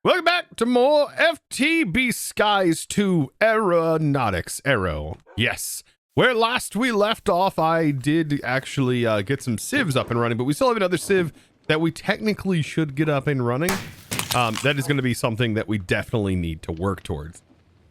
Welcome back to more FTB Skies 2 Aeronautics. Aero. Yes. Where last we left off, I did actually get some civs up and running, but we still have another civ that we technically should get up and running. That is going to be something that we definitely need to work towards.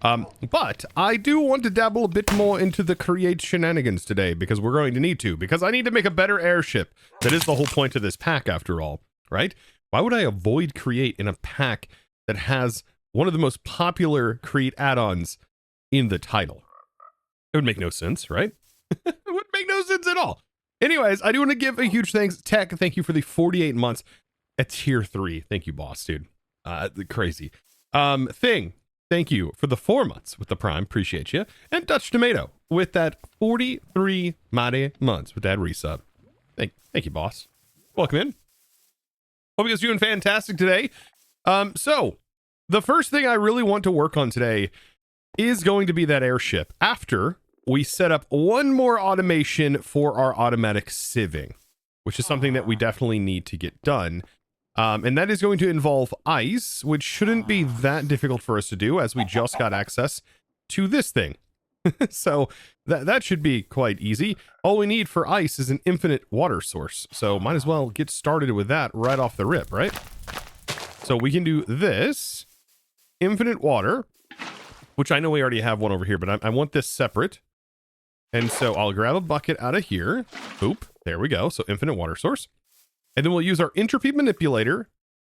But I do want to dabble a bit more into the create shenanigans today, because we're going to need to, because I need to make a better airship. That is the whole point of this pack after all, right? Why would I avoid create in a pack that has one of the most popular create add-ons in the title? It would make no sense, right? It would make no sense at all. Anyways, I do want to give a huge thanks. Tech, thank you for the 48 months at tier 3. Thank you, boss, dude. Crazy. Thing, thank you for the 4 months with the Prime. Appreciate you. And Dutch Tomato with that 43 mighty months with that resub. Thank you, boss. Welcome in. Hope you guys are doing fantastic today. So the first thing I really want to work on today is going to be that airship after we set up one more automation for our automatic sieving, which is something that we definitely need to get done. And that is going to involve ice, which shouldn't be that difficult for us to do as we just got access to this thing. So that should be quite easy. All we need for ice is an infinite water source. So might as well get started with that right off the rip, right? So we can do this infinite water, which I know we already have one over here, but I want this separate. And so I'll grab a bucket out of here. Boop. There we go. So infinite water source. And then we'll use our entropy manipulator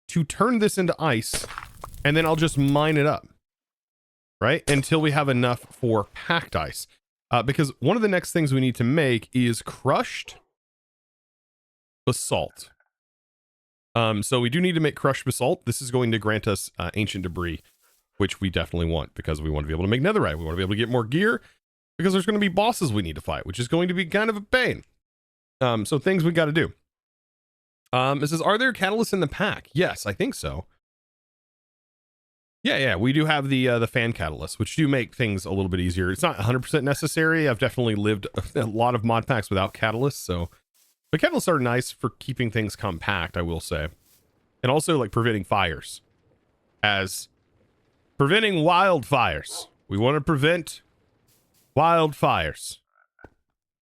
to turn this into ice. And then I'll just mine it up, right? Until we have enough for packed ice. Because one of the next things we need to make is crushed basalt. So we do need to make crushed basalt. This is going to grant us ancient debris, which we definitely want because we want to be able to make netherite. We want to be able to get more gear because there's going to be bosses we need to fight, which is going to be kind of a pain. So things we got to do. It says, are there catalysts in the pack? Yes, I think so. Yeah, we do have the fan catalysts, which do make things a little bit easier. It's not 100% necessary. I've definitely lived a lot of mod packs without catalysts, so... But catalysts are nice for keeping things compact, I will say. And also, like, preventing fires. As preventing wildfires. We want to prevent wildfires.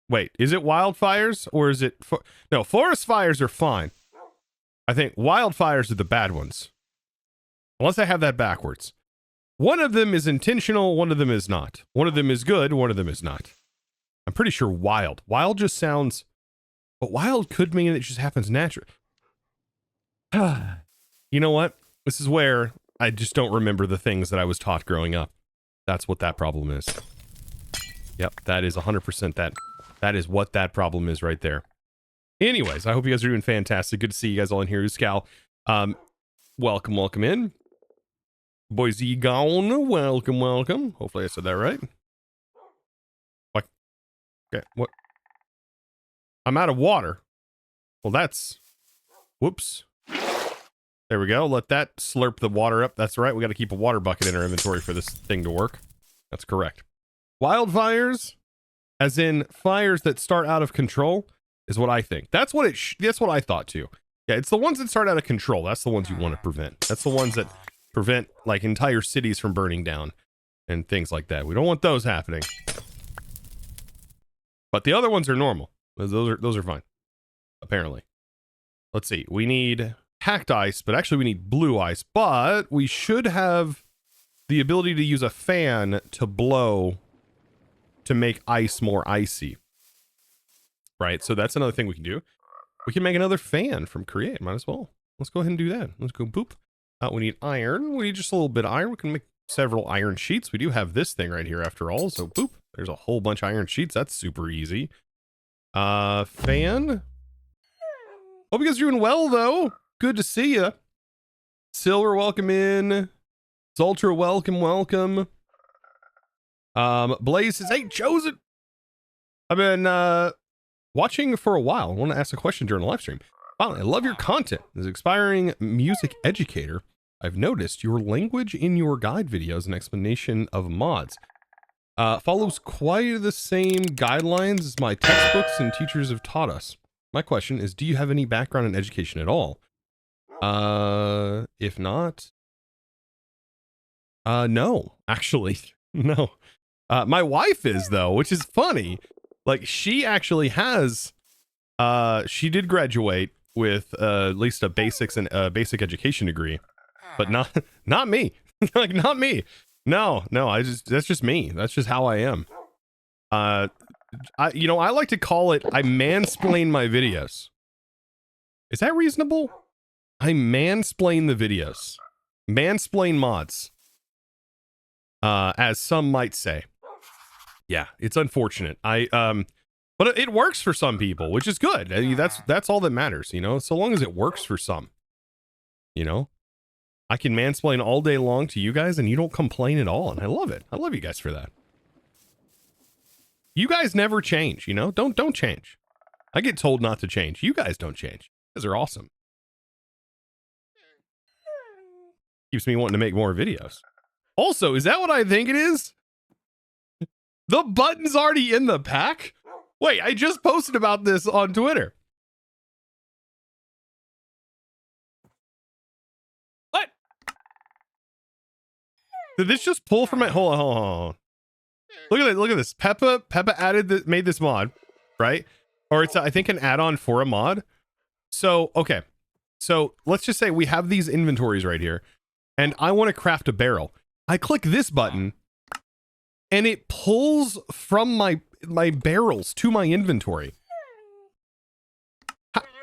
Wait, is it wildfires or is it... No, forest fires are fine. I think wildfires are the bad ones. Unless I have that backwards. One of them is intentional, one of them is not. One of them is good, one of them is not. I'm pretty sure wild. Wild just sounds... But wild could mean it just happens naturally. You know what? This is where I just don't remember the things that I was taught growing up. That's what that problem is. Yep, that is 100% that. That is what that problem is right there. Anyways, I hope you guys are doing fantastic. Good to see you guys all in here. Uscal, welcome in. Boise gone, welcome. Hopefully I said that right. What? Okay, what? I'm out of water. Well, that's... Whoops. There we go. Let that slurp the water up. That's right. We got to keep a water bucket in our inventory for this thing to work. That's correct. Wildfires, as in fires that start out of control, is what I think. That's what that's what I thought too. Yeah, it's the ones that start out of control. That's the ones you want to prevent. That's the ones that prevent like entire cities from burning down and things like that. We don't want those happening. But the other ones are normal. Those are fine, apparently. Let's see. We need packed ice, but actually we need blue ice. But we should have the ability to use a fan to blow to make ice more icy. Right, so that's another thing we can do. We can make another fan from Create. Might as well. Let's go ahead and do that. Let's go boop. We need iron. We need just a little bit of iron. We can make several iron sheets. We do have this thing right here after all. So boop. There's a whole bunch of iron sheets. That's super easy. Fan. Hope you guys are doing well, though. Good to see you. Silver, welcome in. Zultra, welcome. Blaze says, hey, Chosen. I've been, watching for a while. I want to ask a question during the live stream. Wow, I love your content. As an aspiring music educator, I've noticed your language in your guide videos and explanation of mods follows quite the same guidelines as my textbooks and teachers have taught us. My question is, do you have any background in education at all? If not, No, actually, no. My wife is though, which is funny. Like she actually has, she did graduate with at least a basic education degree, but not me. Like not me. No, that's just me. That's just how I am. I like to call it, I mansplain my videos. Is that reasonable? I mansplain the videos. Mansplain mods. As some might say. Yeah, it's unfortunate. But it works for some people, which is good. I mean, that's all that matters, so long as it works for some. I can mansplain all day long to you guys and you don't complain at all, and I love it. I love you guys for that. You guys never change, Don't change. I get told not to change. You guys don't change. You guys are awesome. Keeps me wanting to make more videos. Also, is that what I think it is? The button's already in the pack? Wait, I just posted about this on Twitter. What? Did this just pull from my... Hold on. Look at this. Peppa made this mod, right? Or it's, I think, an add-on for a mod. So, okay. So, let's just say we have these inventories right here, and I want to craft a barrel. I click this button, and it pulls from my barrels to my inventory.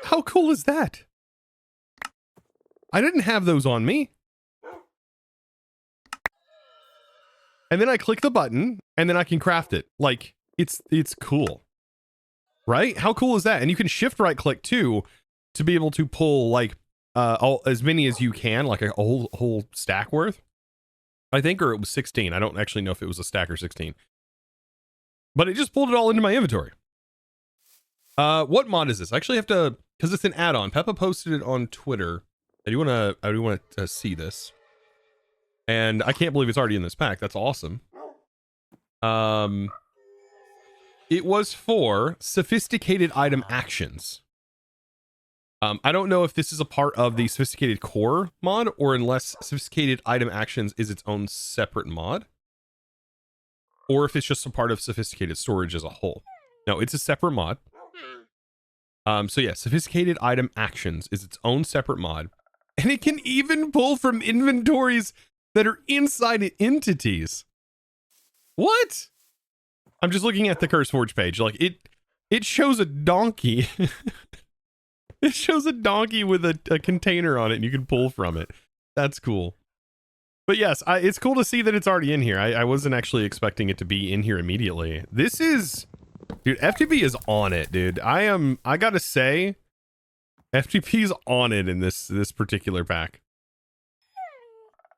How cool is that? I didn't have those on me. And then I click the button, and then I can craft it. Like, it's cool. Right? How cool is that? And you can shift right click too to be able to pull like as many as you can, like a whole stack worth. I think, or it was 16. I don't actually know if it was a stack or 16. But it just pulled it all into my inventory. What mod is this? I actually have to, because it's an add-on. Peppa posted it on Twitter. I do want to see this. And I can't believe it's already in this pack. That's awesome. It was for sophisticated item actions. I don't know if this is a part of the sophisticated core mod, or unless sophisticated item actions is its own separate mod, or if it's just a part of sophisticated storage as a whole. No, it's a separate mod. So yeah, sophisticated item actions is its own separate mod, and it can even pull from inventories that are inside entities. What? I'm just looking at the CurseForge page. Like it shows a donkey. It shows a donkey with a container on it, and you can pull from it. That's cool. But yes, it's cool to see that it's already in here. I wasn't actually expecting it to be in here immediately. This is, dude, FTB is on it, dude. I gotta say, FTP's on it in this particular pack.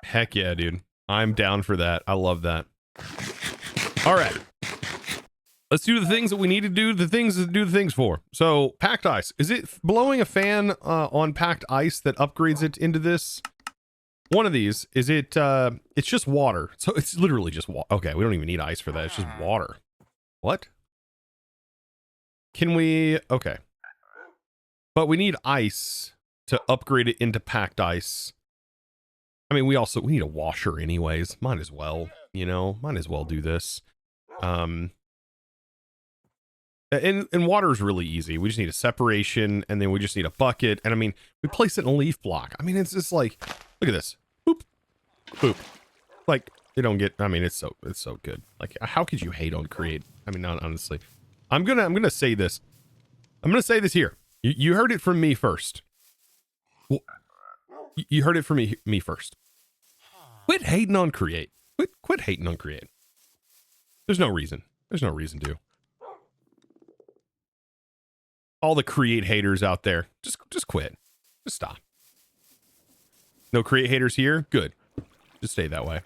Heck yeah, dude. I'm down for that. I love that. All right. Let's do the things that we need to do, the things to do the things for. So, packed ice. Is it blowing a fan on packed ice that upgrades it into this? One of these. Is it, it's just water. So, it's literally just water. Okay, we don't even need ice for that. It's just water. What? Can we, okay. But we need ice to upgrade it into packed ice. I mean, we need a washer anyways. Might as well, might as well do this. And water is really easy. We just need a separation, and then we just need a bucket. And I mean, we place it in a leaf block. I mean, it's just like, look at this. Boop, boop. Like, they don't get, I mean, it's so good. Like, how could you hate on Create? I mean, honestly. I'm gonna say this. I'm gonna say this here. You heard it from me first. Well, you heard it from me first. Quit hating on Create. Quit hating on Create. There's no reason. There's no reason to. All the Create haters out there, just quit. Just stop. No Create haters here? Good. Just stay that way.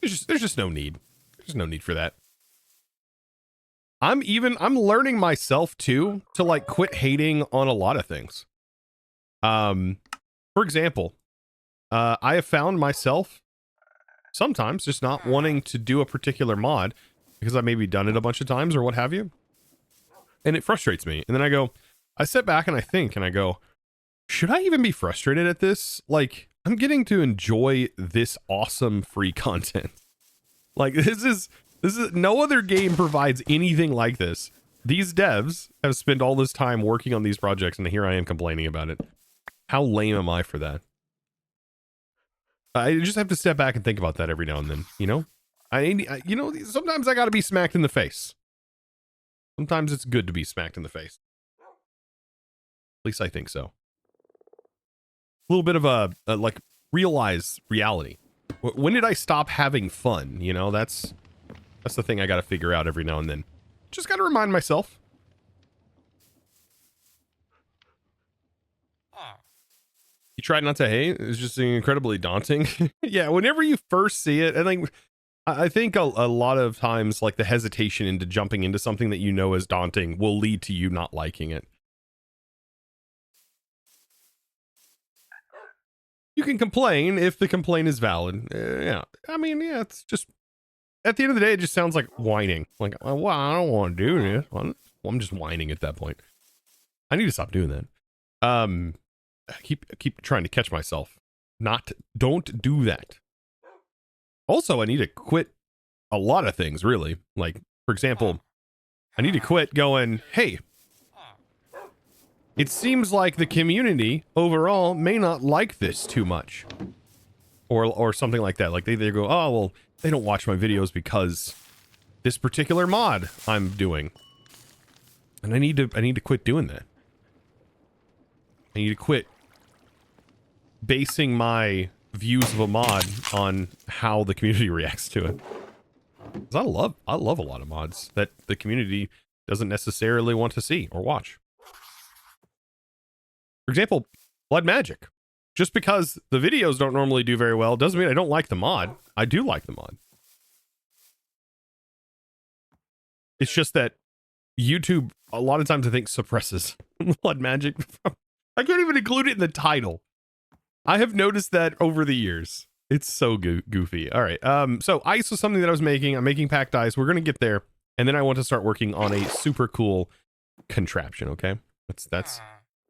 There's just no need. There's no need for that. I'm learning myself too to like quit hating on a lot of things. For example, I have found myself sometimes just not wanting to do a particular mod because I've maybe done it a bunch of times or what have you. And it frustrates me. And then I sit back and I think, and I go, should I even be frustrated at this? Like, I'm getting to enjoy this awesome free content. Like this is no other game provides anything like this. These devs have spent all this time working on these projects, and here I am complaining about it. How lame am I for that? I just have to step back and think about that every now and then, you know? You know, sometimes I gotta be smacked in the face. Sometimes it's good to be smacked in the face. At least I think so. A little bit of a like, realize reality. When did I stop having fun? You know, that's the thing I gotta figure out every now and then. Just gotta remind myself. You try not to hate. It's just incredibly daunting. Yeah, whenever you first see it, I think a lot of times, like, the hesitation into jumping into something that you know is daunting will lead to you not liking it. You can complain if the complaint is valid. Yeah, I mean, yeah, it's just, at the end of the day, it just sounds like whining. Like, well, I don't want to do this. I'm just whining at that point. I need to stop doing that. I keep trying to catch myself. Don't do that. Also, I need to quit a lot of things, really. Like, for example, I need to quit going, hey, it seems like the community overall may not like this too much. Or something like that. Like, they go, oh, well, they don't watch my videos because this particular mod I'm doing. And I need to quit doing that. I need to quit basing my views of a mod on how the community reacts to it. 'Cause I love a lot of mods that the community doesn't necessarily want to see or watch. For example, Blood Magic. Just because the videos don't normally do very well doesn't mean I don't like the mod. I do like the mod. It's just that YouTube, a lot of times I think, suppresses Blood Magic. I can't even include it in the title. I have noticed that over the years. It's so goofy. All right. So ice was something that I was making. I'm making packed ice. We're going to get there. And then I want to start working on a super cool contraption. Okay. That's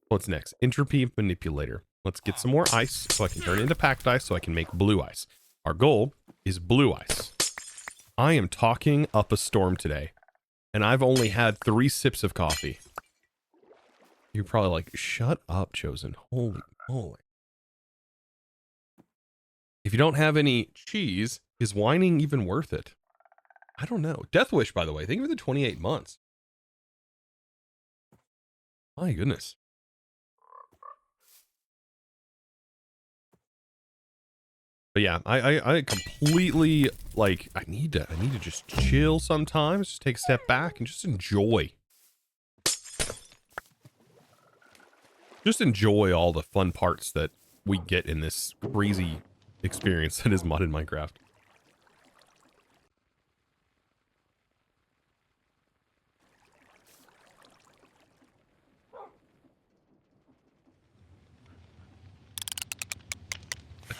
what's next. Entropy manipulator. Let's get some more ice so I can turn it into packed ice so I can make blue ice. Our goal is blue ice. I am talking up a storm today, and I've only had 3 sips of coffee. You're probably like, shut up, Chosen. Holy moly. If you don't have any cheese, is whining even worth it? I don't know. Death Wish, by the way. Thank you for the 28 months. My goodness. But yeah, I completely, like, I need to just chill sometimes, just take a step back and just enjoy. Just enjoy all the fun parts that we get in this crazy experience that is modded Minecraft.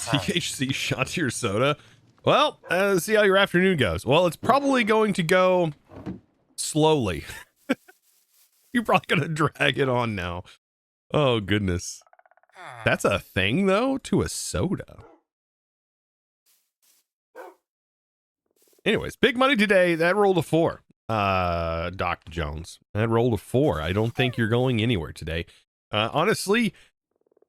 THC shot to your soda. Well, see how your afternoon goes. Well, it's probably going to go slowly. You're probably going to drag it on now. Oh, goodness. That's a thing, though, to a soda. Anyways, big money today. That rolled a 4. Dr. Jones. That rolled a 4. I don't think you're going anywhere today. Honestly,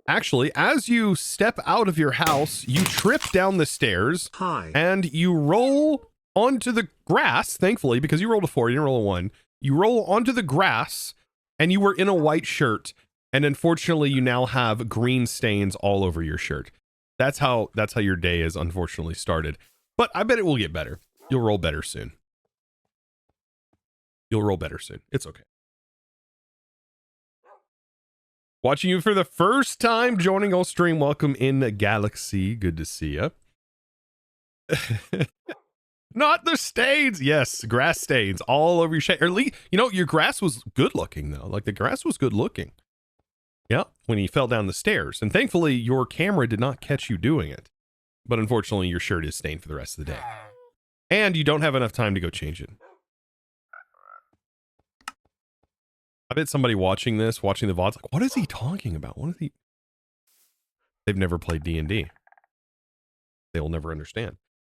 actually, as you step out of your house, you trip down the stairs. Hi. And you roll onto the grass, thankfully, because you rolled a 4, you didn't roll a 1. You roll onto the grass, and you were in a white shirt. And unfortunately, you now have green stains all over your shirt. That's how your day is unfortunately started. But I bet it will get better. You'll roll better soon. You'll roll better soon. It's okay. Watching you for the first time, joining on stream. Welcome in the Galaxy. Good to see you. Not the stains. Yes, grass stains all over your shirt. Or at least, you know, your grass was good looking though. Like the grass was good looking. Yeah, when he fell down the stairs. And thankfully, your camera did not catch you doing it. But unfortunately, your shirt is stained for the rest of the day. And you don't have enough time to go change it. I bet somebody watching the VOD's like, what is he talking about? What is he? They've never played D&D. They will never understand.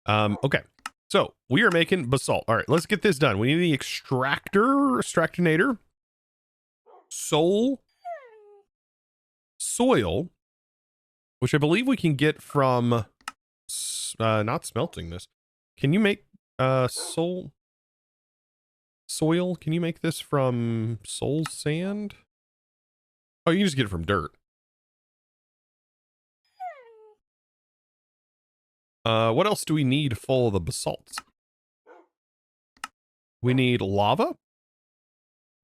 Okay. So we are making basalt. All right, let's get this done. We need the extractinator, soil, which I believe we can get from not smelting this. Can you make soil? Can you make this from soul sand? Oh, you can just get it from dirt. What else do we need for the basalts? We need lava,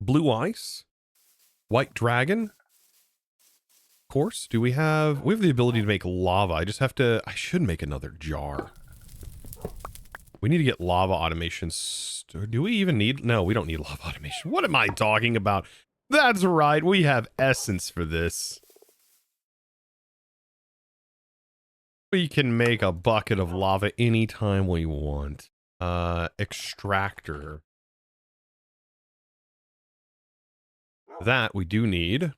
blue ice, white dragon. Of course, we have the ability to make lava. I should make another jar. We need to get lava automation. Do we even need? No, we don't need lava automation. What am I talking about? That's right. We have essence for this. We can make a bucket of lava anytime we want. Extractor. That we do need.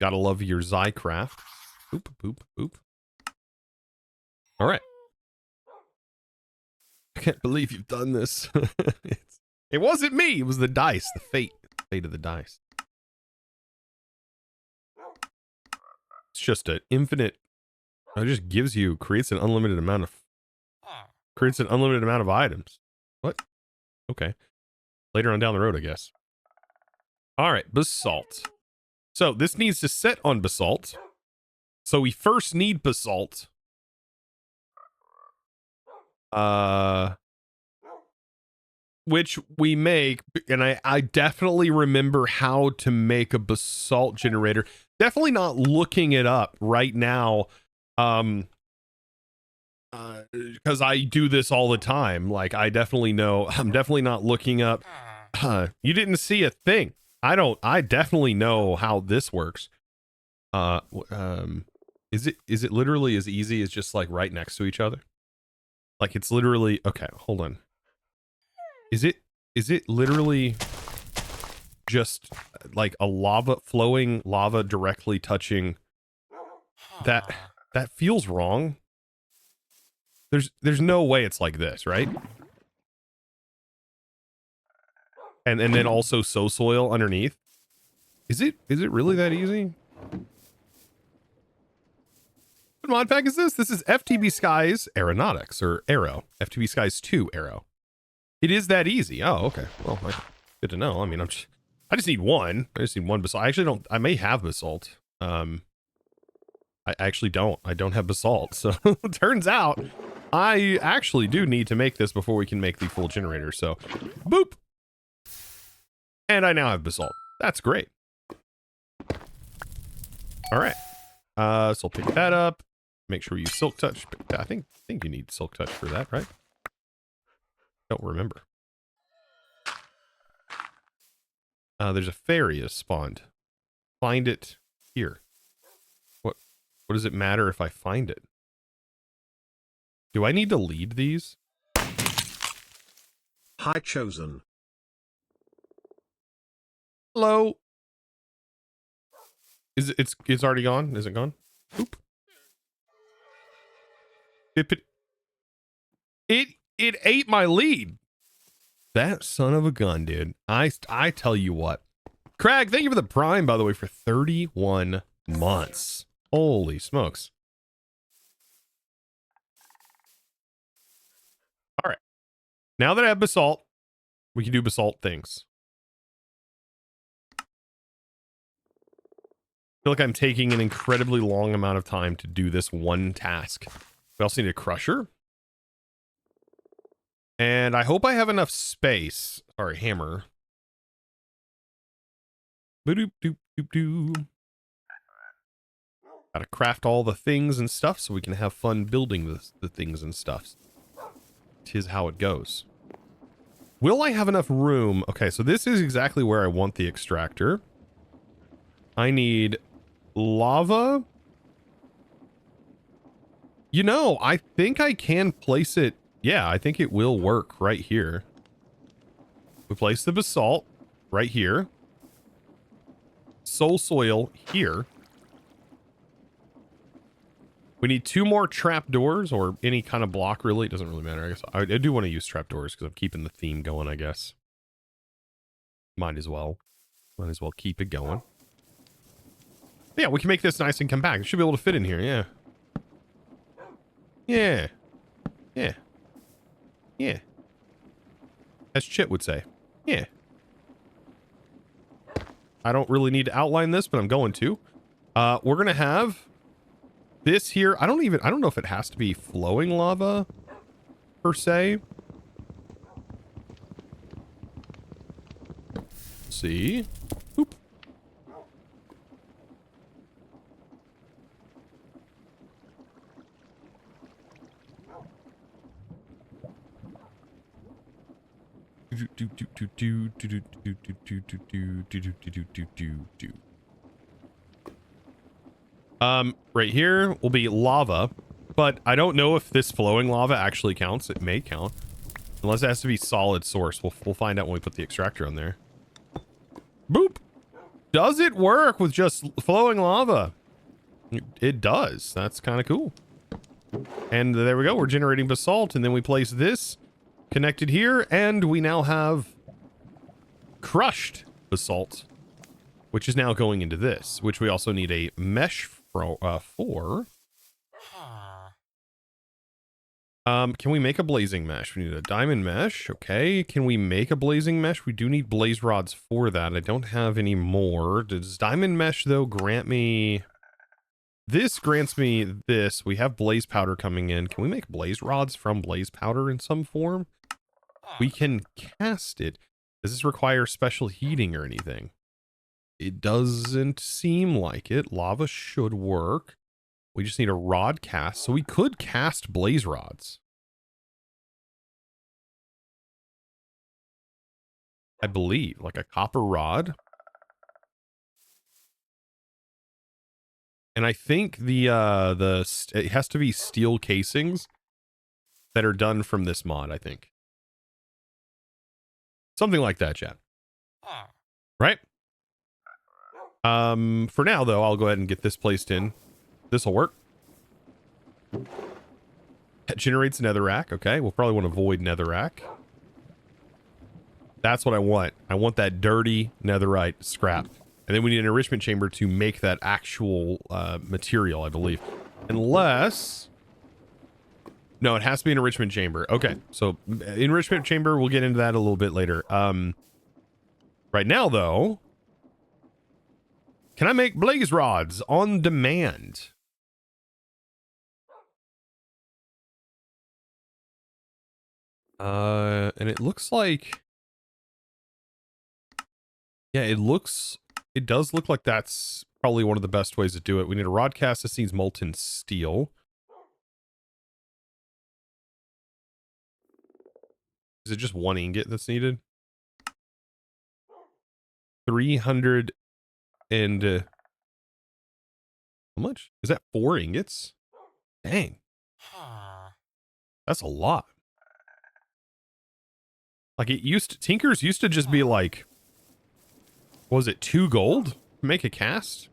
Gotta love your Zycraft. Boop, boop, boop. All right. I can't believe you've done this. It wasn't me. It was the dice. The fate of the dice. It's just an infinite. It just creates an unlimited amount of items. What? Okay. Later on down the road, I guess. All right, basalt. So this needs to set on basalt. So we first need basalt. Which we make, and I definitely remember how to make a basalt generator. Definitely not looking it up right now. Because I do this all the time. Like, I definitely know. I'm definitely not looking up. You didn't see a thing. I definitely know how this works. Is it literally as easy as just like right next to each other? Like, it's literally, okay, hold on. Is it literally just like a flowing lava directly touching that feels wrong. There's no way it's like this, right? And then also soil underneath. Is it really that easy? What mod pack is this? This is FTB Skies Aeronautics, or Aero. FTB Skies 2 Aero. It is that easy. Oh, okay. Well, good to know. I mean, I just need one. I just need one basalt. I actually don't. I may have basalt. I actually don't. I don't have basalt. So it turns out I actually do need to make this before we can make the full generator. So, boop. And I now have basalt. That's great. All right. So I'll pick that up. Make sure you silk touch. I think you need silk touch for that, right? Don't remember. There's a fairy that spawned. Find it here. What does it matter if I find it? Do I need to lead these? Hi, Chosen. Hello. It's already gone? Is it gone? Oop. It ate my lead. That son of a gun, dude. I tell you what. Craig, thank you for the prime, by the way, for 31 months. Holy smokes. All right. Now that I have basalt, we can do basalt things. I feel like I'm taking an incredibly long amount of time to do this one task. We also need a crusher. And I hope I have enough space. Sorry, hammer. Boop-doop-doop-doop-doo. Gotta craft all the things and stuff so we can have fun building the things and stuff. 'Tis how it goes. Will I have enough room? Okay, so this is exactly where I want the extractor. I need lava. You know, I think I can place it. Yeah, I think it will work right here. We place the basalt right here. Soil here. We need 2 more trapdoors or any kind of block, really. It doesn't really matter. I guess I do want to use trapdoors because I'm keeping the theme going, I guess. Might as well. Might as well keep it going. Yeah, we can make this nice and compact. It should be able to fit in here, yeah. Yeah. Yeah. Yeah. As Chit would say. Yeah. I don't really need to outline this, but I'm going to. We're going to have this here. I don't know if it has to be flowing lava per se. Let's see. Oop. Right here will be lava, but I don't know if this flowing lava actually counts. It may count, unless it has to be solid source. We'll find out when we put the extractor on there. Boop. Does it work with just flowing lava? It does. That's kind of cool. And there we go. We're generating basalt, and then we place this connected here, and we now have crushed basalt, which is now going into this, which we also need a mesh for. Can we make a blazing mesh? We need a diamond mesh. Okay. Can we make a blazing mesh? We do need blaze rods for that. I don't have any more. Does diamond mesh, though, grant me... This grants me this. We have blaze powder coming in. Can we make blaze rods from blaze powder in some form? We can cast it. Does this require special heating or anything? It doesn't seem like it. Lava should work. We just need a rod cast. So we could cast blaze rods. I believe, like a copper rod. And I think it has to be steel casings that are done from this mod, I think. Something like that, chat. Right? For now, though, I'll go ahead and get this placed in. This'll work. That generates netherrack. Okay, we'll probably want to void netherrack. That's what I want. I want that dirty netherite scrap. And then we need an enrichment chamber to make that actual material, I believe. Unless... No, it has to be an enrichment chamber. Okay, so enrichment chamber, we'll get into that a little bit later. Right now, though... Can I make blaze rods on demand? And it looks like... Yeah, it does look like that's probably one of the best ways to do it. We need a rod cast. This needs molten steel. Is it just 1 ingot that's needed? 300 and... how much? Is that 4 ingots? Dang. That's a lot. Like Tinkers used to just be like... Was it 2 gold to make a cast?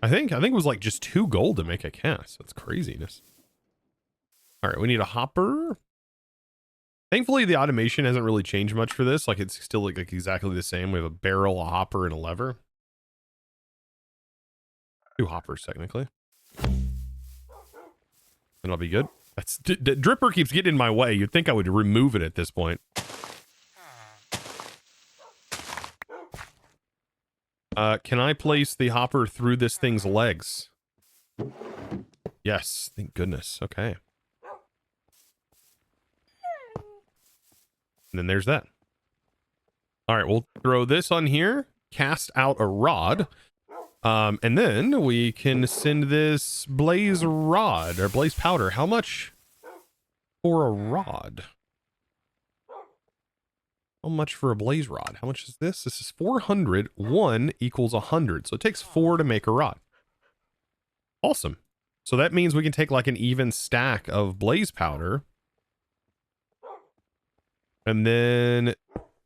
I think it was like just 2 gold to make a cast. That's craziness. All right, we need a hopper. Thankfully, the automation hasn't really changed much for this. Like, it's still like exactly the same. We have a barrel, a hopper, and a lever. 2 hoppers, technically. And I'll be good. That's Dripper keeps getting in my way. You'd think I would remove it at this point. Can I place the hopper through this thing's legs? Yes, thank goodness. Okay. And then there's that. All right, we'll throw this on here, cast out a rod, and then we can send this blaze rod or blaze powder. How much for a rod? How much for a blaze rod? How much is this? This is 400. 1 equals 100. So it takes 4 to make a rod. Awesome. So that means we can take like an even stack of blaze powder and then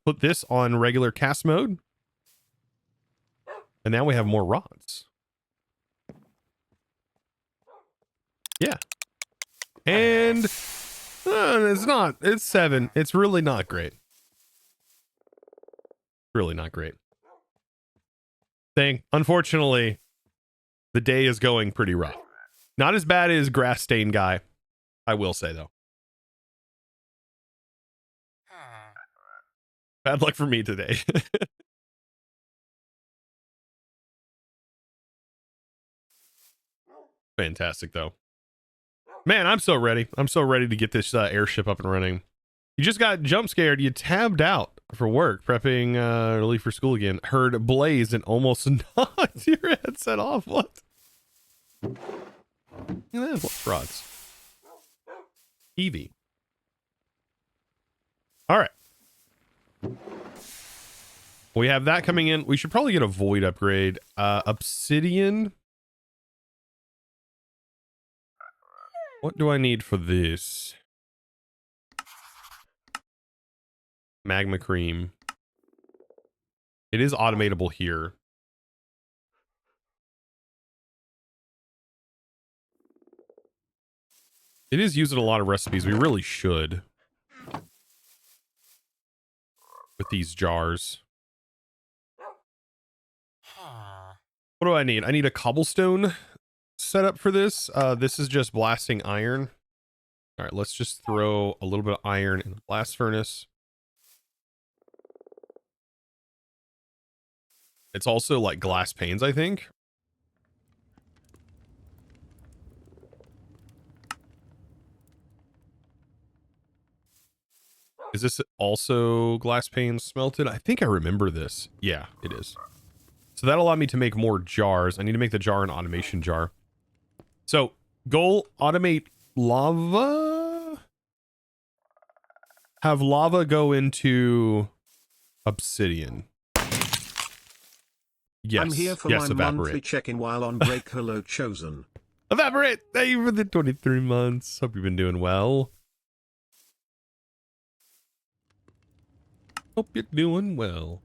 put this on regular cast mode. And now we have more rods. Yeah. And it's not. It's 7. It's really not great. Really not great. Unfortunately, the day is going pretty rough. Not as bad as Grass Stain Guy, I will say, though. Bad luck for me today. Fantastic, though. Man, I'm so ready. I'm so ready to get this airship up and running. You just got jump scared. You tabbed out for work, prepping to leave for school again. Heard blaze and almost knocked your headset off. What? What frauds? Evie. All right. We have that coming in. We should probably get a void upgrade. Obsidian. What do I need for this? Magma cream. It is automatable here. It is used in a lot of recipes. We really should. With these jars. What do I need? I need a cobblestone setup for this. This is just blasting iron. All right, let's just throw a little bit of iron in the blast furnace. It's also like glass panes, I think. Is this also glass panes smelted? I think I remember this. Yeah, it is. So that'll allow me to make more jars. I need to make the jar an automation jar. So goal, automate lava. Have lava go into obsidian. Yes. I'm here for yes, my evaporate. monthly check-in while on break. Hello, Chosen. Evaporate. Thank you for the 23 months. Hope you've been doing well. Hope you're doing well.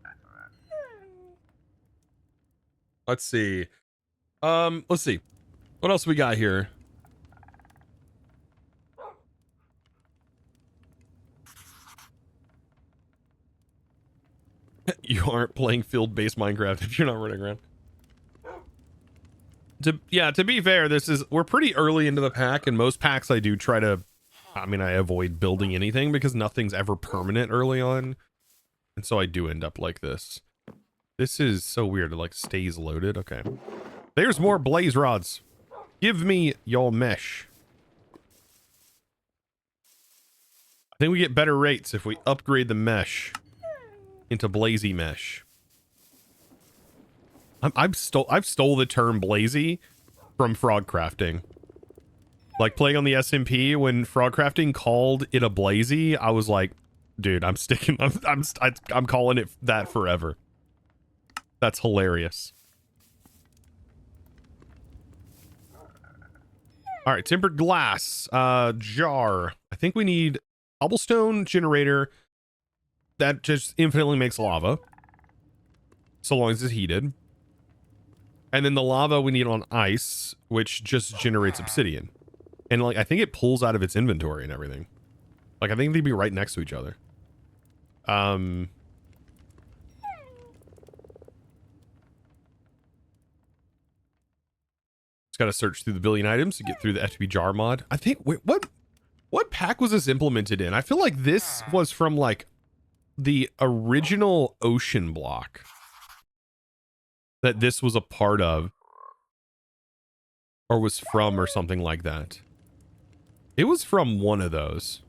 Let's see. Let's see. What else we got here? You aren't playing field-based Minecraft if you're not running around. To be fair, we're pretty early into the pack, and most packs I do try to, I avoid building anything because nothing's ever permanent early on. And so I do end up like this. This is so weird. It like stays loaded. Okay. There's more blaze rods. Give me your mesh. I think we get better rates if we upgrade the mesh into blazy mesh. I've stole the term blazy from frog crafting. Like playing on the SMP when frog crafting called it a blazy, I was like, dude, I'm sticking. I'm calling it that forever. That's hilarious. All right, tempered glass jar. I think we need cobblestone generator that just infinitely makes lava, so long as it's heated. And then the lava we need on ice, which just generates obsidian. And like I think it pulls out of its inventory and everything. Like I think they'd be right next to each other. Just got to search through the billion items to get through the FTB jar mod. I think what pack was this implemented in? I feel like this was from like the original ocean block that this was a part of, or was from, or something like that. It was from one of those.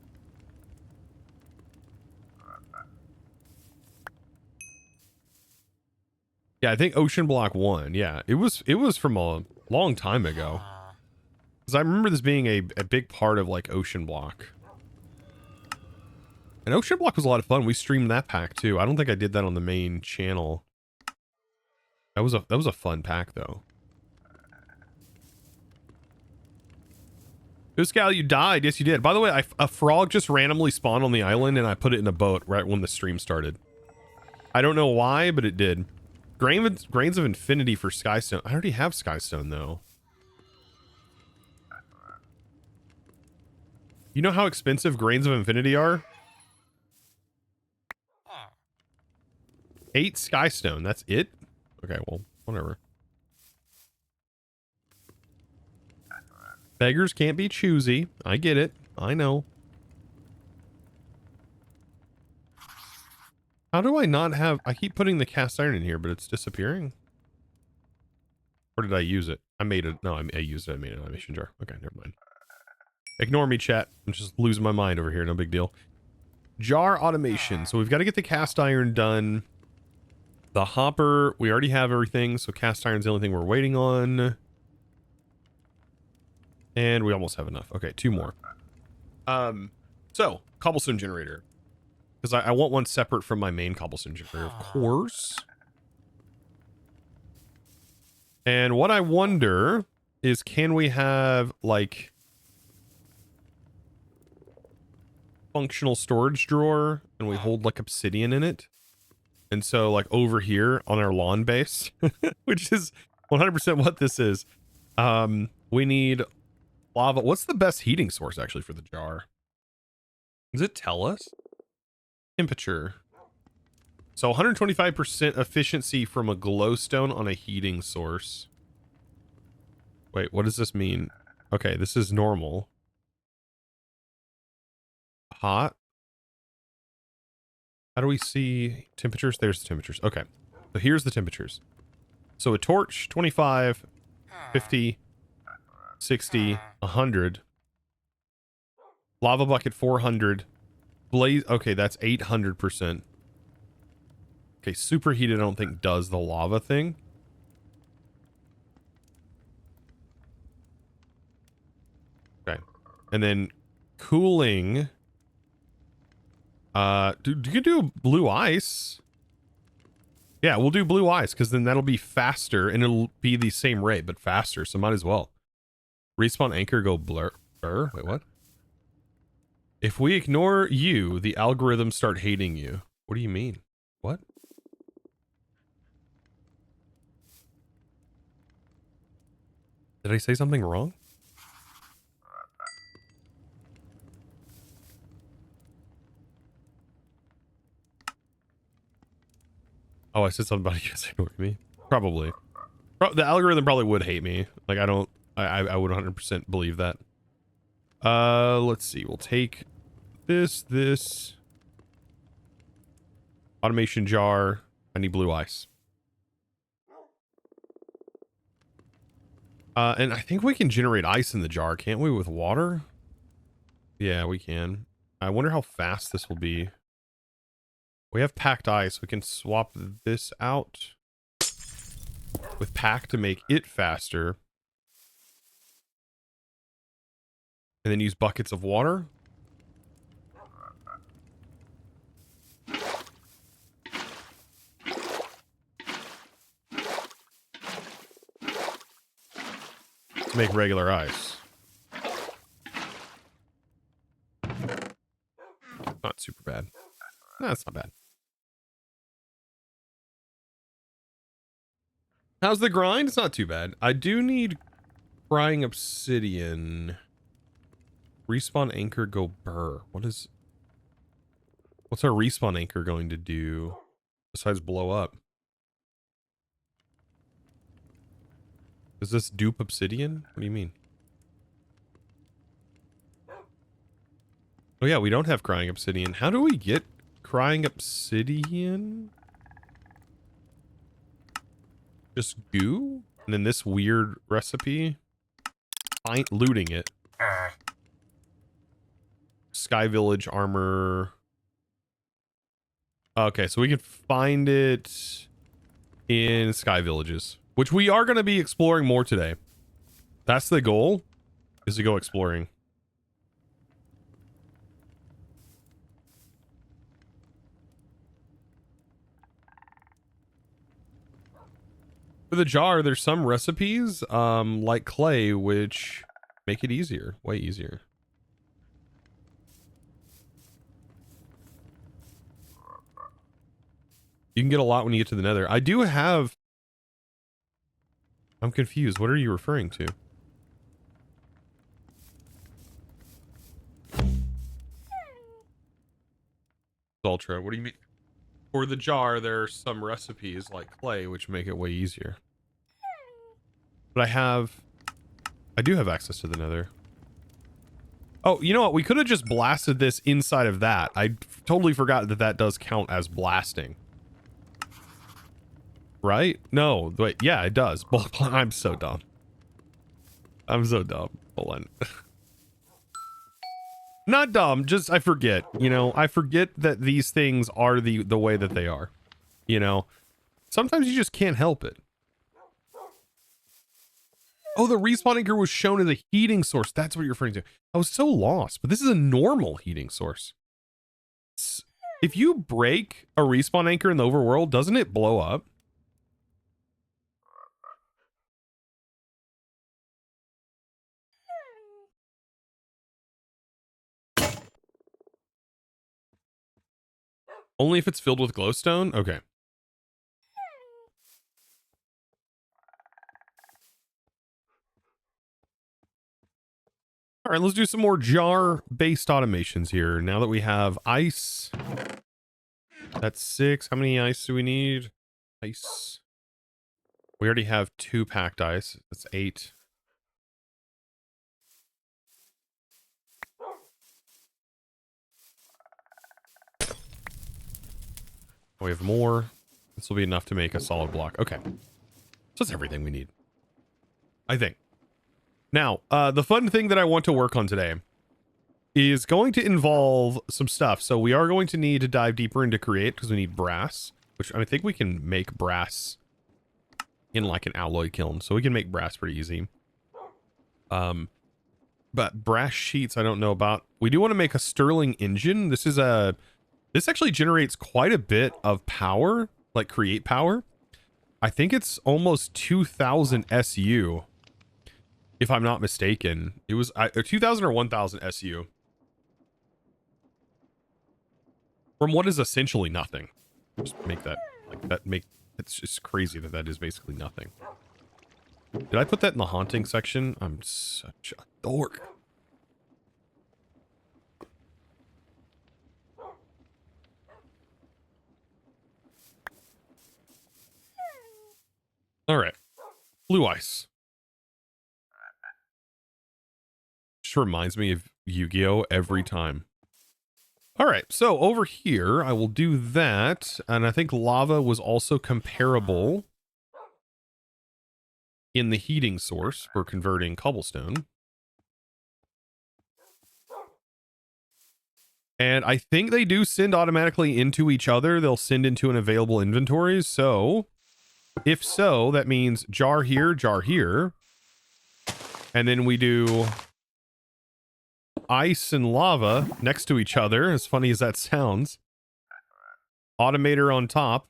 Yeah, I think Ocean Block 1. Yeah, it was from a long time ago. Because I remember this being a big part of like Ocean Block. And Ocean Block was a lot of fun. We streamed that pack too. I don't think I did that on the main channel. That was a fun pack though. Uscal, you died. Yes, you did. By the way, a frog just randomly spawned on the island and I put it in a boat right when the stream started. I don't know why, but it did. Grains of Infinity for Skystone. I already have Skystone though. You know how expensive grains of infinity are? 8 skystone. That's it? Okay, well, whatever. Beggars can't be choosy. I get it. I know. How do I not have... I keep putting the cast iron in here, but it's disappearing. Or did I use it? I made it. No, I used it. I made an animation jar. Okay, never mind. Ignore me, chat. I'm just losing my mind over here. No big deal. Jar automation. So we've got to get the cast iron done. The hopper, we already have everything. So cast iron's the only thing we're waiting on. And we almost have enough. Okay, 2 more. So cobblestone generator. Because I want one separate from my main cobblestone generator, of course. And what I wonder is, can we have, like, functional storage drawer and we hold, like, obsidian in it? And so, like, over here on our lawn base, which is 100% what this is, we need lava. What's the best heating source, actually, for the jar? Does it tell us? Temperature. So 125% efficiency from a glowstone on a heating source. Wait, what does this mean? Okay, this is normal. Hot. How do we see temperatures? There's the temperatures. Okay, so here's the temperatures. So a torch, 25, 50, 60, 100. Lava bucket, 400. Blaze, okay, that's 800%. Okay, superheated I don't think does the lava thing. Okay. And then cooling. You can do blue ice. Yeah, we'll do blue ice because then that'll be faster and it'll be the same rate, but faster. So might as well. Respawn anchor go blur. Wait, what? If we ignore you, the algorithms start hating you. What do you mean? What? Did I say something wrong? Oh, I said something about you guys ignoring me. Probably. The algorithm probably would hate me. Like, I would 100% believe that. Let's see. We'll take this. Automation jar. I need blue ice. And I think we can generate ice in the jar, can't we, with water? Yeah, we can. I wonder how fast this will be. We have packed ice. We can swap this out with pack to make it faster. And then use buckets of water. To make regular ice. Not super bad. No, it's not bad. How's the grind? It's not too bad. I do need frying obsidian. Respawn anchor go burr. What's our respawn anchor going to do besides blow up? Does this dupe obsidian? What do you mean? Oh yeah, we don't have crying obsidian. How do we get crying obsidian? Just goo? And then this weird recipe? Looting it. Sky Village armor. Okay, so we can find it in Sky Villages, which we are going to be exploring more today. That's the goal, is to go exploring. For the jar, there's some recipes, like clay, which make it easier, way easier. You can get a lot when you get to the nether. I do have... I'm confused. What are you referring to? Ultra. What do you mean? For the jar, there are some recipes like clay, which make it way easier. But I do have access to the nether. Oh, you know what? We could have just blasted this inside of that. I totally forgot that that does count as blasting. Right? No, wait, yeah, it does. I'm so dumb. I'm so dumb. Hold on. Not dumb, just I forget. You know, I forget that these things are the way that they are. You know? Sometimes you just can't help it. Oh, the respawn anchor was shown as a heating source. That's what you're referring to. I was so lost, but this is a normal heating source. If you break a respawn anchor in the overworld, doesn't it blow up? Only if it's filled with glowstone? Okay. All right, let's do some more jar-based automations here. Now that we have ice, that's 6. How many ice do we need? Ice. We already have 2 packed ice. That's 8. We have more. This will be enough to make a solid block. Okay. So that's everything we need, I think. Now, the fun thing that I want to work on today is going to involve some stuff. So we are going to need to dive deeper into create because we need brass, which I think we can make brass in like an alloy kiln. So we can make brass pretty easy. But brass sheets, I don't know about. We do want to make a Stirling engine. This actually generates quite a bit of power, like create power. I think it's almost 2000 SU. If I'm not mistaken, it was 2000 or 1000 SU. From what is essentially nothing. Just make that, like that it's just crazy that that is basically nothing. Did I put that in the haunting section? I'm such a dork. All right. Blue ice. Just reminds me of Yu-Gi-Oh! Every time. All right, so over here, I will do that. And I think lava was also comparable in the heating source for converting cobblestone. And I think they do send automatically into each other. They'll send into an available inventory. So if so, that means jar here, jar here. And then we do ice and lava next to each other, as funny as that sounds. Automator on top.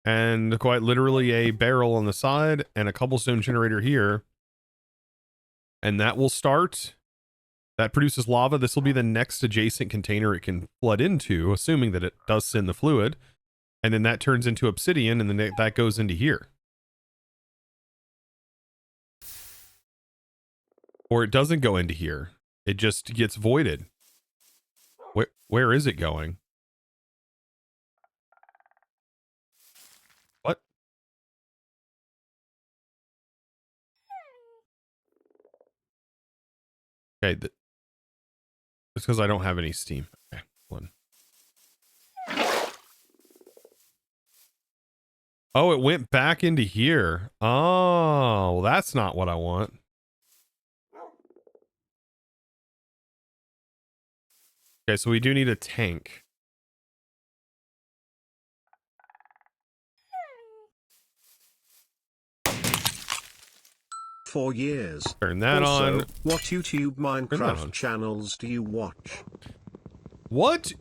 And quite literally a barrel on the side and a cobblestone generator here. And that will start. That produces lava. This will be the next adjacent container it can flood into, assuming that it does send the fluid. And then that turns into obsidian, and then that goes into here. Or it doesn't go into here. It just gets voided. Where is it going? What? Okay. It's because I don't have any steam. Okay, one. Oh, it went back into here. Oh, well, that's not what I want. Okay, so we do need a tank. For years. Turn that also, on. What YouTube Minecraft channels do you watch? What?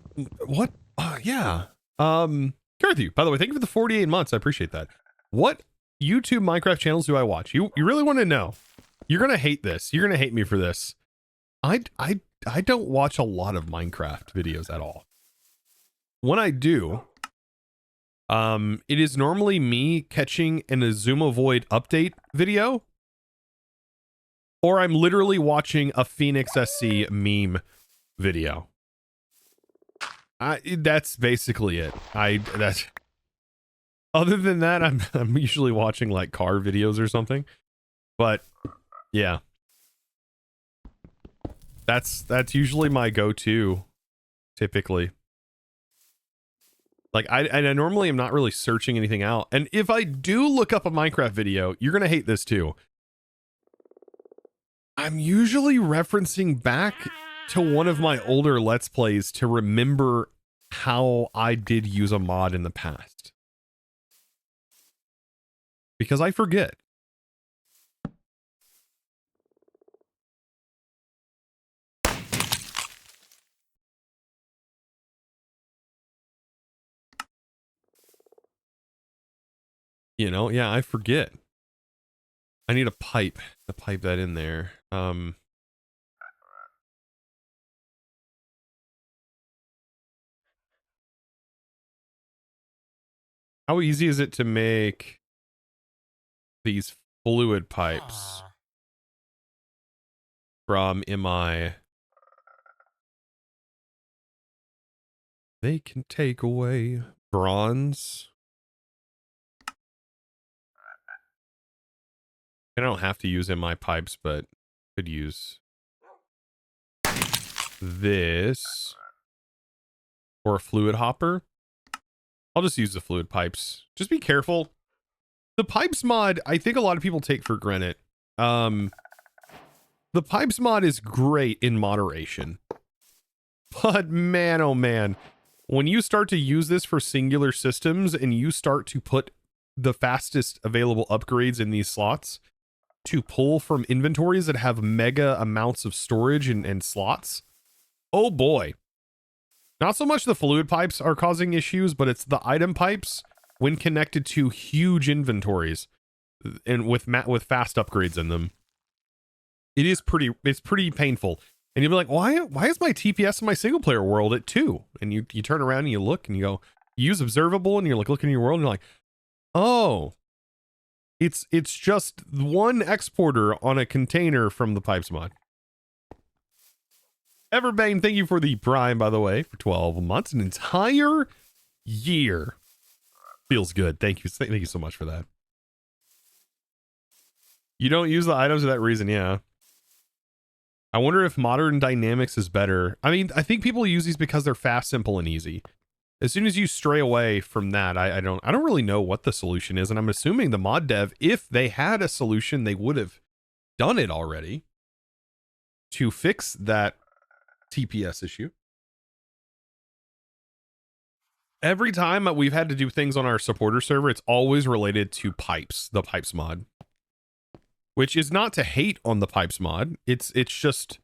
Yeah. Carthy, by the way, thank you for the 48 months. I appreciate that. What YouTube Minecraft channels do I watch? You really want to know? You're gonna hate this. You're gonna hate me for this. I don't watch a lot of Minecraft videos at all. When I do, it is normally me catching an Azuma Void update video, or I'm literally watching a Phoenix SC meme video. That's basically it. That's other than that, I'm usually watching like car videos or something. But yeah. That's usually my go-to typically. Like I normally am not really searching anything out. And if I do look up a Minecraft video, you're going to hate this too. I'm usually referencing back to one of my older Let's Plays to remember how I did use a mod in the past. Because I forget. You know, yeah, I forget. I need a pipe to pipe that in there. How easy is it to make these fluid pipes from MI? They can take away bronze. I don't have to use MI pipes, but could use this or a fluid hopper. I'll just use the fluid pipes. Just be careful. The pipes mod, I think a lot of people take for granted. The pipes mod is great in moderation. But man, oh man, when you start to use this for singular systems and you start to put the fastest available upgrades in these slots to pull from inventories that have mega amounts of storage and slots, oh boy. Not so much the fluid pipes are causing issues, but it's the item pipes when connected to huge inventories and with fast upgrades in them. It's pretty painful. And you'll be like, why is my TPS in my single player world at 2? And you turn around and you look and you go, you use observable and you're like looking at your world and you're like, oh, it's just one exporter on a container from the pipes mod. Everbane, thank you for the Prime, by the way, for 12 months, an entire year. Feels good. Thank you so much for that. You don't use the items for that reason, yeah. I wonder if modern dynamics is better. I mean, I think people use these because they're fast, simple, and easy. As soon as you stray away from that, I don't really know what the solution is, and I'm assuming the mod dev, if they had a solution, they would have done it already to fix that TPS issue. Every time we've had to do things on our supporter server, it's always related to pipes, the pipes mod, which is not to hate on the pipes mod. It's just,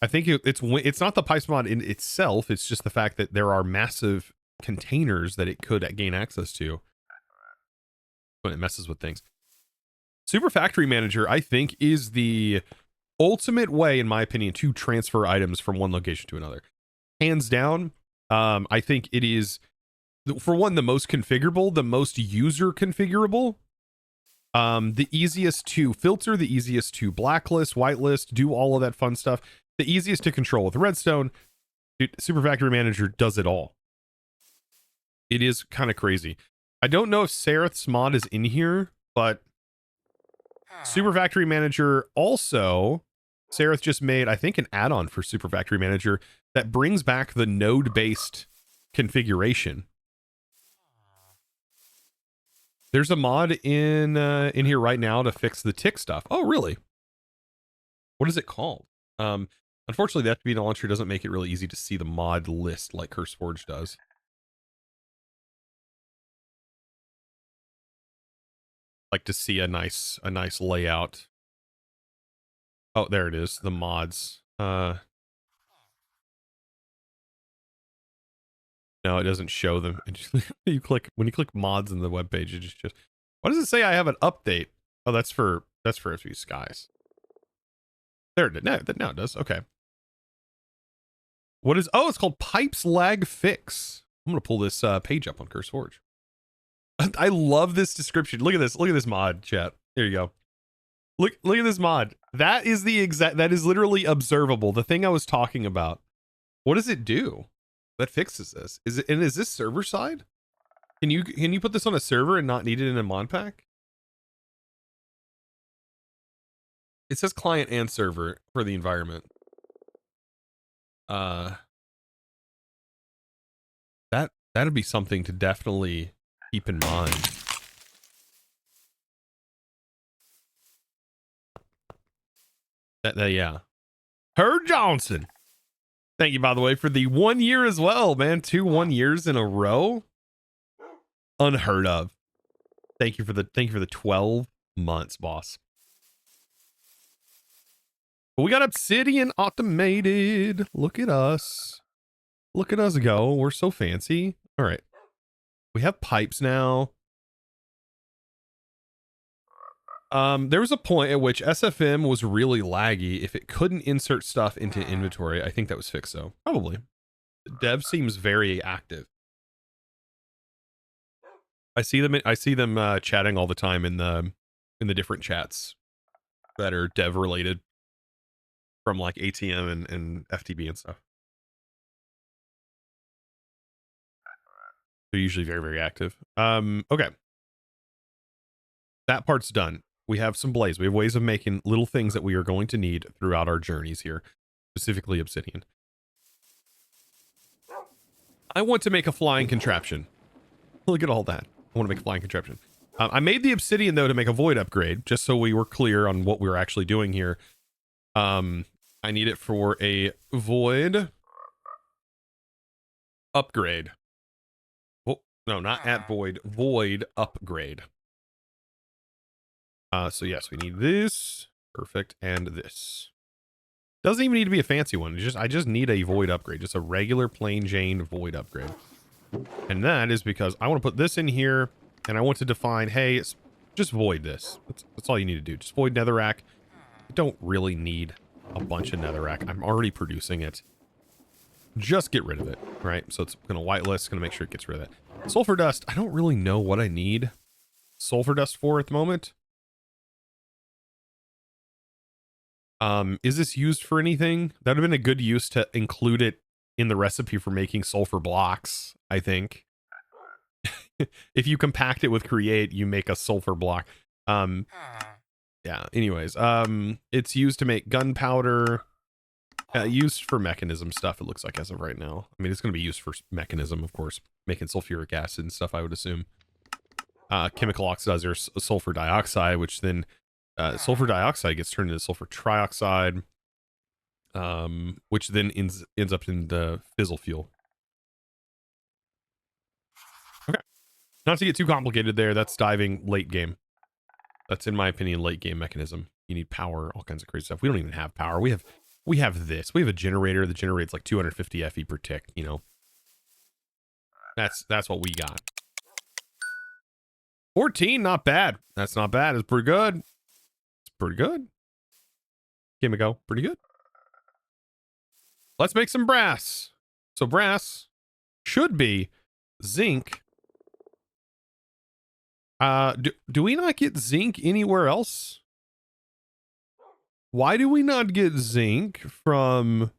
I think it's not the pipes mod in itself. It's just the fact that there are massive containers that it could gain access to when it messes with things. Super Factory Manager, I think, is the ultimate way, in my opinion, to transfer items from one location to another. Hands down, I think it is, for one, the most configurable, the most user configurable, the easiest to filter, the easiest to blacklist, whitelist, do all of that fun stuff, the easiest to control with redstone. Dude, Super Factory Manager does it all. It is kind of crazy. I don't know if Sereth's mod is in here, but Super Factory Manager also, Sereth just made, I think, an add-on for Super Factory Manager that brings back the node-based configuration. There's a mod in here right now to fix the tick stuff. Oh, really? What is it called? Unfortunately, the FTB launcher doesn't make it really easy to see the mod list like CurseForge does. Like to see a nice layout. Oh, there it is. The mods. No, it doesn't show them. When you click mods in the web page, it just what does it say? I have an update. Oh, that's for FTB Skies. There it is. Now it does. Okay. What is? Oh, it's called Pipes Lag Fix. I'm gonna pull this page up on CurseForge. I love this description. Look at this. Look at this mod, chat. There you go. Look at this mod. That is the exact. That is literally observable. The thing I was talking about. What does it do? That fixes this. Is this server side? Can you put this on a server and not need it in a mod pack? It says client and server for the environment. That'd be something to definitely keep in mind. Yeah. Herb Johnson. Thank you, by the way, for the 1 year as well, man. 1 years in a row. Unheard of. Thank you for the 12 months, boss. We got Obsidian automated. Look at us. Look at us go. We're so fancy. All right. We have pipes now. There was a point at which SFM was really laggy. If it couldn't insert stuff into inventory, I think that was fixed though. Probably. The dev seems very active. I see them chatting all the time in the different chats that are dev related from like ATM and FTB and stuff. They're usually very, very active. Okay. That part's done. We have some blaze. We have ways of making little things that we are going to need throughout our journeys here, specifically obsidian. I want to make a flying contraption. Look at all that. I want to make a flying contraption. I made the obsidian though to make a void upgrade, just so we were clear on what we were actually doing here. I need it for a void upgrade. Oh, no, not at void upgrade. So yes, we need this. Perfect. And this. Doesn't even need to be a fancy one. I just need a void upgrade. Just a regular plain Jane void upgrade. And that is because I want to put this in here and I want to define, hey, it's just void this. That's all you need to do. Just void netherrack. You don't really need a bunch of netherrack. I'm already producing it. Just get rid of it, right? So it's going to whitelist, going to make sure it gets rid of it. Sulfur dust. I don't really know what I need sulfur dust for at the moment. Is this used for anything? That would have been a good use to include it in the recipe for making sulfur blocks, I think. If you compact it with create, you make a sulfur block. Yeah, anyways, it's used to make gunpowder, used for mechanism stuff, it looks like as of right now. I mean, it's going to be used for mechanism, of course, making sulfuric acid and stuff, I would assume. Chemical oxidizer, sulfur dioxide, which then sulfur dioxide gets turned into sulfur trioxide, which then ends up in the fizzle fuel. Okay. Not to get too complicated there, that's diving late game. That's, in my opinion, late game mechanism. You need power, all kinds of crazy stuff. We don't even have power. We have this. We have a generator that generates like 250 FE per tick, you know. That's what we got. 14, not bad. That's not bad. It's pretty good. It's pretty good. Give me a go. Pretty good. Let's make some brass. So brass should be zinc. Do we not get zinc anywhere else? Why do we not get zinc from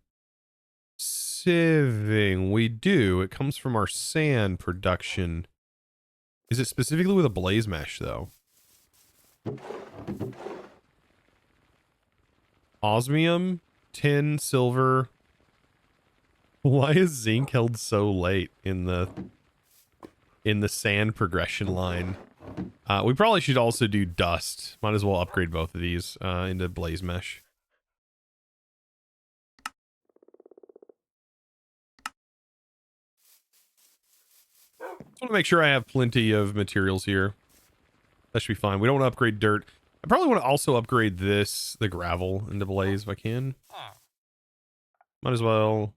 sieving? We do. It comes from our sand production. Is it specifically with a blaze mesh, though? Osmium, tin, silver. Why is zinc held so late in the sand progression line? We probably should also do dust. Might as well upgrade both of these into blaze mesh. I want to make sure I have plenty of materials here. That should be fine. We don't want to upgrade dirt. I probably want to also upgrade the gravel into blaze if I can. Might as well.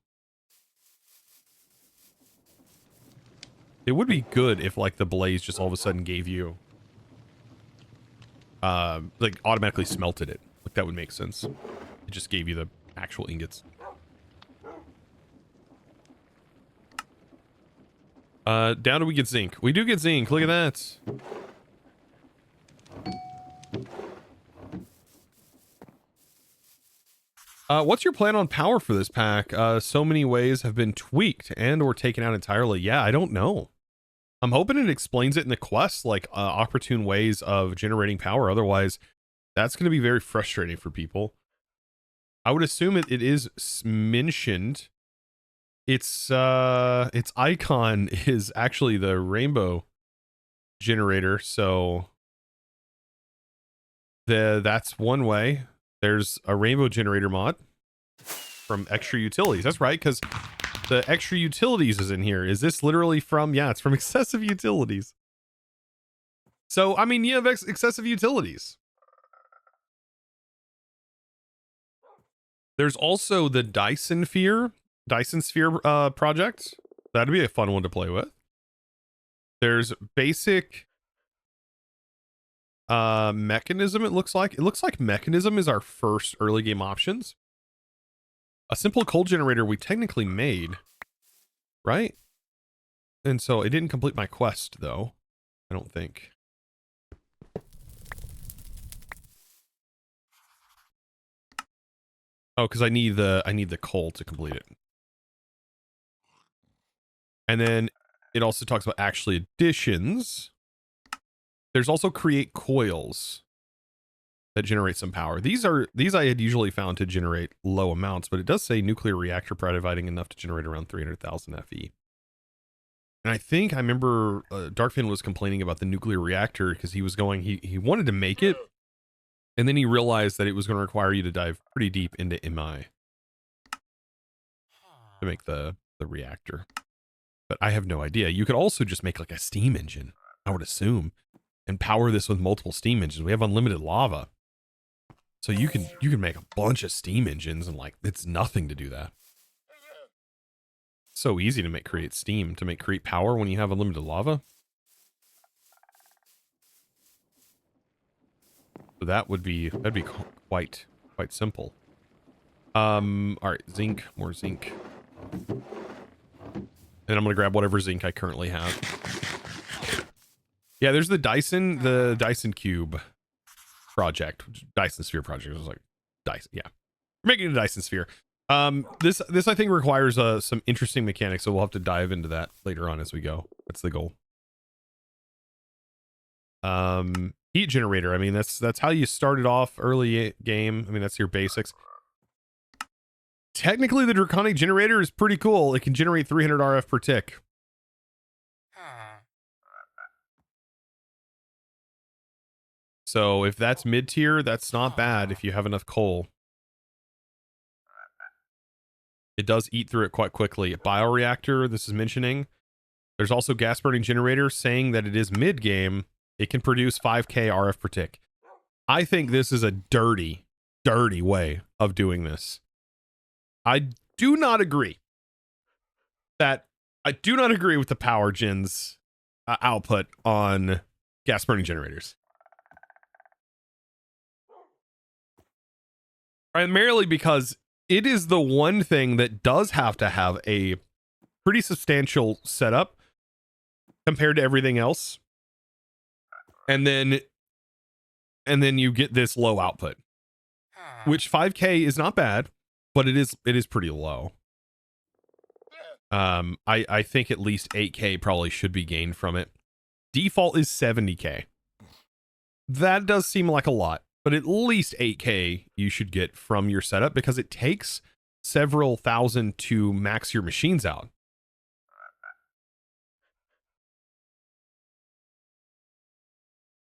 It would be good if like the blaze just all of a sudden gave you like automatically smelted it. Like that would make sense. It just gave you the actual ingots. Down do we get zinc? We do get zinc. Look at that. What's your plan on power for this pack? So many ways have been tweaked and or taken out entirely. Yeah, I don't know. I'm hoping it explains it in the quest, like opportune ways of generating power. Otherwise, that's going to be very frustrating for people. I would assume it is mentioned. Its icon is actually the rainbow generator, so that's one way. There's a rainbow generator mod from extra utilities. That's right, because the extra utilities is in here. Is this literally from, yeah, it's from excessive utilities. So, I mean, you have excessive utilities. There's also the Dyson Sphere project. That'd be a fun one to play with. There's basic mechanism. It looks like mechanism is our first early game options. A simple coal generator we technically made, right? And so it didn't complete my quest though, I don't think. Oh, because I need the coal to complete it. And then it also talks about actually additions. There's also create coils that generate some power. These I had usually found to generate low amounts, but it does say nuclear reactor providing enough to generate around 300,000 FE. And I remember Darkfin was complaining about the nuclear reactor because he wanted to make it, and then he realized that it was going to require you to dive pretty deep into MI to make the reactor. But I have no idea. You could also just make like a steam engine, I would assume, and power this with multiple steam engines. We have unlimited lava. So you can make a bunch of steam engines, and like it's nothing to do that. So easy to create power when you have unlimited lava. So that'd be quite simple. All right, zinc, more zinc. And I'm gonna grab whatever zinc I currently have. Yeah, there's the Dyson Cube project, Dyson Sphere project. It was like Dyson, yeah. We're making a Dyson Sphere. This I think requires some interesting mechanics, so we'll have to dive into that later on as we go. That's the goal. Heat generator. I mean, that's how you started off early game. I mean, that's your basics. Technically, the Draconic generator is pretty cool. It can generate 300 RF per tick. So if that's mid-tier, that's not bad if you have enough coal. It does eat through it quite quickly. Bioreactor, this is mentioning. There's also gas burning generator saying that it is mid-game. It can produce 5k RF per tick. I think this is a dirty way of doing this. I do not agree with the power gen's output on gas burning generators. Primarily because it is the one thing that does have to have a pretty substantial setup compared to everything else. And then you get this low output, which 5k is not bad, but it is pretty low. I think at least 8k probably should be gained from it. Default is 70k. That does seem like a lot, but at least 8k you should get from your setup because it takes several thousand to max your machines out.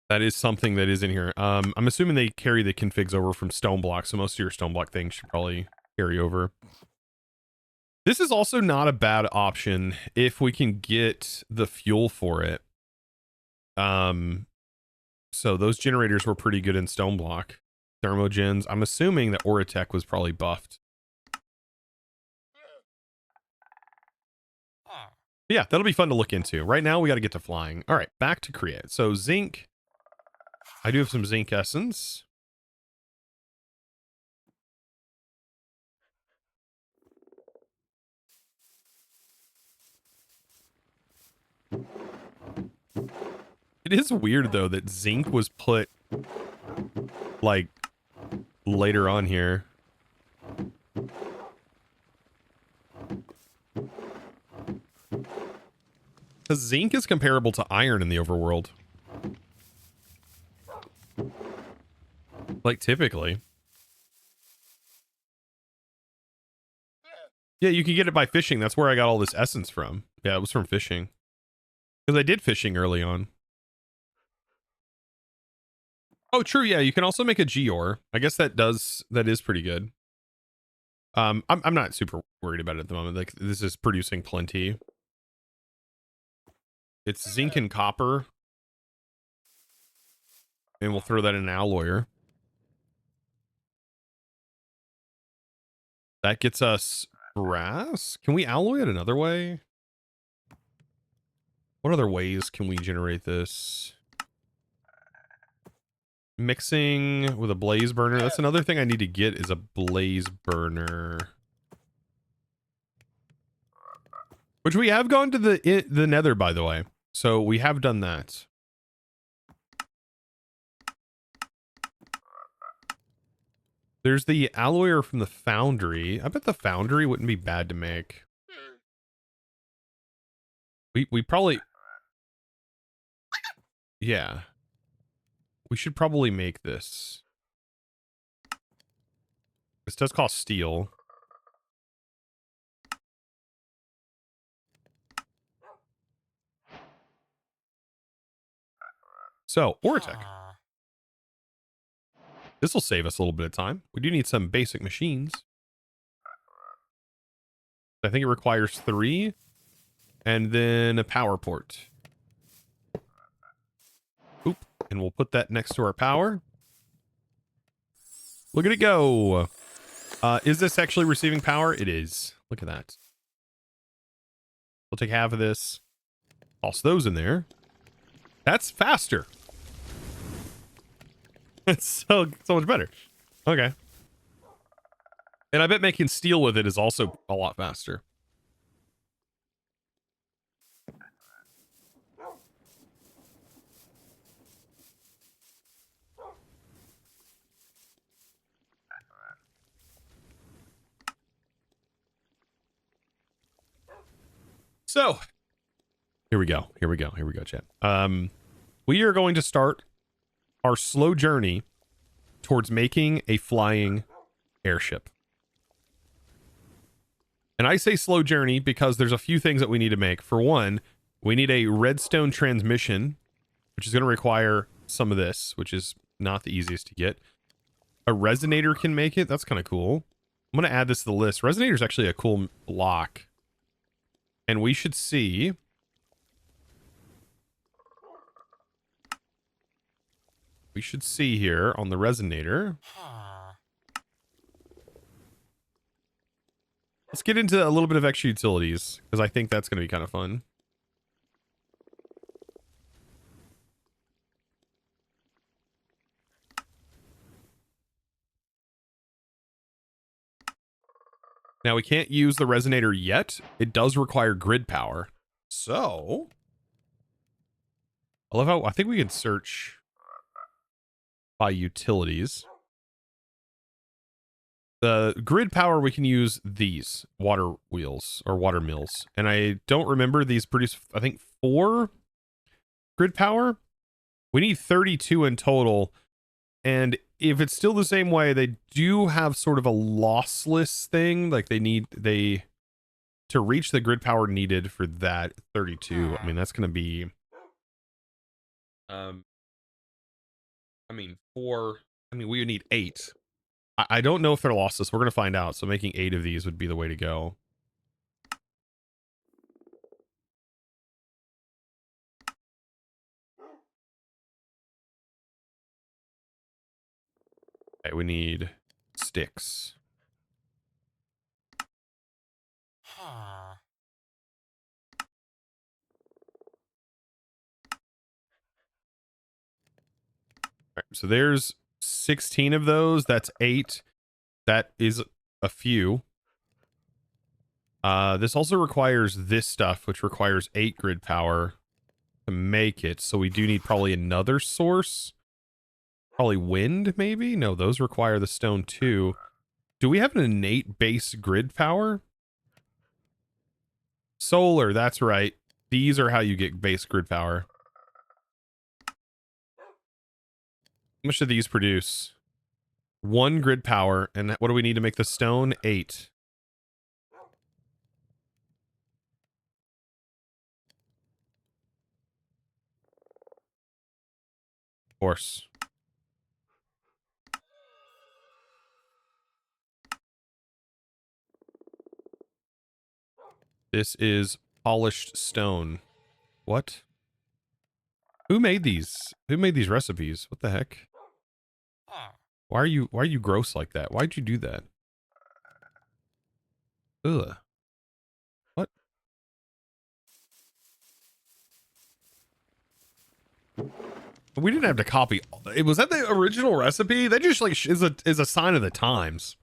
That is something that is in here. I'm assuming they carry the configs over from stone block, so most of your stone block things should probably carry over. This is also not a bad option if we can get the fuel for it. So those generators were pretty good in stone block. Thermogens. I'm assuming that Oratech was probably buffed. Yeah, that'll be fun to look into. Right now, we got to get to flying. All right, back to create. So zinc. I do have some zinc essence. It is weird, though, that zinc was put, like, later on here. Because zinc is comparable to iron in the overworld. Like, typically. Yeah, you can get it by fishing. That's where I got all this essence from. Yeah, it was from fishing. Because I did fishing early on. Oh, true. Yeah, you can also make a Geor. I guess that is pretty good. I'm not super worried about it at the moment. Like, this is producing plenty. It's zinc and copper. And we'll throw that in an alloyer. That gets us brass. Can we alloy it another way? What other ways can we generate this? Mixing with a blaze burner. That's another thing I need to get, is a blaze burner. Which we have gone to the nether, by the way. So we have done that. There's the alloyer from the foundry. I bet the foundry wouldn't be bad to make. We probably... Yeah. We should probably make this. This does cost steel. So, Oratech. This will save us a little bit of time. We do need some basic machines. I think it requires 3. And then a power port. Oop. And we'll put that next to our power. Look at it go. Is this actually receiving power? It is. Look at that. We'll take half of this. Toss those in there. That's faster. It's so much better. Okay. And I bet making steel with it is also a lot faster. So, here we go, chat. We are going to start our slow journey towards making a flying airship. And I say slow journey because there's a few things that we need to make. For one, we need a redstone transmission, which is going to require some of this, which is not the easiest to get. A resonator can make it. That's kind of cool. I'm going to add this to the list. Resonator is actually a cool block. And we should see... We should see here on the resonator. Let's get into a little bit of extra utilities, because I think that's going to be kind of fun. Now, we can't use the resonator yet. It does require grid power. So, I love how I think we can search by utilities. The grid power, we can use these water wheels or water mills. And I don't remember, these produce, I think, 4 grid power. We need 32 in total. And if it's still the same way, they do have sort of a lossless thing. Like they to reach the grid power needed for that 32. I mean, that's going to be, we would need 8. I don't know if they're lossless. We're going to find out. So making 8 of these would be the way to go. Okay, we need sticks. Right, so there's 16 of those. That's 8. That is a few. This also requires this stuff, which requires 8 grid power to make it. So we do need probably another source. Probably wind, maybe? No, those require the stone too. Do we have an innate base grid power? Solar, that's right. These are how you get base grid power. How much do these produce? 1 grid power. And what do we need to make the stone? 8. Of course. This is polished stone. What? Who made these? Who made these recipes? What the heck? Why are you gross like that? Why'd you do that? Ugh. What? We didn't have to copy. Was that the original recipe? That just like is a sign of the times.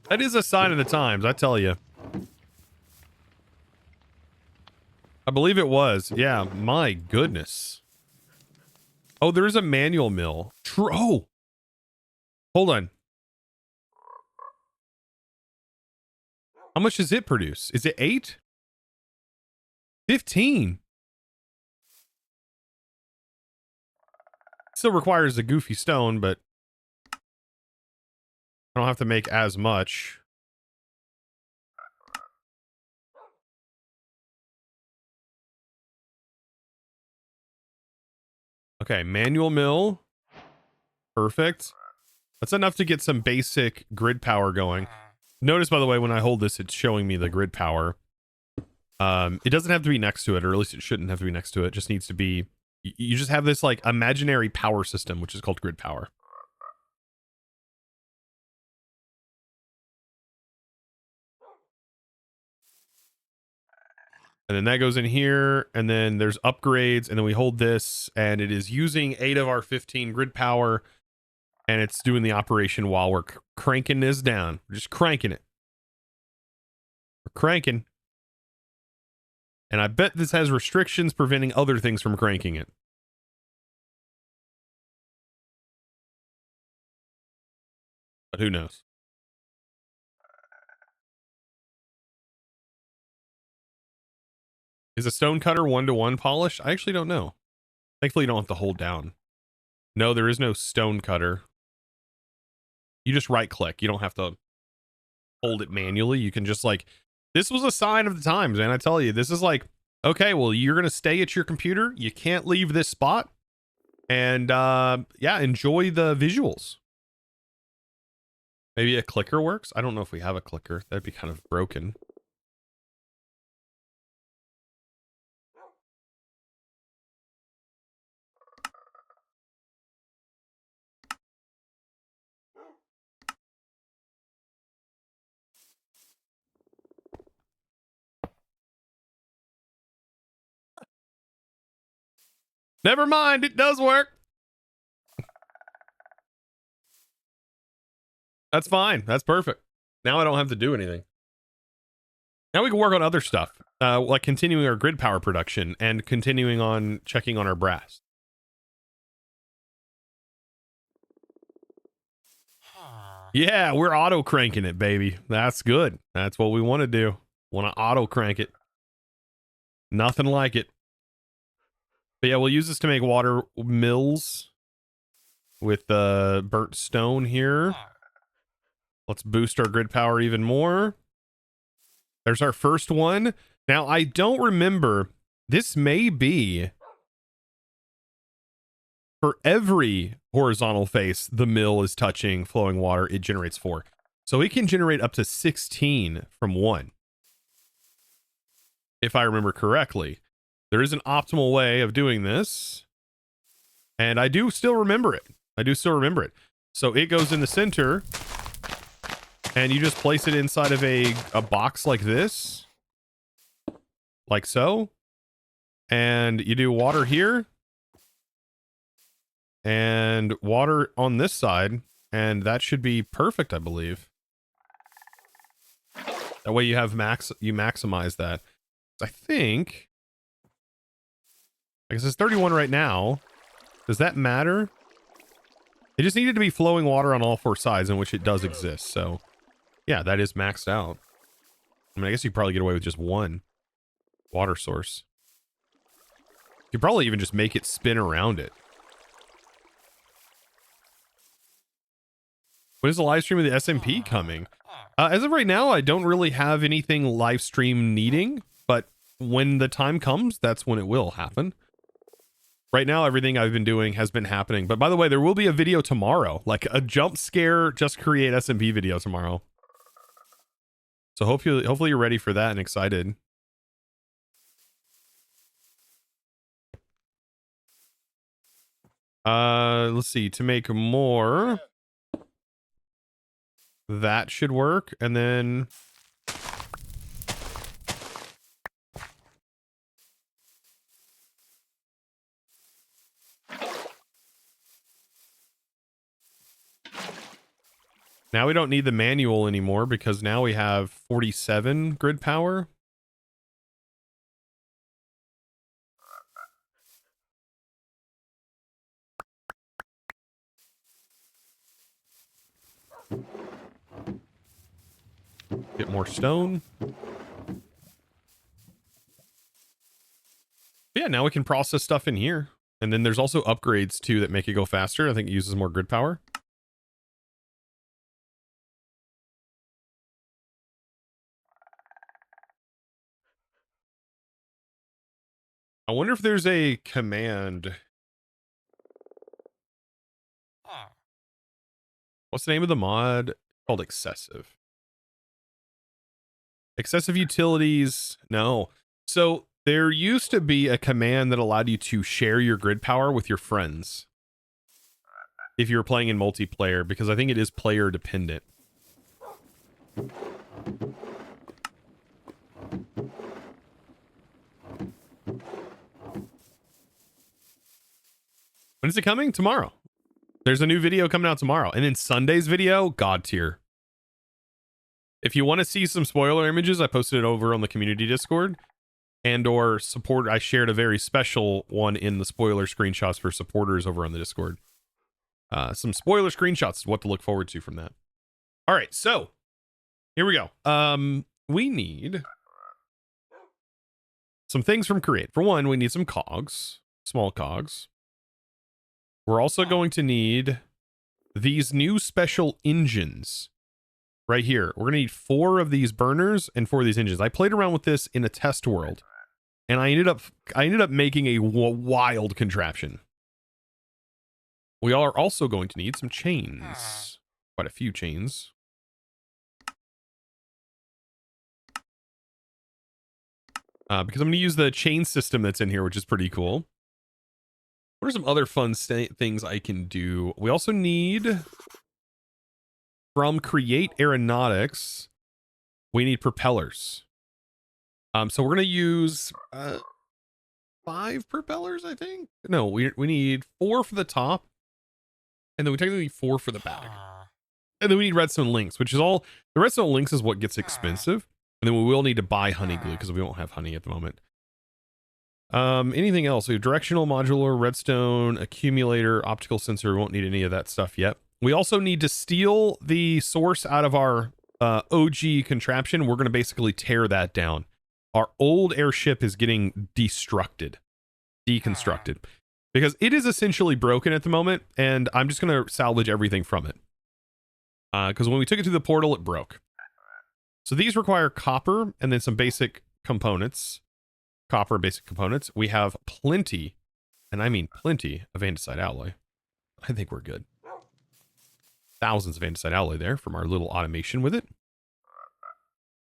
That is a sign of the times, I tell you. I believe it was. Yeah, my goodness. Oh, there is a manual mill. True. Oh, hold on. How much does it produce? Is it 8? 15. Still requires a goofy stone, but I don't have to make as much. Okay, manual mill. Perfect. That's enough to get some basic grid power going. Notice, by the way, when I hold this, it's showing me the grid power. It doesn't have to be next to it, or at least it shouldn't have to be next to it. It just needs to be... You just have this, like, imaginary power system, which is called grid power. And then that goes in here, and then there's upgrades, and then we hold this, and it is using 8 of our 15 grid power, and it's doing the operation while we're cranking this down. We're just cranking it. We're cranking. And I bet this has restrictions preventing other things from cranking it. But who knows? Is a stone cutter 1-to-1 polished? I actually don't know. Thankfully, you don't have to hold down. No, there is no stone cutter. You just right click. You don't have to hold it manually. You can just like, this was a sign of the times, man. I tell you, this is like, okay, well, you're going to stay at your computer. You can't leave this spot. And yeah, enjoy the visuals. Maybe a clicker works. I don't know if we have a clicker. That'd be kind of broken. Never mind, it does work. That's fine. That's perfect. Now I don't have to do anything. Now we can work on other stuff, like continuing our grid power production and continuing on checking on our brass. Yeah, we're auto cranking it, baby. That's good. That's what we want to do. Want to auto crank it. Nothing like it. But yeah, we'll use this to make water mills with the burnt stone here. Let's boost our grid power even more. There's our first one. Now, I don't remember. This may be for every horizontal face the mill is touching flowing water, it generates 4. So it can generate up to 16 from 1. If I remember correctly. There is an optimal way of doing this. And I do still remember it. So it goes in the center. And you just place it inside of a box like this. Like so. And you do water here. And water on this side. And that should be perfect, I believe. That way you have you maximize that. I think... I guess it's 31 right now. Does that matter? It just needed to be flowing water on all 4 sides, in which it does exist. So, yeah, that is maxed out. I mean, I guess you could probably get away with just one water source. You could probably even just make it spin around it. When is the live stream of the SMP coming? As of right now, I don't really have anything live stream needing, but when the time comes, that's when it will happen. Right now, everything I've been doing has been happening. But by the way, there will be a video tomorrow, like a jump scare, just create SMP video tomorrow. So hopefully you're ready for that and excited. Let's see, to make more, that should work. And then now we don't need the manual anymore because now we have 47 grid power. Get more stone. Yeah, now we can process stuff in here. And then there's also upgrades too that make it go faster. I think it uses more grid power. I wonder if there's a command. What's the name of the mod? Called excessive. Excessive utilities. No. So there used to be a command that allowed you to share your grid power with your friends if you were playing in multiplayer, because I think it is player dependent. When is it coming? Tomorrow. There's a new video coming out tomorrow. And then Sunday's video, God tier. If you want to see some spoiler images, I posted it over on the community Discord. And or support, I shared a very special one in the spoiler screenshots for supporters over on the Discord. Some spoiler screenshots is what to look forward to from that. All right, so here we go. We need some things from Create. For one, we need some cogs, small cogs. We're also going to need these new special engines right here. We're going to need 4 of these burners and 4 of these engines. I played around with this in a test world, and I ended up making a wild contraption. We are also going to need some chains, quite a few chains. Because I'm going to use the chain system that's in here, which is pretty cool. What are some other fun things I can do? We also need, from Create Aeronautics, we need propellers. So we're going to use 5 propellers, I think. No, we need 4 for the top, and then we technically need 4 for the back. And then we need redstone links, which is all, the redstone links is what gets expensive. And then we will need to buy honey glue because we won't have honey at the moment. Anything else? So directional, modular, redstone, accumulator, optical sensor. We won't need any of that stuff yet. We also need to steal the source out of our OG contraption. We're going to basically tear that down. Our old airship is getting deconstructed, because it is essentially broken at the moment, and I'm just going to salvage everything from it. Because when we took it to the portal, it broke. So these require copper and then some basic components. Copper basic components. We have plenty, and I mean plenty, of andesite alloy. I think we're good. Thousands of andesite alloy there from our little automation with it.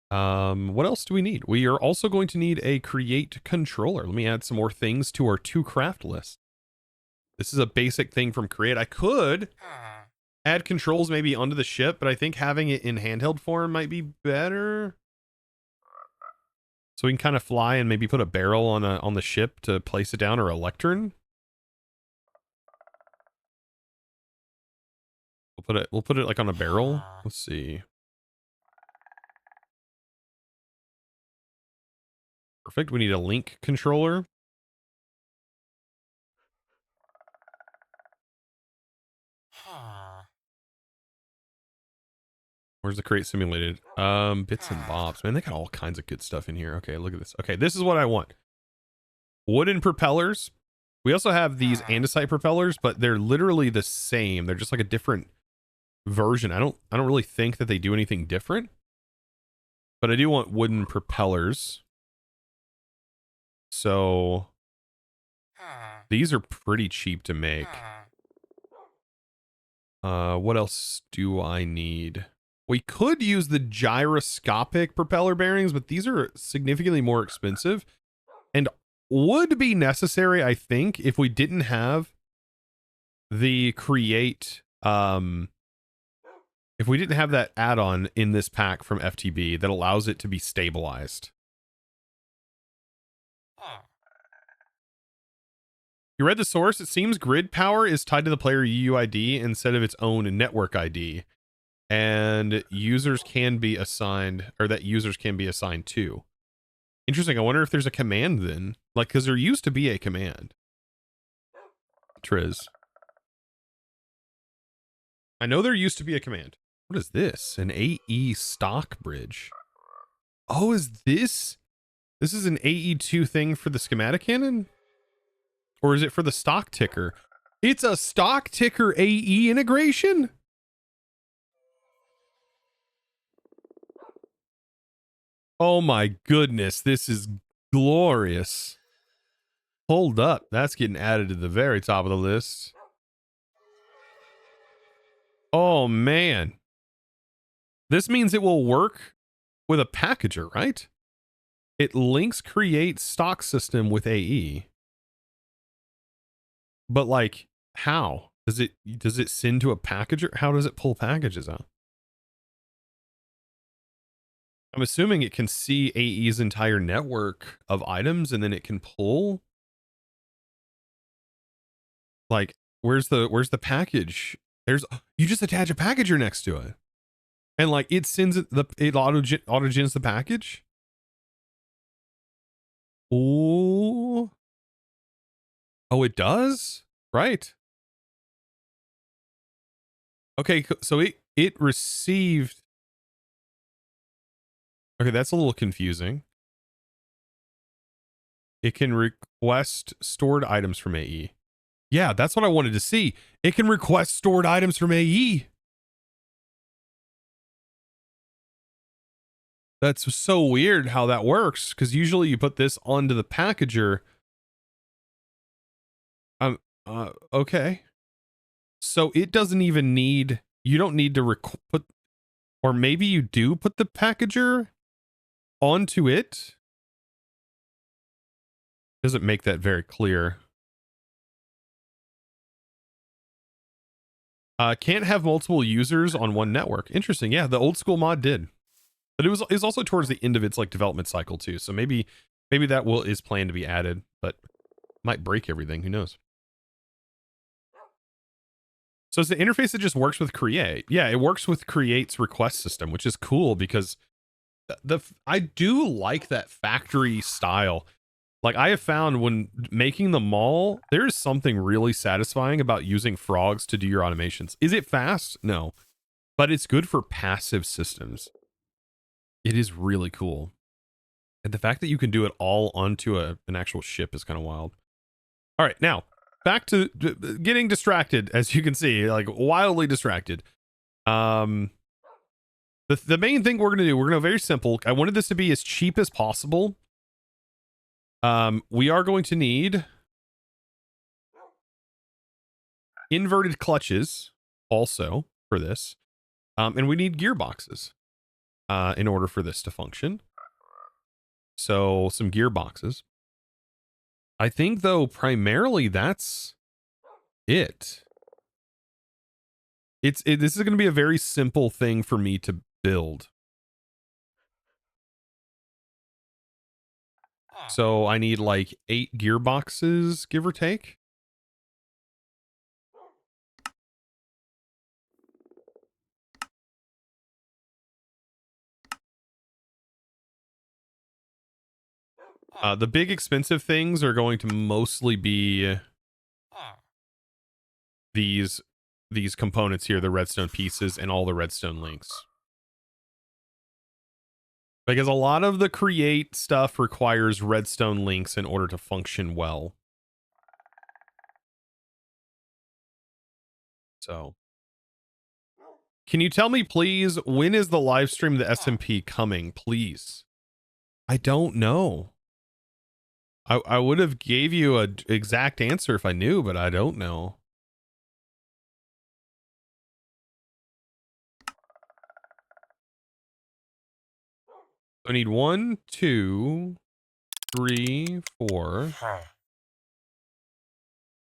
What else do we need? We are also going to need a create controller. Let me add some more things to our to craft list. This is a basic thing from Create. I could add controls maybe onto the ship, but I think having it in handheld form might be better. So we can kind of fly and maybe put a barrel on the ship to place it down, or a lectern. We'll put it like on a barrel. Let's see. Perfect. We need a link controller. Where's the crate simulated? Bits and bobs. Man, they got all kinds of good stuff in here. Okay, look at this. Okay, this is what I want. Wooden propellers. We also have these andesite propellers, but they're literally the same. They're just like a different version. I don't really think that they do anything different. But I do want wooden propellers. So these are pretty cheap to make. What else do I need? We could use the gyroscopic propeller bearings, but these are significantly more expensive and would be necessary, I think, if we didn't have the create, if we didn't have that add-on in this pack from FTB that allows it to be stabilized. You read the source? It seems grid power is tied to the player UUID instead of its own network ID. And users can be assigned, or that users can be assigned to. Interesting. I wonder if there's a command then. Like, because there used to be a command. Triz. I know there used to be a command. What is this? An AE stock bridge. Oh, is this? This is an AE2 thing for the schematic cannon? Or is it for the stock ticker? It's a stock ticker AE integration? Oh my goodness, this is glorious. Hold up, that's getting added to the very top of the list. Oh man. This means it will work with a packager, right? It links create stock system with AE. But like, how? Does it send to a packager? How does it pull packages out? I'm assuming it can see AE's entire network of items and then it can pull. Like, where's the package? You just attach a packager next to it. And like it sends it autogens the package. Oh. Oh, it does? Right. Okay, so it received. Okay, that's a little confusing. It can request stored items from AE. Yeah, that's what I wanted to see. It can request stored items from AE. That's so weird how that works, because usually you put this onto the packager. Okay. So it doesn't even need, you don't need to put, or maybe you do put the packager onto it. Doesn't make that very clear. Can't have multiple users on one network. Interesting. Yeah, the old school mod did. But it's also towards the end of its like development cycle too. So maybe that is planned to be added, but might break everything. Who knows? So it's the interface that just works with create. Yeah, it works with create's request system, which is cool because I do like that factory style. Like I have found when making the mall, there is something really satisfying about using frogs to do your automations. Is it fast? No, but it's good for passive systems. It is really cool. And the fact that you can do it all onto an actual ship is kind of wild. All right, now back to getting distracted, as you can see, like wildly distracted. The main thing we're going to do, we're going to go very simple. I wanted this to be as cheap as possible. We are going to need inverted clutches also for this. And we need gearboxes in order for this to function. So some gearboxes. I think though, primarily that's it. This is going to be a very simple thing for me to build. So I need like 8 gearboxes, give or take. The big expensive things are going to mostly be these components here, the redstone pieces and all the redstone links. Because a lot of the create stuff requires redstone links in order to function well. So, can you tell me, please, when is the live stream of the SMP coming, please? I don't know. I would have gave you an exact answer if I knew, but I don't know. I need 1, 2, 3, 4,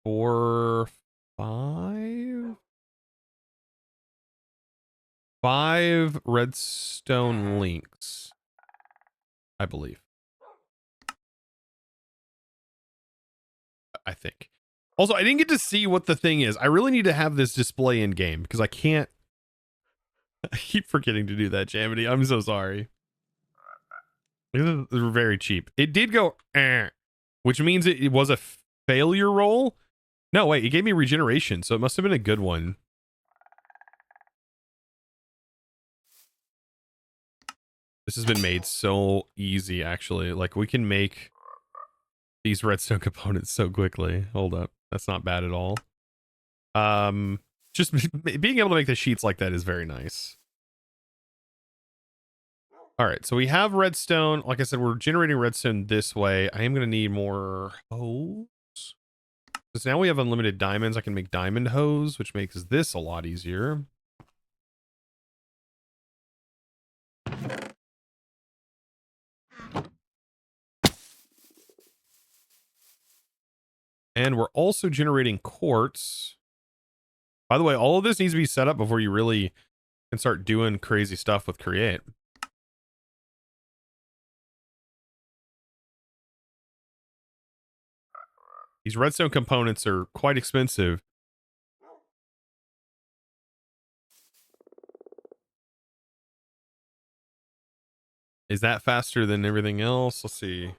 4, 5. 5 redstone links, I believe. I think. Also, I didn't get to see what the thing is. I really need to have this display in game because I can't. I keep forgetting to do that, Jamity. I'm so sorry. This is very cheap. It did go, which means it was a failure roll. No, wait, it gave me regeneration, so it must have been a good one. This has been made so easy, actually. Like, we can make these redstone components so quickly. Hold up. That's not bad at all. Just being able to make the sheets like that is very nice. All right, so we have redstone. Like I said, we're generating redstone this way. I am going to need more hose. Because now we have unlimited diamonds. I can make diamond hose, which makes this a lot easier. And we're also generating quartz. By the way, all of this needs to be set up before you really can start doing crazy stuff with Create. These redstone components are quite expensive. Is that faster than everything else? Let's see.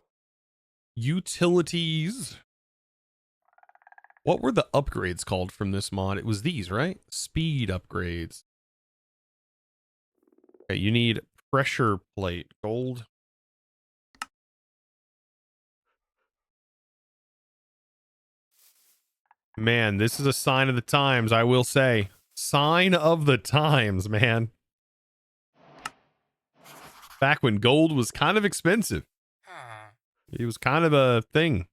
Utilities. What were the upgrades called from this mod? It was these, right? Speed upgrades. Okay, you need pressure plate, gold. Man, this is a sign of the times, I will say. Sign of the times, man. Back when gold was kind of expensive. It was kind of a thing.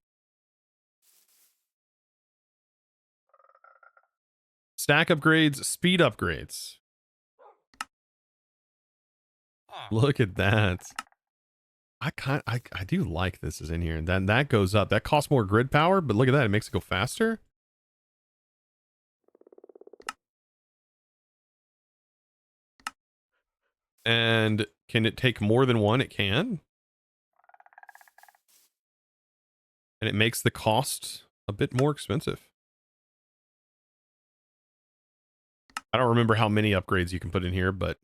Stack upgrades, speed upgrades. Look at that. I do like this is in here. And then that goes up. That costs more grid power, but look at that. It makes it go faster. And can it take more than one? It can. And it makes the cost a bit more expensive. I don't remember how many upgrades you can put in here, but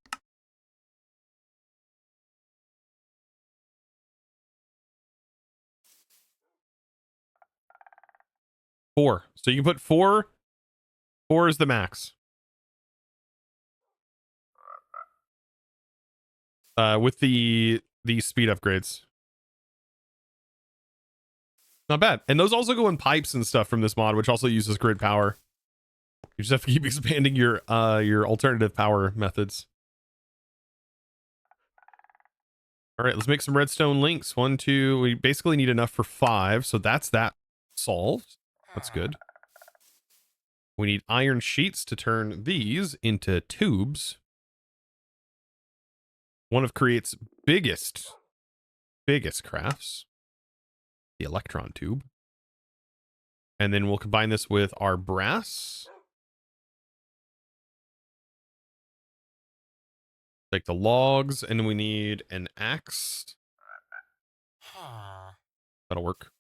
four. So you can put four. Four is the max. With the speed upgrades. Not bad. And those also go in pipes and stuff from this mod, which also uses grid power. You just have to keep expanding your alternative power methods. All right, let's make some redstone links. 1, 2. We basically need enough for 5, so that's that solved. That's good. We need iron sheets to turn these into tubes. One of Create's biggest crafts, the electron tube. And then we'll combine this with our brass. Take the logs, and we need an axe. That'll work.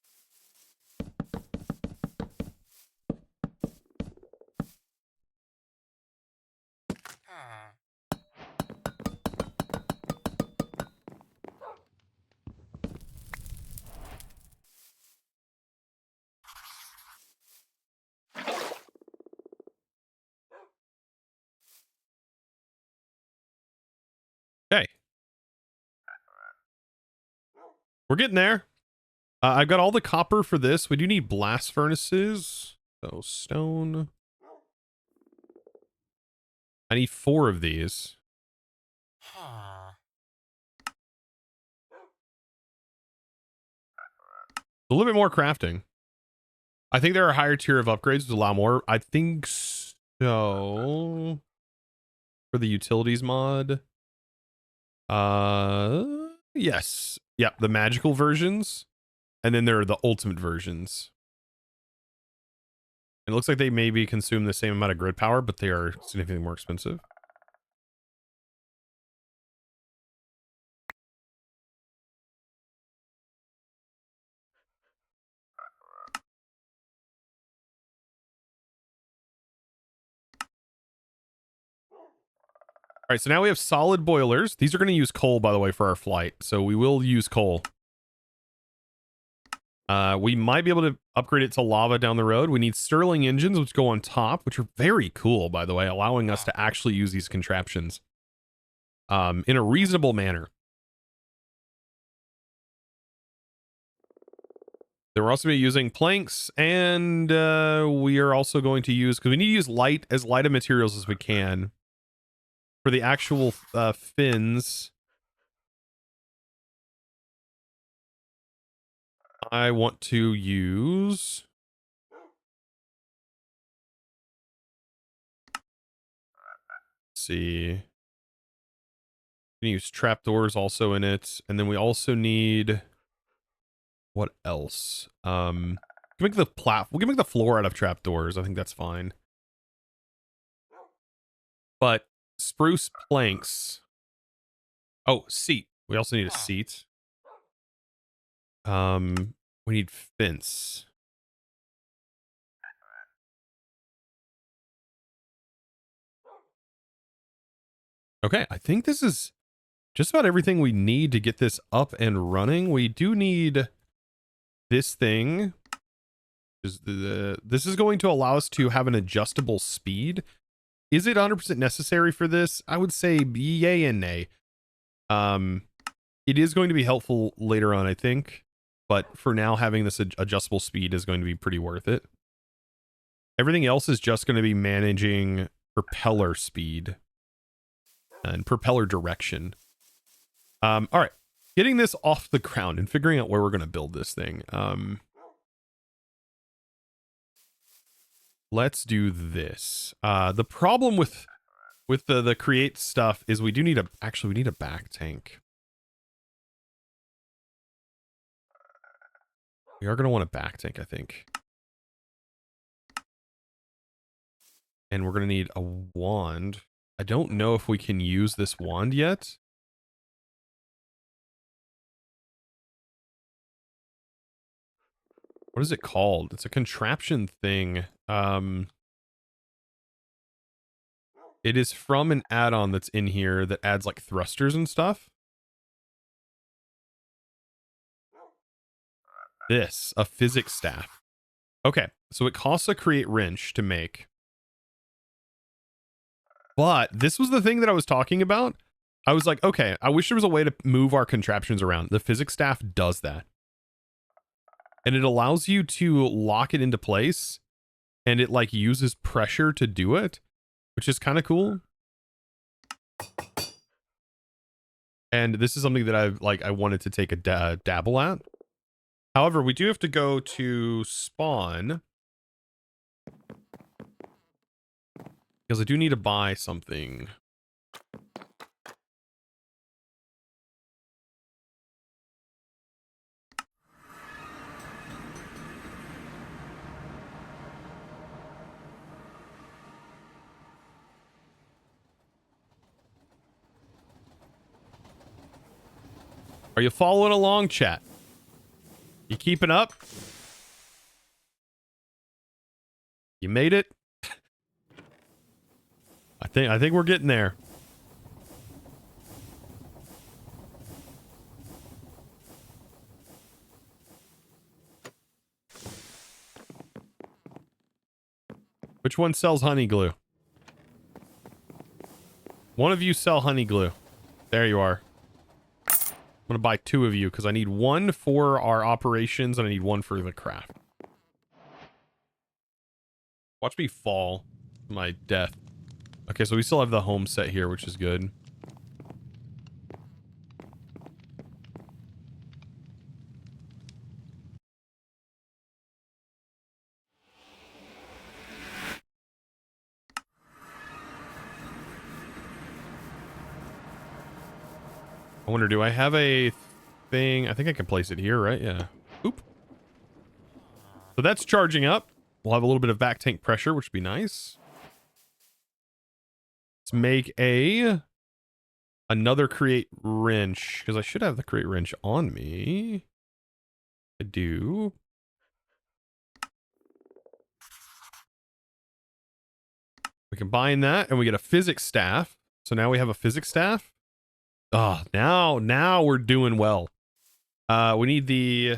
Okay. We're getting there. I've got all the copper for this. We do need blast furnaces. So stone. I need 4 of these. A little bit more crafting. I think there are a higher tier of upgrades to allow more. I think so. For the utilities mod. Yes. Yep, the magical versions. And then there are the ultimate versions. It looks like they maybe consume the same amount of grid power, but they are significantly more expensive. All right, so now we have solid boilers. These are going to use coal, by the way, for our flight. So we will use coal. We might be able to upgrade it to lava down the road. We need Stirling engines, which go on top, which are very cool, by the way, allowing us to actually use these contraptions in a reasonable manner. Then we're also going to be using planks, and we are also going to use, because we need to use light of materials as we can. For the actual fins, I want to use... Let's see. We can use trapdoors also in it, and then we also need... What else? We can make the floor out of trapdoors. I think that's fine. But spruce planks. Oh, seat. We also need a seat. We need fence. Okay, I think this is just about everything we need to get this up and running. We do need this thing. This is going to allow us to have an adjustable speed. Is it 100% necessary for this? I would say yay and nay. It is going to be helpful later on, I think. But for now, having this adjustable speed is going to be pretty worth it. Everything else is just going to be managing propeller speed and propeller direction. All right. Getting this off the ground and figuring out where we're going to build this thing. Let's do this. The problem with the create stuff is we do need we need a back tank. We are going to want a back tank, I think. And we're going to need a wand. I don't know if we can use this wand yet. What is it called? It's a contraption thing. It is from an add-on that's in here that adds like thrusters and stuff. This, a physics staff. Okay, so it costs a create wrench to make. But this was the thing that I was talking about. I was like, okay, I wish there was a way to move our contraptions around. The physics staff does that. And it allows you to lock it into place. And it like uses pressure to do it, which is kind of cool. And this is something that I wanted to take a dabble at. However, we do have to go to spawn. Because I do need to buy something. Are you following along, chat? You keeping up? You made it? I think we're getting there. Which one sells honey glue? One of you sell honey glue. There you are. I'm gonna buy 2 of you because I need 1 for our operations and I need 1 for the craft. Watch me fall to my death. Okay, so we still have the home set here, which is good. I wonder, do I have a thing? I think I can place it here, right? Yeah. Oop. So that's charging up. We'll have a little bit of back tank pressure, which would be nice. Let's make another create wrench, because I should have the create wrench on me. I do. We combine that and we get a physics staff. So now we have a physics staff. Oh, now we're doing well. We need the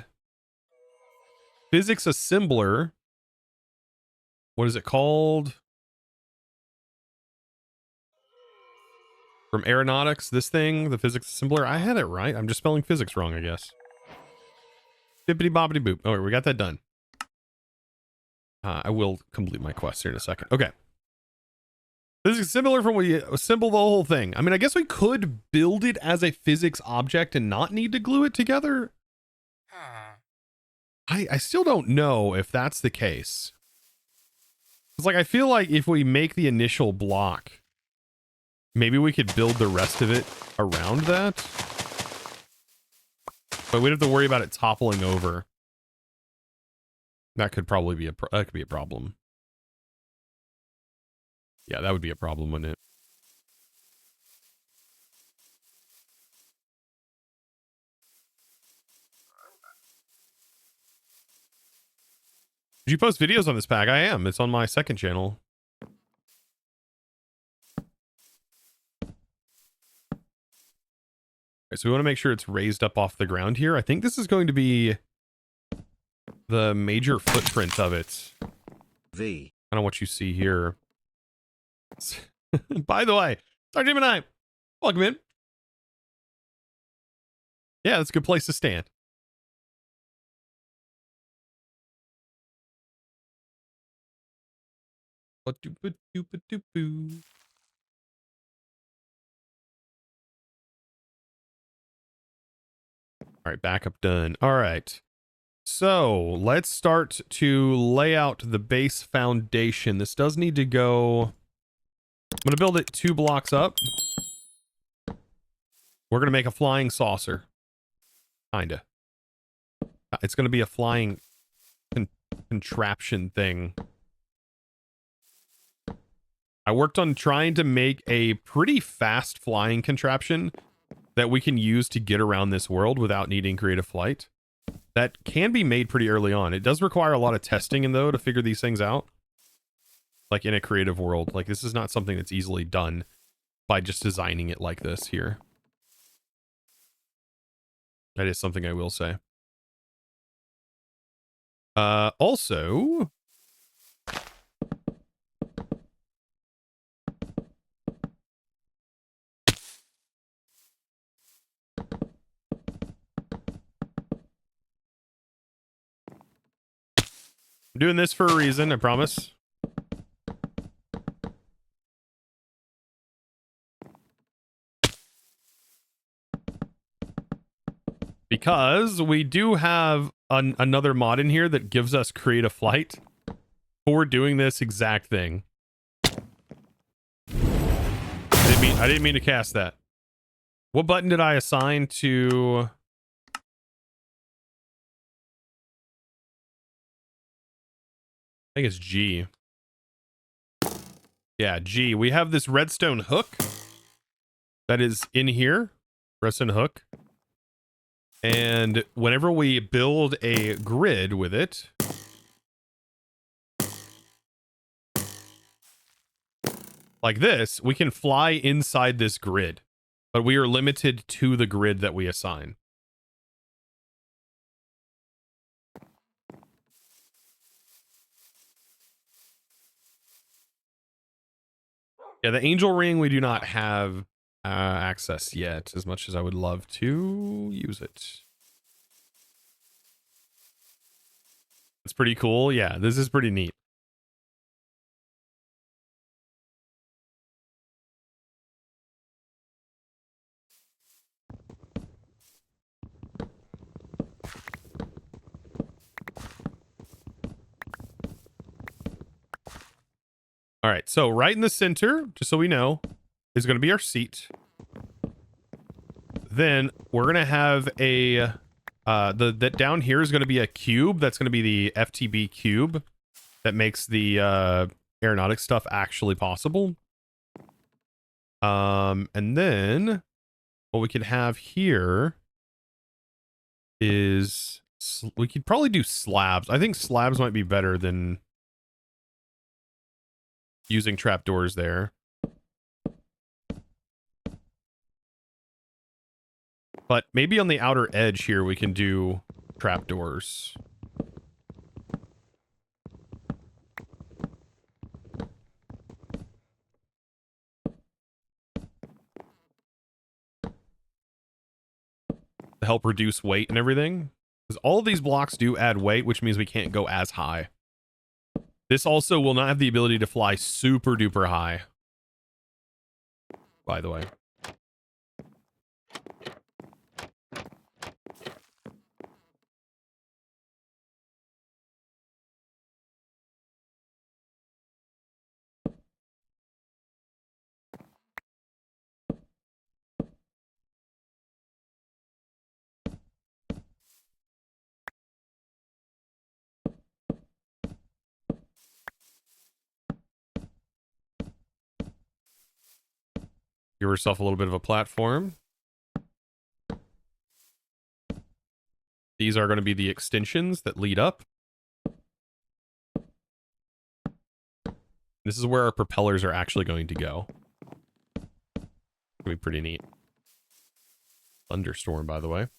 physics assembler. What is it called? From aeronautics, this thing, the physics assembler. I had it right. I'm just spelling physics wrong, I guess. Bippity boppity boop. All right, we got that done. I will complete my quest here in a second. Okay. Physics assembler from we assemble the whole thing. I mean, I guess we could build it as a physics object and not need to glue it together. I still don't know if that's the case. It's like, I feel like if we make the initial block, maybe we could build the rest of it around that. But we'd have to worry about it toppling over. That could probably be a problem. Yeah, that would be a problem, wouldn't it? Did you post videos on this pack? I am. It's on my second channel. Okay, so we want to make sure it's raised up off the ground here. I think this is going to be the major footprint of it. Kind of what you see here. By the way, Sergeant Jim and I, welcome in. Yeah, that's a good place to stand. All right, backup done. All right. So let's start to lay out the base foundation. This does need to go. I'm going to build it 2 blocks up. We're going to make a flying saucer. Kinda. It's going to be a flying contraption thing. I worked on trying to make a pretty fast flying contraption that we can use to get around this world without needing creative flight. That can be made pretty early on. It does require a lot of testing, and though, to figure these things out. Like in a creative world. Like, this is not something that's easily done by just designing it like this here. That is something I will say. Also, I'm doing this for a reason, I promise. Because we do have another mod in here that gives us creative flight for doing this exact thing. I didn't mean to cast that. What button did I assign to? I think it's G. Yeah, G. We have this redstone hook that is in here. Redstone hook. And whenever we build a grid with it, like this, we can fly inside this grid, but we are limited to the grid that we assign. Yeah, the angel ring we do not have access yet, as much as I would love to use it. It's pretty cool. Yeah, this is pretty neat. All right, so right in the center, just so we know, is going to be our seat. Then we're going to have a that down here is going to be a cube. That's going to be the FTB cube that makes the aeronautics stuff actually possible. And then what we could have here is we could probably do slabs. I think slabs might be better than using trapdoors there. But maybe on the outer edge here we can do trapdoors. To help reduce weight and everything. Because all of these blocks do add weight, which means we can't go as high. This also will not have the ability to fly super duper high, by the way. Give yourself a little bit of a platform. These are going to be the extensions that lead up. This is where our propellers are actually going to go. It's going to be pretty neat. Thunderstorm, by the way.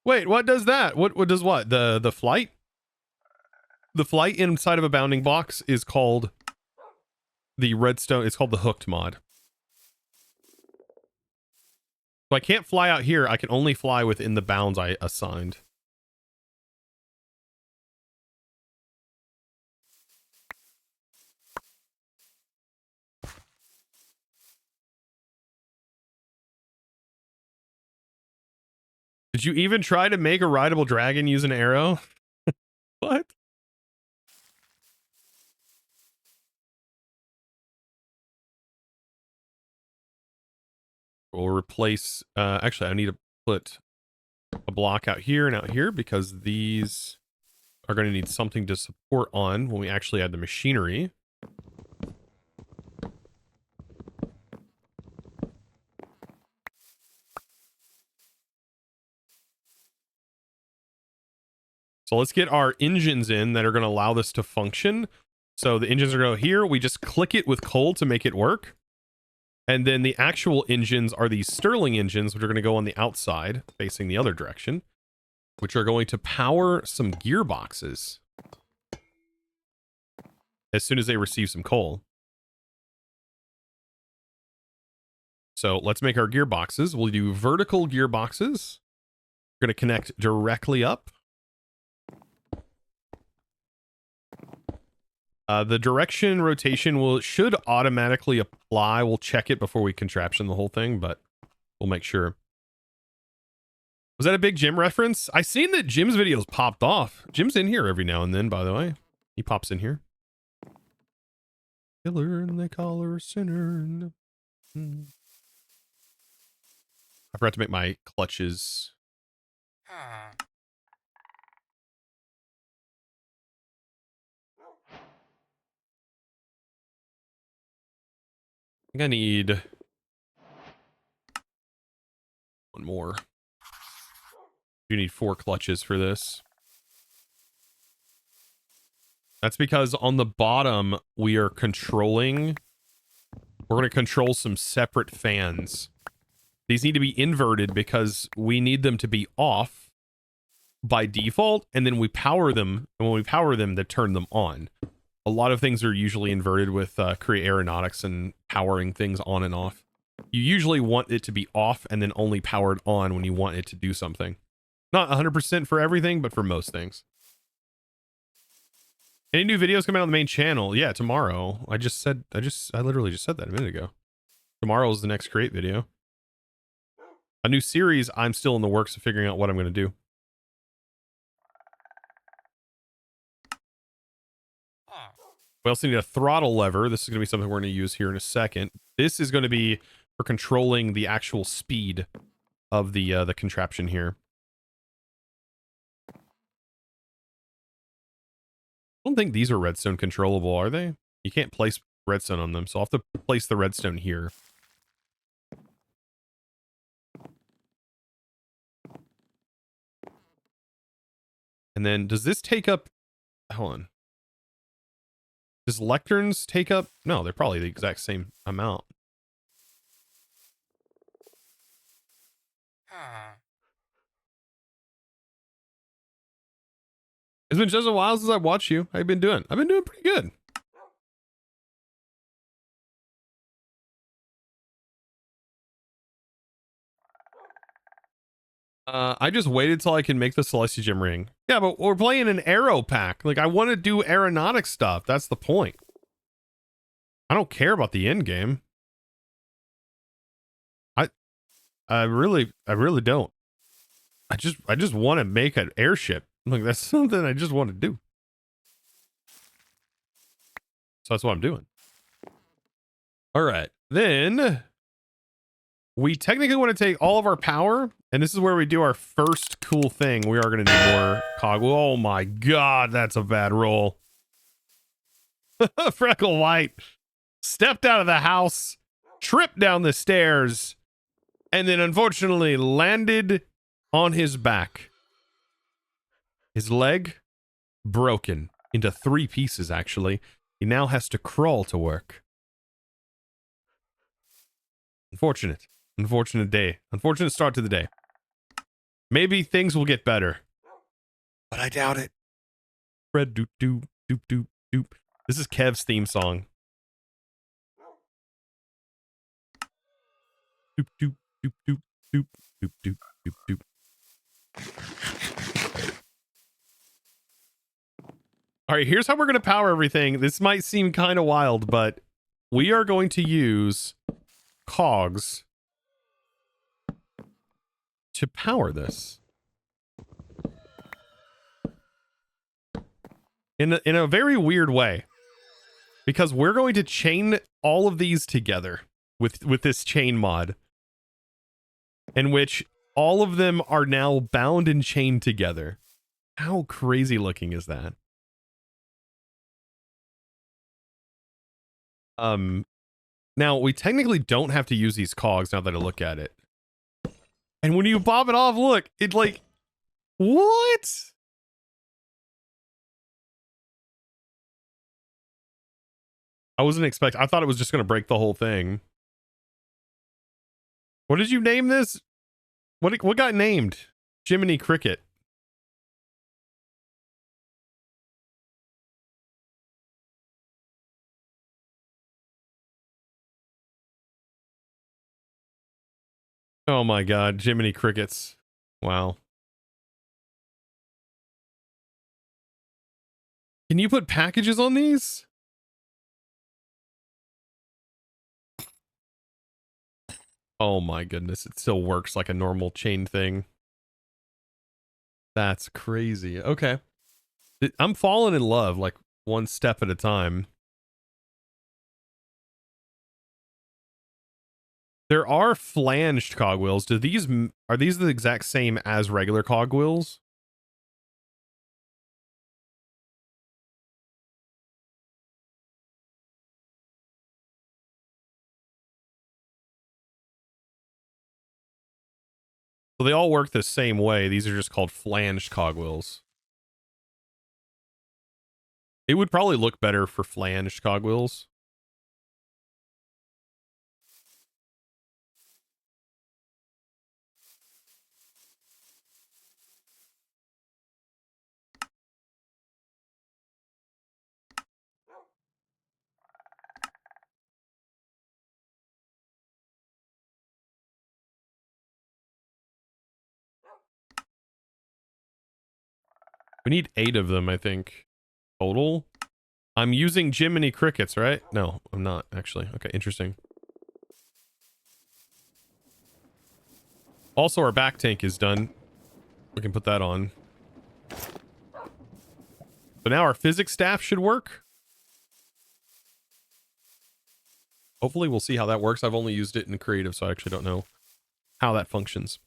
Wait, what does that? What does what? The flight? The flight inside of a bounding box is called the redstone. It's called the hooked mod. So I can't fly out here. I can only fly within the bounds I assigned. Did you even try to make a rideable dragon use an arrow? What? We'll replace, actually I need to put a block out here and out here because these are going to need something to support on when we actually add the machinery. So let's get our engines in that are going to allow this to function. So the engines are going to go here. We just click it with coal to make it work. And then the actual engines are these Stirling engines, which are going to go on the outside, facing the other direction, which are going to power some gearboxes as soon as they receive some coal. So let's make our gearboxes. We'll do vertical gearboxes. We're going to connect directly up. The direction rotation should automatically apply. We'll check it before we contraption the whole thing, but we'll make sure. Was that a big Jim reference? I seen that Jim's videos popped off. Jim's in here every now and then, by the way. He pops in here. Killer and they call her a sinner. I forgot to make my clutches. I think I need one more. You need 4 clutches for this. That's because on the bottom, we are controlling. We're going to control some separate fans. These need to be inverted because we need them to be off by default, and then we power them. And when we power them, they turn them on. A lot of things are usually inverted with create aeronautics and powering things on and off. You usually want it to be off and then only powered on when you want it to do something. Not 100% for everything, but for most things. Any new videos coming out on the main channel? Yeah, tomorrow. I literally just said that a minute ago. Tomorrow is the next create video. A new series, I'm still in the works of figuring out what I'm going to do. We also need a throttle lever. This is going to be something we're going to use here in a second. This is going to be for controlling the actual speed of the contraption here. I don't think these are redstone controllable, are they? You can't place redstone on them, so I'll have to place the redstone here. And then does this take up... Hold on. Does lecterns take up... No, they're probably the exact same amount. It's been just a while since I watched you. How you been doing? I've been doing pretty good. I just waited till I can make the Celestia Gem ring. Yeah, but we're playing an Aero pack. Like, I want to do aeronautic stuff. That's the point. I don't care about the end game. I really don't. I just want to make an airship. Like, that's something I just want to do. So that's what I'm doing. All right. Then we technically want to take all of our power, and this is where we do our first cool thing. We are going to need more cog. Oh my God, that's a bad roll. Freckle White stepped out of the house, tripped down the stairs, and then unfortunately landed on his back. His leg broken into 3 pieces, actually. He now has to crawl to work. Unfortunate. Unfortunate day. Unfortunate start to the day. Maybe things will get better. But I doubt it. Red doop doop doop doop doop. This is Kev's theme song. Doop doop doop doop doop doop doop doop doop. All right, here's how we're going to power everything. This might seem kind of wild, but we are going to use cogs to power this. In a very weird way. Because we're going to chain all of these together with this chain mod. In which all of them are now bound and chained together. How crazy looking is that? Now we technically don't have to use these cogs now that I look at it. And when you pop it off, look, it like, what? I wasn't expecting, I thought it was just going to break the whole thing. What did you name this? What got named? Jiminy Cricket. Oh my God, Jiminy Crickets. Wow. Can you put packages on these? Oh my goodness, it still works like a normal chain thing. That's crazy. Okay. I'm falling in love like one step at a time. There are flanged cogwheels. Are these the exact same as regular cogwheels? So they all work the same way. These are just called flanged cogwheels. It would probably look better for flanged cogwheels. We need 8 of them, I think, total. I'm using Jiminy Crickets, right? No, I'm not, actually. Okay, interesting. Also, our back tank is done. We can put that on. So now our physics staff should work. Hopefully we'll see how that works. I've only used it in creative, so I actually don't know how that functions.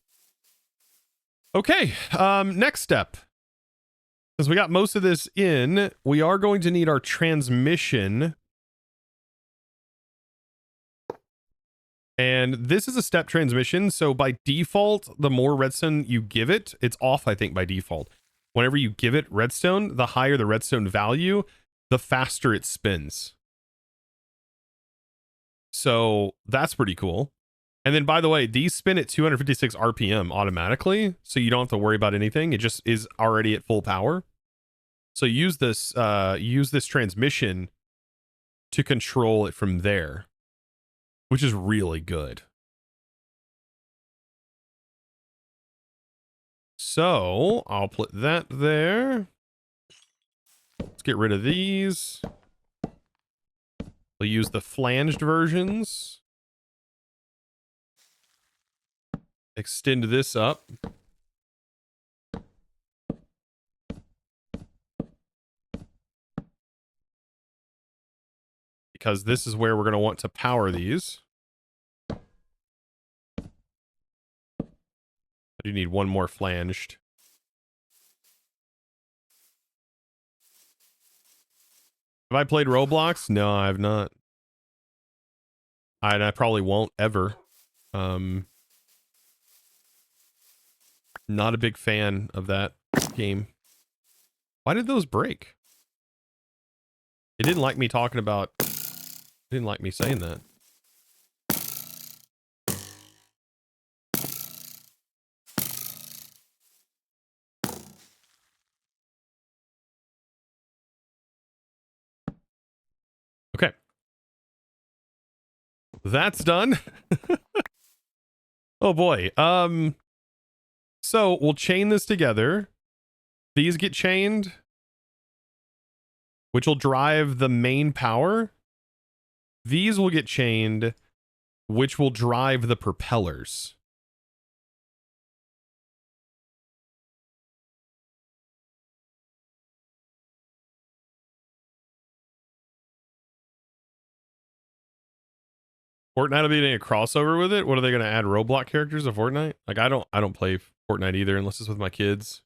Okay, next step. Since we got most of this in, we are going to need our transmission. And this is a step transmission, so by default, the more redstone you give it, it's off, I think, by default. Whenever you give it redstone, the higher the redstone value, the faster it spins. So that's pretty cool. And then, by the way, these spin at 256 RPM automatically, so you don't have to worry about anything. It just is already at full power. So use this transmission to control it from there, which is really good. So I'll put that there. Let's get rid of these. We'll use the flanged versions. Extend this up. Because this is where we're going to want to power these. I do need one more flanged. Have I played Roblox? No, I have not. And I probably won't ever. Not a big fan of that game. Why did those break? It didn't like me talking about... It didn't like me saying that. Okay. That's done. Oh boy. So we'll chain this together. These get chained, which will drive the main power. These will get chained, which will drive the propellers. Fortnite will be doing a crossover with it. What are they going to add? Roblox characters to Fortnite? Like I don't play Fortnite either unless it's with my kids.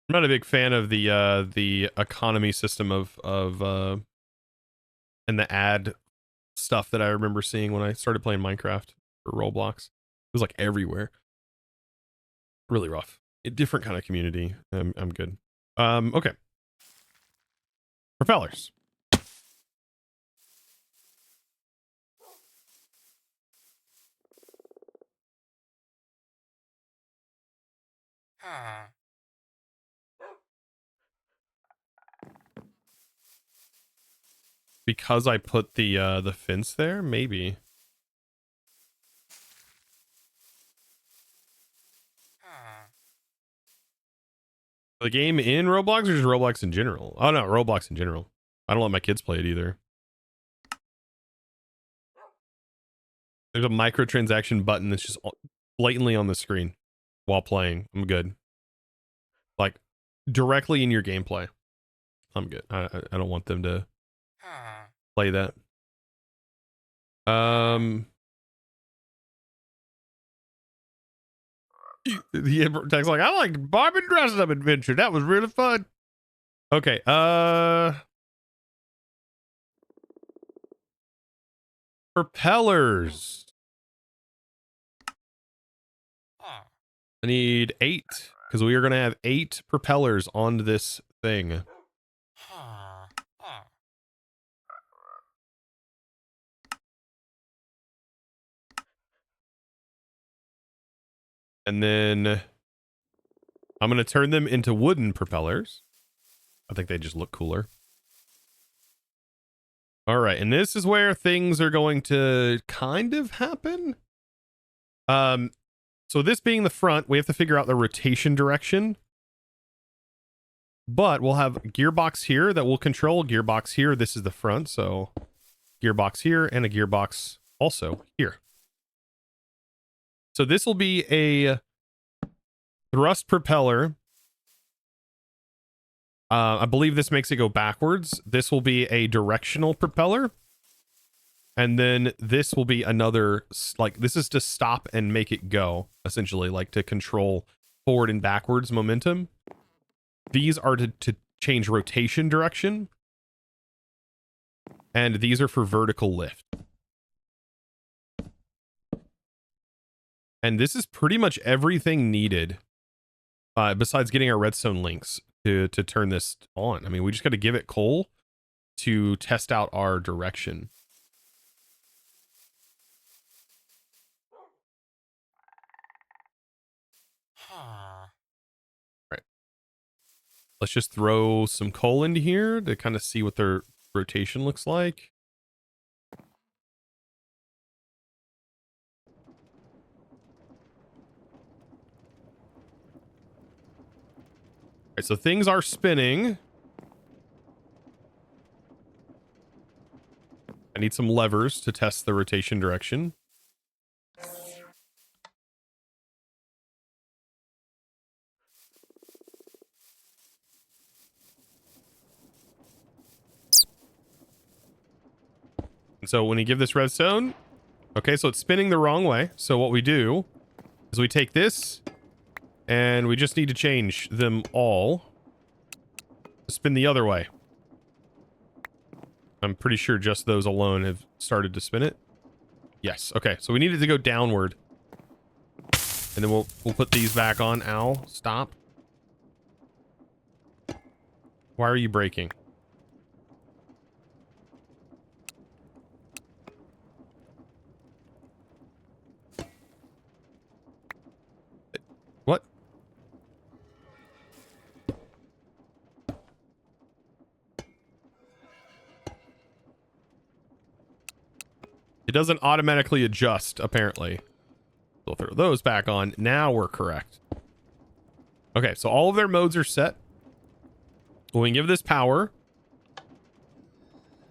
I'm not a big fan of the economy system of and the ad stuff that I remember seeing when I started playing Minecraft or Roblox. It was like everywhere. Really rough. A different kind of community. I'm good. Okay. Propellers. Because I put the fence there, maybe. The game in Roblox or just Roblox in general? Oh no, Roblox in general. I don't let my kids play it either. There's a microtransaction button that's just blatantly on the screen while playing. I'm good. Like directly in your gameplay. I'm good. I don't want them to play that. The text like, I like Barbie dress up adventure. That was really fun. Okay. Propellers. I need 8 because we are going to have 8 propellers on this thing. And then I'm going to turn them into wooden propellers. I think they just look cooler. All right. And this is where things are going to kind of happen. So this being the front, we have to figure out the rotation direction. But we'll have gearbox here that will control, gearbox here. This is the front, so gearbox here and a gearbox also here. So this will be a thrust propeller. I believe this makes it go backwards. This will be a directional propeller. And then this will be another, like, this is to stop and make it go, essentially, like to control forward and backwards momentum. These are to change rotation direction. And these are for vertical lift. And this is pretty much everything needed, besides getting our redstone links to turn this on. I mean, we just got to give it coal to test out our direction. Right. Let's just throw some coal into here to kind of see what their rotation looks like. Right, so things are spinning. I need some levers to test the rotation direction. And so when you give this redstone, okay, so it's spinning the wrong way. So what we do is we take this and we just need to change them all to spin the other way. I'm pretty sure just those alone have started to spin it. Yes. Okay. So we need it to go downward. And then we'll put these back on. Ow. Stop. Why are you braking? What? It doesn't automatically adjust, apparently. We'll throw those back on. Now we're correct. Okay, so all of their modes are set. When we give this power,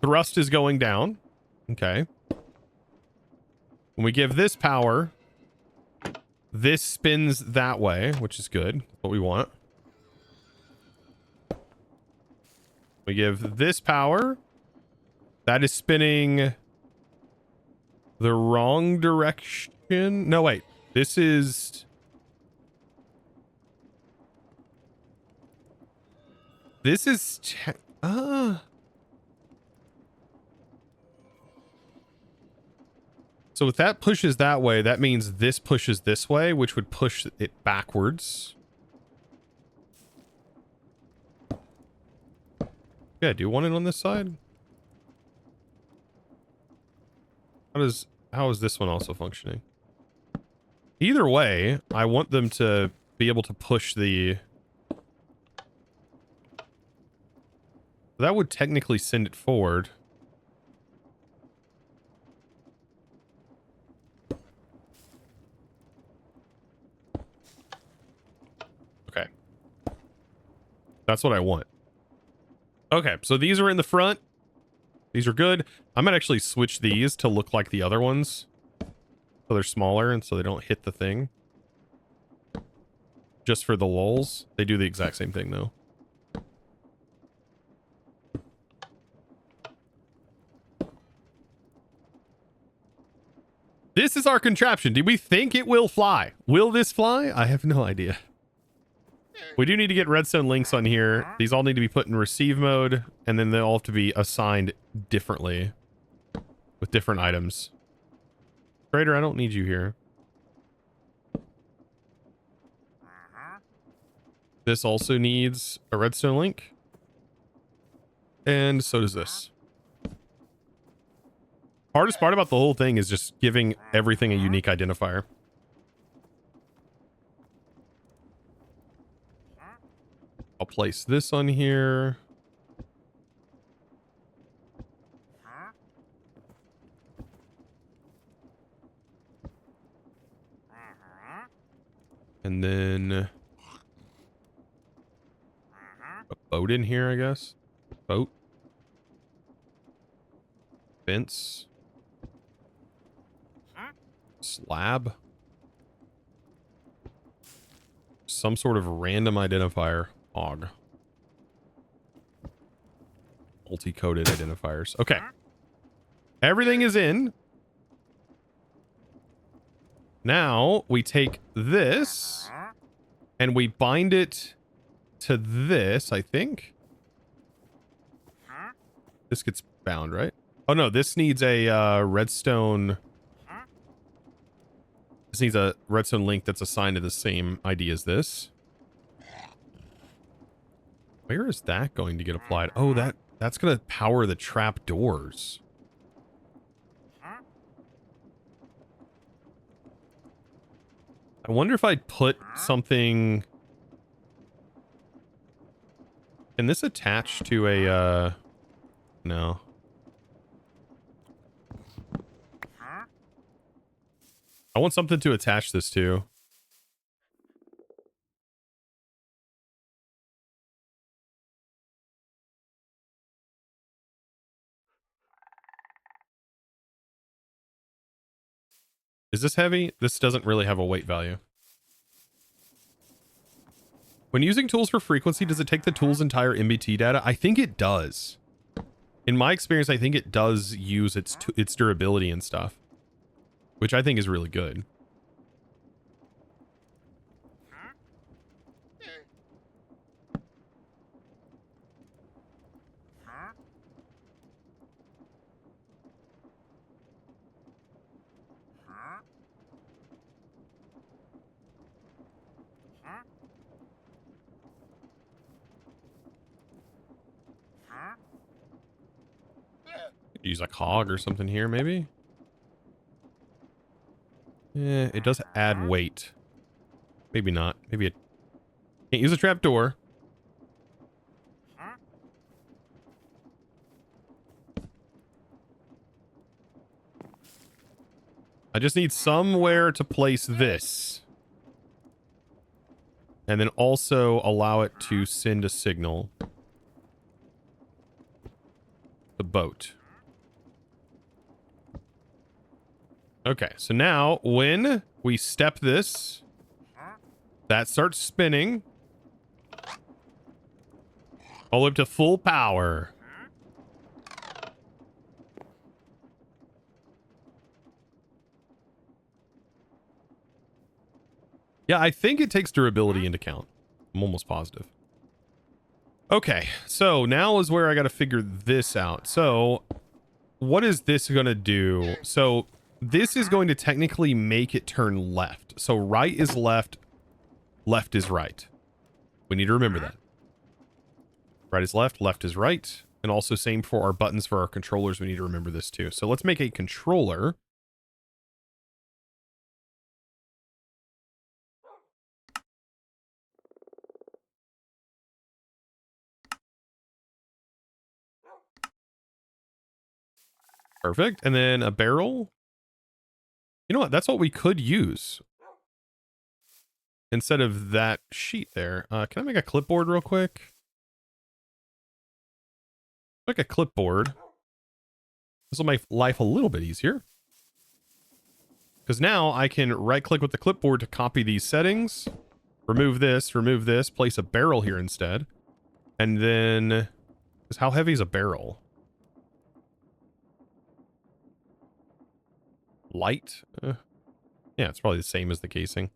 thrust is going down. Okay. When we give this power, this spins that way, which is good. What we want. We give this power. That is spinning the wrong direction. No, wait. This is... This is... So if that pushes that way, that means this pushes this way, which would push it backwards. Yeah, do you want it on this side? How is this one also functioning? Either way, I want them to be able to push the... That would technically send it forward. Okay. That's what I want. Okay, so these are in the front. These are good. I might actually switch these to look like the other ones. So they're smaller and so they don't hit the thing. Just for the lulz. They do the exact same thing though. This is our contraption. Do we think it will fly? Will this fly? I have no idea. We do need to get redstone links on here. These all need to be put in receive mode, and then they all have to be assigned differently with different items. Trader, I don't need you here. This also needs a redstone link. And so does this. Hardest part about the whole thing is just giving everything a unique identifier. I'll place this on here. And then a boat in here, I guess. Boat. Fence. Slab. Some sort of random identifier. Hog. Multi-coded identifiers. Okay. Everything is in. Now we take this and we bind it to this, I think. This gets bound, right? Oh no, this needs a redstone. This needs a redstone link that's assigned to the same ID as this. Where is that going to get applied? Oh, that's going to power the trap doors. I wonder if I'd put something... Can this attach to a, no. I want something to attach this to. Is this heavy? This doesn't really have a weight value. When using tools for frequency, does it take the tool's entire MBT data? I think it does. In my experience, I think it does use its durability and stuff, which I think is really good. Use a cog or something here, maybe? Yeah, it does add weight. Maybe not. Maybe it can't use a trapdoor. I just need somewhere to place this. And then also allow it to send a signal. The boat. Okay, so now when we step this, that starts spinning all the way up to full power. Yeah, I think it takes durability into account. I'm almost positive. Okay, so now is where I got to figure this out. So what is this going to do? So this is going to technically make it turn left. So right is left, left is right. We need to remember that. Right is left, left is right. And also same for our buttons for our controllers. We need to remember this too. So let's make a controller. Perfect. And then a barrel. You know what? That's what we could use instead of that sheet there. Can I make a clipboard real quick? Make a clipboard. This will make life a little bit easier. Because now I can right click with the clipboard to copy these settings. Remove this, place a barrel here instead. And then, how heavy is a barrel? Light? Yeah, it's probably the same as the casing.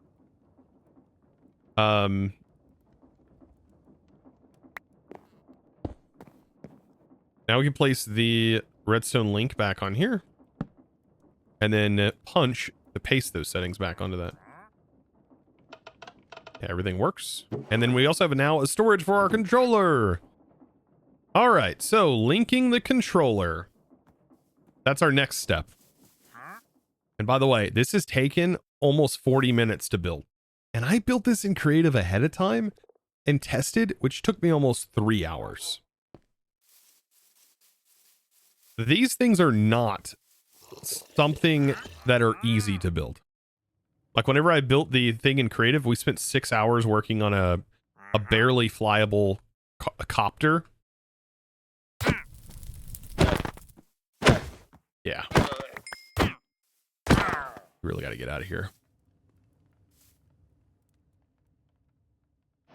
Now we can place the redstone link back on here. And then punch to paste those settings back onto that. Yeah, everything works. And then we also have now a storage for our controller. All right, so linking the controller. That's our next step. And by the way, this has taken almost 40 minutes to build. And I built this in creative ahead of time and tested, which took me almost 3 hours. These things are not something that are easy to build. Like whenever I built the thing in creative, we spent 6 hours working on a barely flyable copter. Yeah. Really got to get out of here.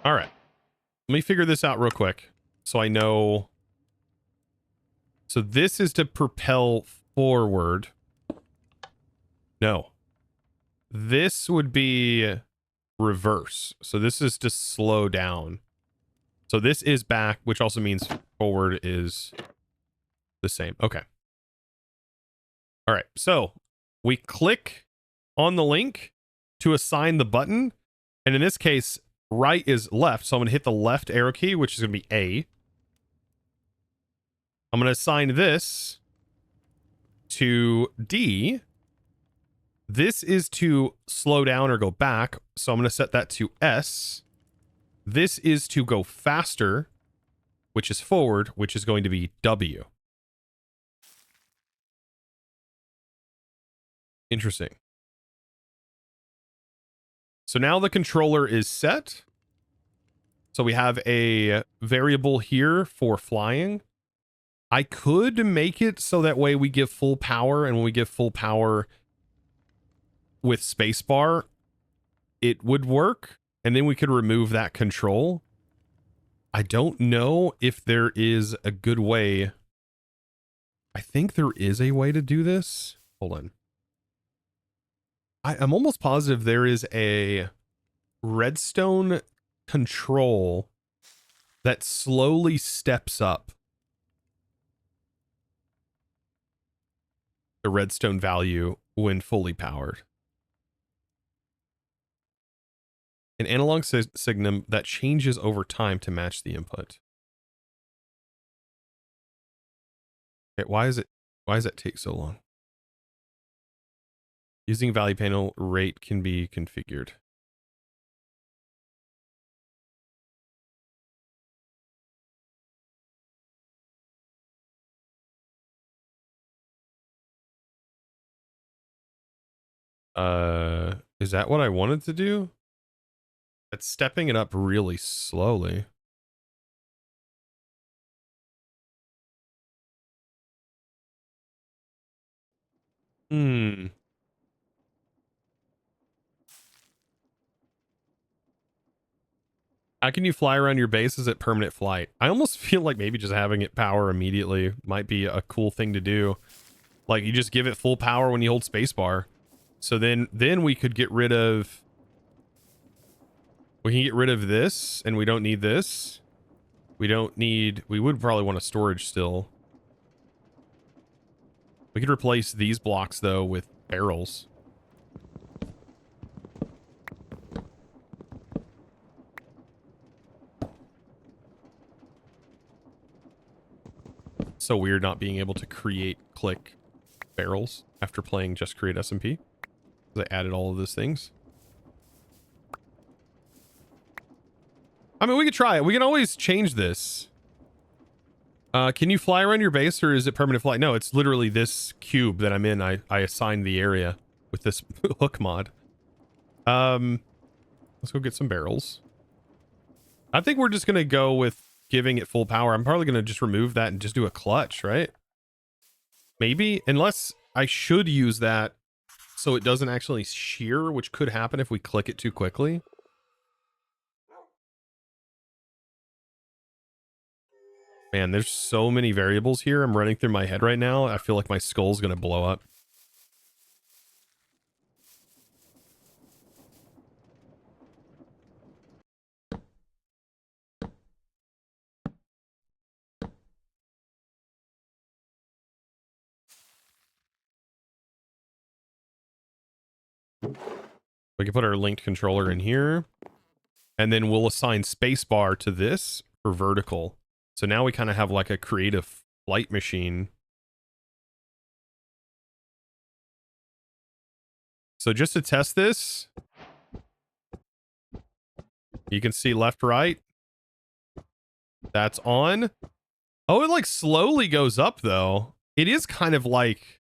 All right. Let me figure this out real quick so I know. So this is to propel forward. No. This would be reverse. So this is to slow down. So this is back, which also means forward is the same. Okay. All right. So we click on the link to assign the button. And in this case, right is left. So I'm going to hit the left arrow key, which is going to be A. I'm going to assign this to D. This is to slow down or go back. So I'm going to set that to S. This is to go faster, which is forward, which is going to be W. Interesting. So now the controller is set. So we have a variable here for flying. I could make it so that way we give full power, and when we give full power with spacebar, it would work, and then we could remove that control. I don't know if there is a good way. I think there is a way to do this. Hold on. I'm almost positive there is a redstone control that slowly steps up the redstone value when fully powered. An analog signum that changes over time to match the input. Okay, why does that take so long? Using value panel, rate can be configured. Is that what I wanted to do? It's stepping it up really slowly. How can you fly around your bases at permanent flight? I almost feel like maybe just having it power immediately might be a cool thing to do. Like you just give it full power when you hold spacebar. So then we could get rid of... We can get rid of this, and we don't need this. We would probably want a storage still. We could replace these blocks, though, with barrels. So weird not being able to click barrels after playing Just Create SMP. I added all of those things. I mean, we could try it. We can always change this. Can you fly around your base, or is it permanent flight? No, it's literally this cube that I'm in. I assigned the area with this hook mod. Let's go get some barrels. I think we're just going to go with giving it full power. I'm probably going to just remove that and just do a clutch, right? Maybe, unless I should use that so it doesn't actually shear, which could happen if we click it too quickly. Man, there's so many variables here I'm running through my head right now. I feel like my skull's going to blow up. We can put our linked controller in here, and then we'll assign spacebar to this for vertical. So now we kind of have like a creative flight machine. So just to test this, you can see left, right. That's on. Oh, it like slowly goes up though. It is kind of like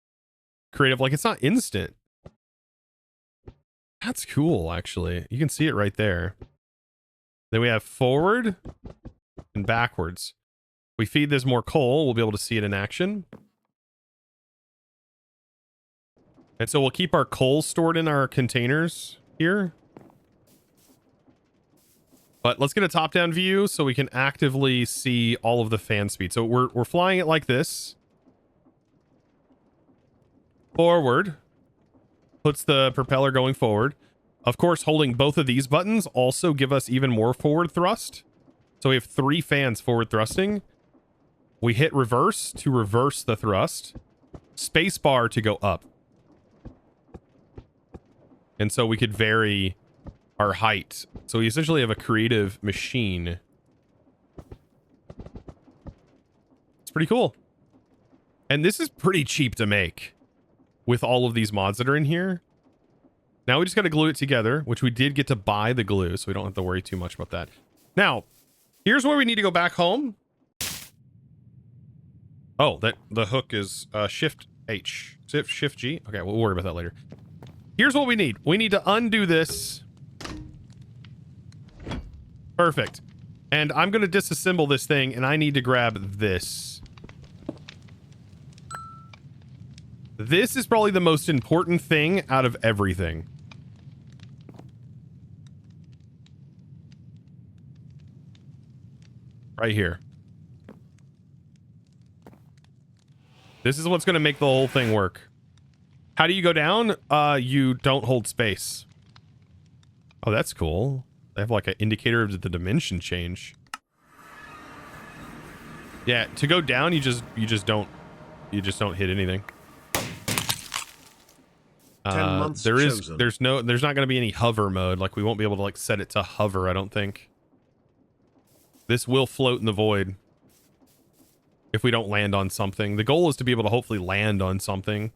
creative, like it's not instant. That's cool, actually. You can see it right there. Then we have forward and backwards. We feed this more coal, we'll be able to see it in action. And so we'll keep our coal stored in our containers here. But let's get a top-down view so we can actively see all of the fan speed. So we're flying it like this. Forward. Puts the propeller going forward. Of course, holding both of these buttons also give us even more forward thrust. So we have 3 fans forward thrusting. We hit reverse to reverse the thrust. Space bar to go up. And so we could vary our height. So we essentially have a creative machine. It's pretty cool. And this is pretty cheap to make with all of these mods that are in here. Now we just got to glue it together, which we did get to buy the glue, so we don't have to worry too much about that. Now, here's where we need to go back home. Oh, that the hook is Shift H. Shift G? Okay, we'll worry about that later. Here's what we need. We need to undo this. Perfect. And I'm going to disassemble this thing, and I need to grab this. This is probably the most important thing out of everything. Right here. This is what's going to make the whole thing work. How do you go down? You don't hold space. Oh, that's cool. They have like an indicator of the dimension change. Yeah, to go down, you just don't hit anything. There's not going to be any hover mode. Like we won't be able to like set it to hover, I don't think. This will float in the void if we don't land on something. The goal is to be able to hopefully land on something.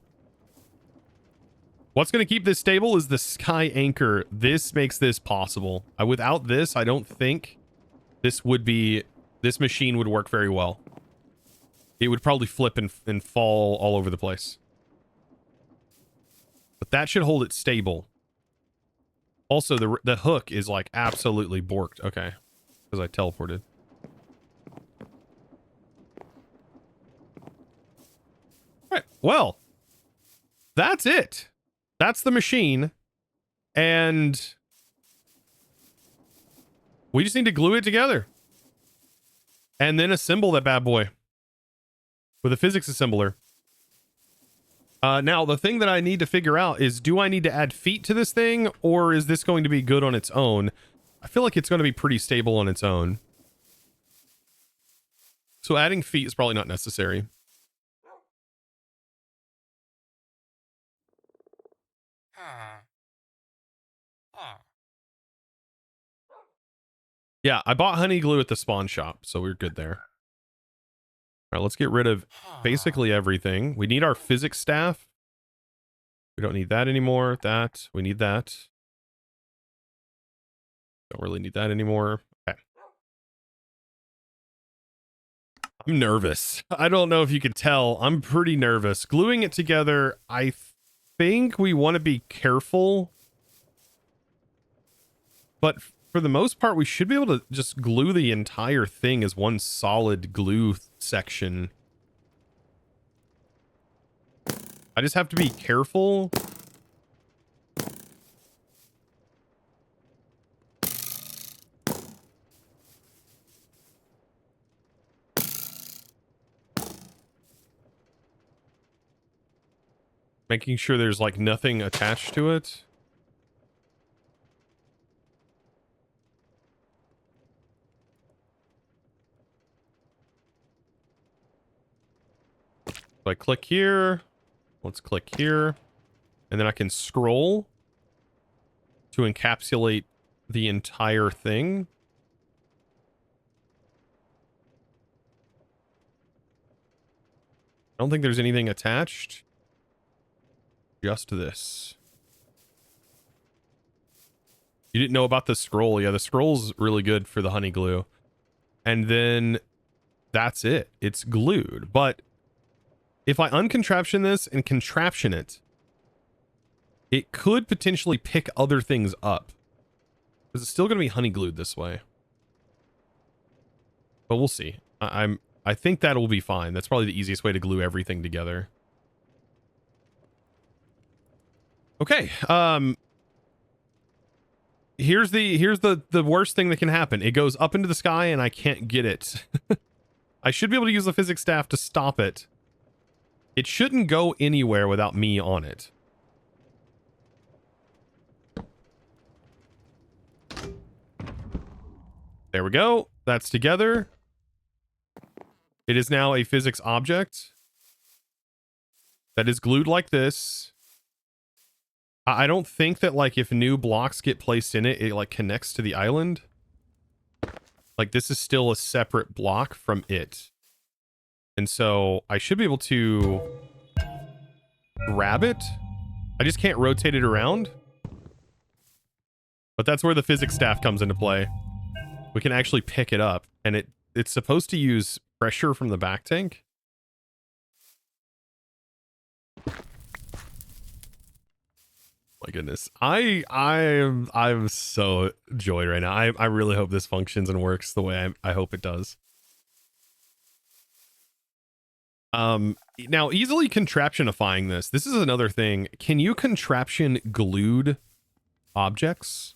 What's going to keep this stable is the sky anchor. This makes this possible. Without this, I don't think this machine would work very well. It would probably flip and fall all over the place. But that should hold it stable. Also, the hook is like absolutely borked. Okay. Because I teleported. All right. Well, that's it. That's the machine. And we just need to glue it together. And then assemble that bad boy with a physics assembler. Now, the thing that I need to figure out is, do I need to add feet to this thing, or is this going to be good on its own? I feel like it's going to be pretty stable on its own. So adding feet is probably not necessary. Yeah, I bought honey glue at the spawn shop, so we're good there. All right, let's get rid of basically everything. We need our physics staff. We don't need that anymore. That. We need that. Don't really need that anymore. Okay. I'm nervous. I don't know if you could tell. I'm pretty nervous. Gluing it together, I think we want to be careful. But for the most part, we should be able to just glue the entire thing as one solid glue section. I just have to be careful. Making sure there's like nothing attached to it. So I click here. Let's click here. And then I can scroll to encapsulate the entire thing. I don't think there's anything attached. Just this. You didn't know about the scroll. Yeah, the scroll's really good for the honey glue. And then that's it. It's glued. But if I uncontraption this and contraption it, it could potentially pick other things up. Because it's still going to be honey glued this way. But we'll see. I think that will be fine. That's probably the easiest way to glue everything together. Okay. Here's the worst thing that can happen. It goes up into the sky and I can't get it. I should be able to use the physics staff to stop it. It shouldn't go anywhere without me on it. There we go. That's together. It is now a physics object that is glued like this. I don't think that, like, if new blocks get placed in it, it, like, connects to the island. Like, this is still a separate block from it. And so I should be able to grab it. I just can't rotate it around. But that's where the physics staff comes into play. We can actually pick it up, and it's supposed to use pressure from the back tank. My goodness. I'm so joyed right now. I really hope this functions and works the way I hope it does. Now, easily contraptionifying this. This is another thing. Can you contraption glued objects?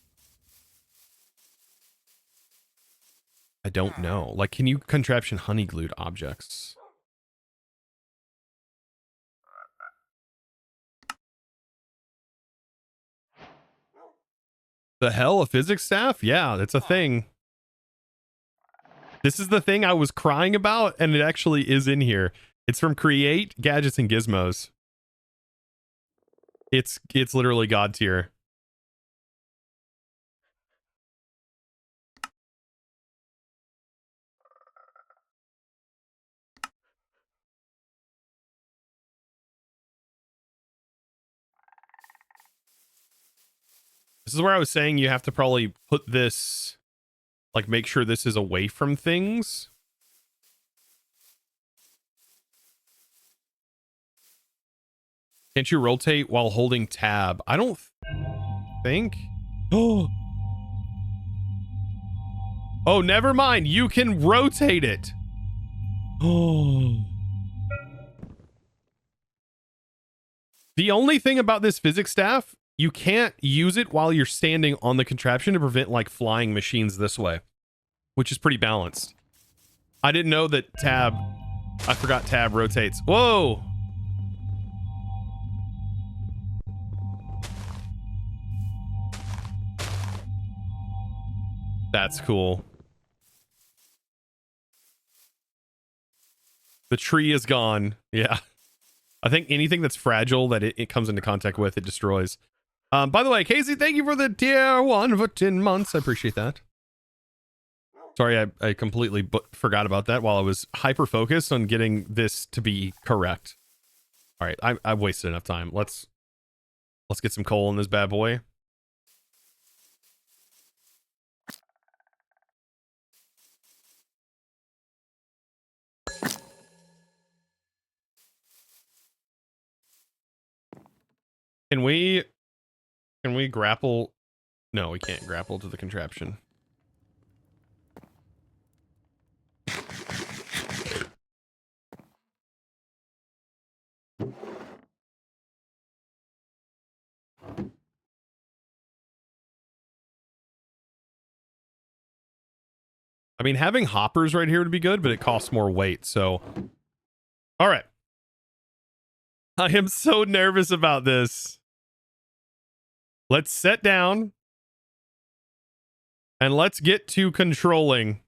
I don't know. Like, can you contraption honey glued objects? The hell, a physics staff? Yeah, that's a thing. This is the thing I was crying about, and it actually is in here. It's from Create Gadgets and Gizmos. It's literally god tier. This is where I was saying you have to probably put this, like, make sure this is away from things. Can't you rotate while holding tab? I don't think. Oh, never mind. You can rotate it. Oh. The only thing about this physics staff, you can't use it while you're standing on the contraption to prevent, like, flying machines this way, which is pretty balanced. I didn't know that tab, I forgot tab rotates. Whoa. That's cool. The tree is gone. Yeah. I think anything that's fragile that it comes into contact with, it destroys. By the way, Casey, thank you for the tier 1 for 10 months. I appreciate that. Sorry, I completely forgot about that while I was hyper-focused on getting this to be correct. All right, I've wasted enough time. Let's get some coal in this bad boy. Can we grapple? No, we can't grapple to the contraption. I mean, having hoppers right here would be good, but it costs more weight, so... All right. I am so nervous about this. Let's sit down. And let's get to controlling.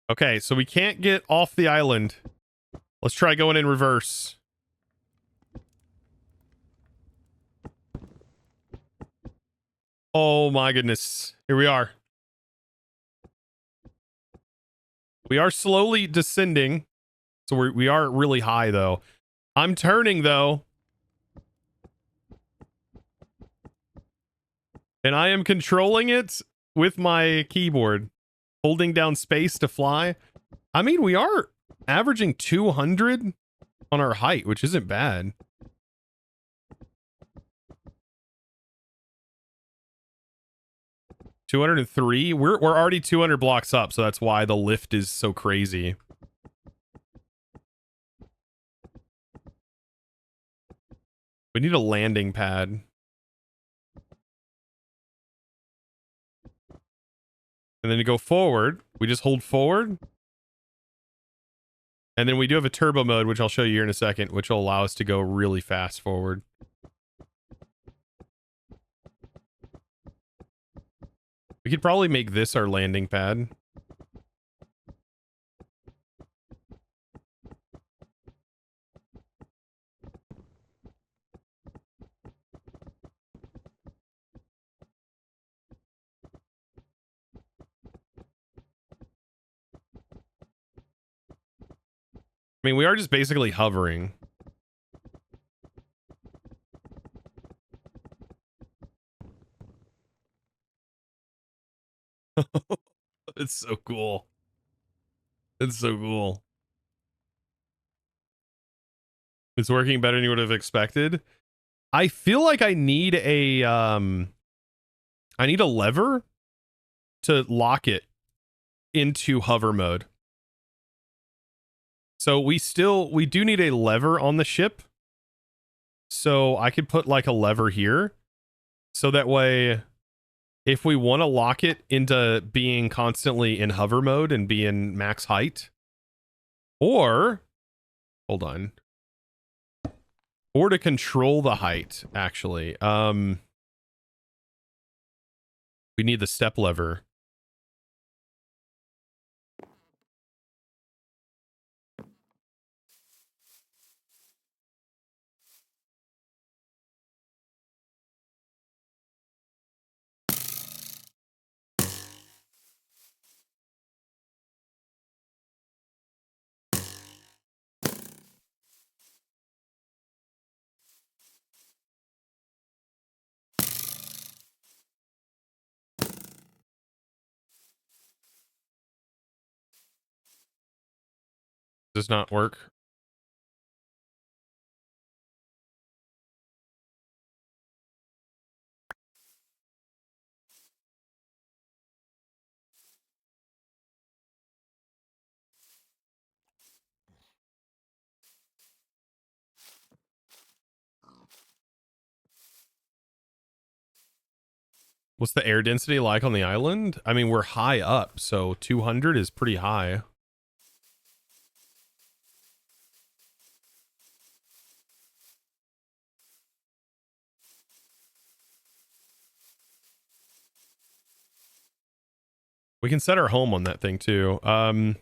Okay, so we can't get off the island. Let's try going in reverse. Oh my goodness. Here we are. We are slowly descending. So we are really high, though. I'm turning, though. And I am controlling it with my keyboard. Holding down space to fly. I mean, we are averaging 200 on our height, which isn't bad. $203. We're already 200 blocks up, so that's why the lift is so crazy. We need a landing pad. And then to go forward, we just hold forward. And then we do have a turbo mode, which I'll show you here in a second, which will allow us to go really fast forward. We could probably make this our landing pad. I mean, we are just basically hovering. It's so cool. It's so cool. It's working better than you would have expected. I feel like I need a lever to lock it into hover mode. So we do need a lever on the ship. So I could put like a lever here. So that way, if we want to lock it into being constantly in hover mode and be in max height, or, hold on, or to control the height, actually, we need the step lever. Does not work. What's the air density like on the island? I mean, we're high up, so 200 is pretty high. We can set our home on that thing too. That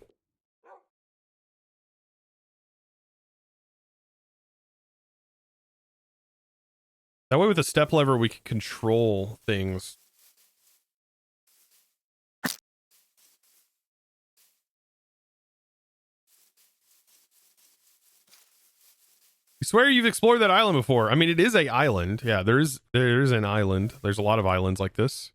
way with the step lever, we can control things. You swear you've explored that island before. I mean, it is a island. Yeah, there's an island. There's a lot of islands like this.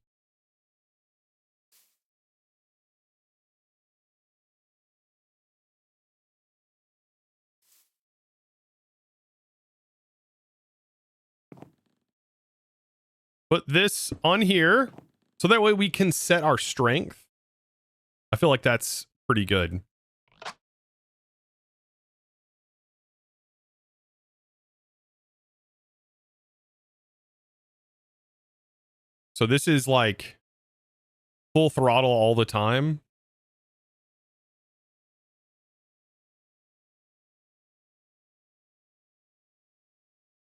Put this on here, so that way we can set our strength. I feel like that's pretty good. So this is like full throttle all the time.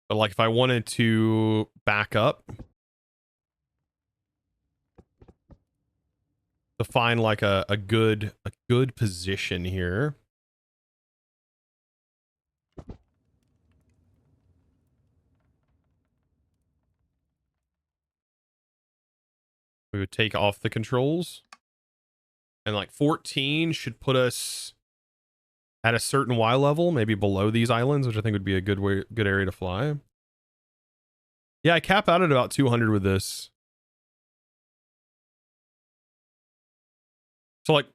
But like if I wanted to back up to find like a good position here. We would take off the controls. And like 14 should put us at a certain Y level, maybe below these islands, which I think would be a good area to fly. Yeah, I cap out at about 200 with this. So like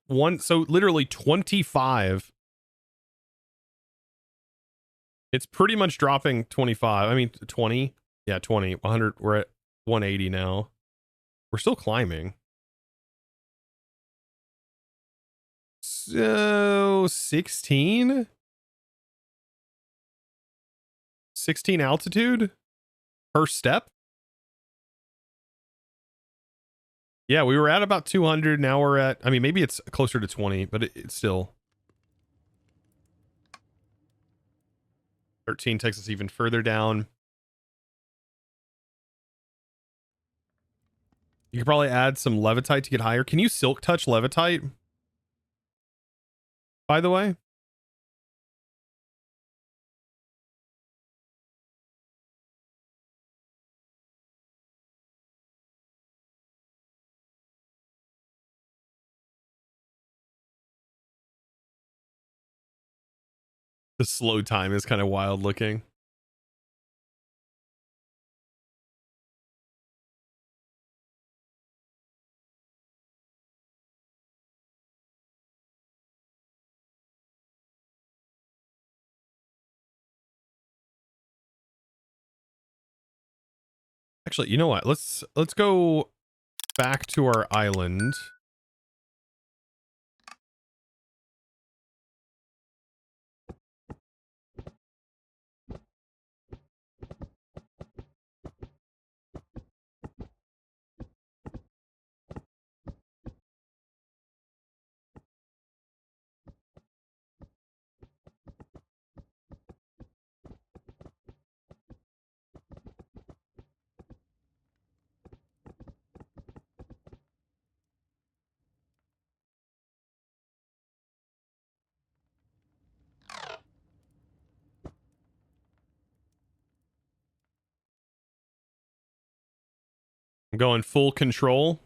so literally 25 It's pretty much dropping 25. I mean, 20. Yeah, 20. 100. We're at 180 now. We're still climbing. So 16? 16 altitude per step? Yeah, we were at about 200. Now we're at, I mean, maybe it's closer to 20, but it's still. 13 takes us even further down. You could probably add some levitite to get higher. Can you silk touch levitite? By the way? The slow time is kind of wild looking. Actually, you know what? Let's go back to our island. I'm going full control.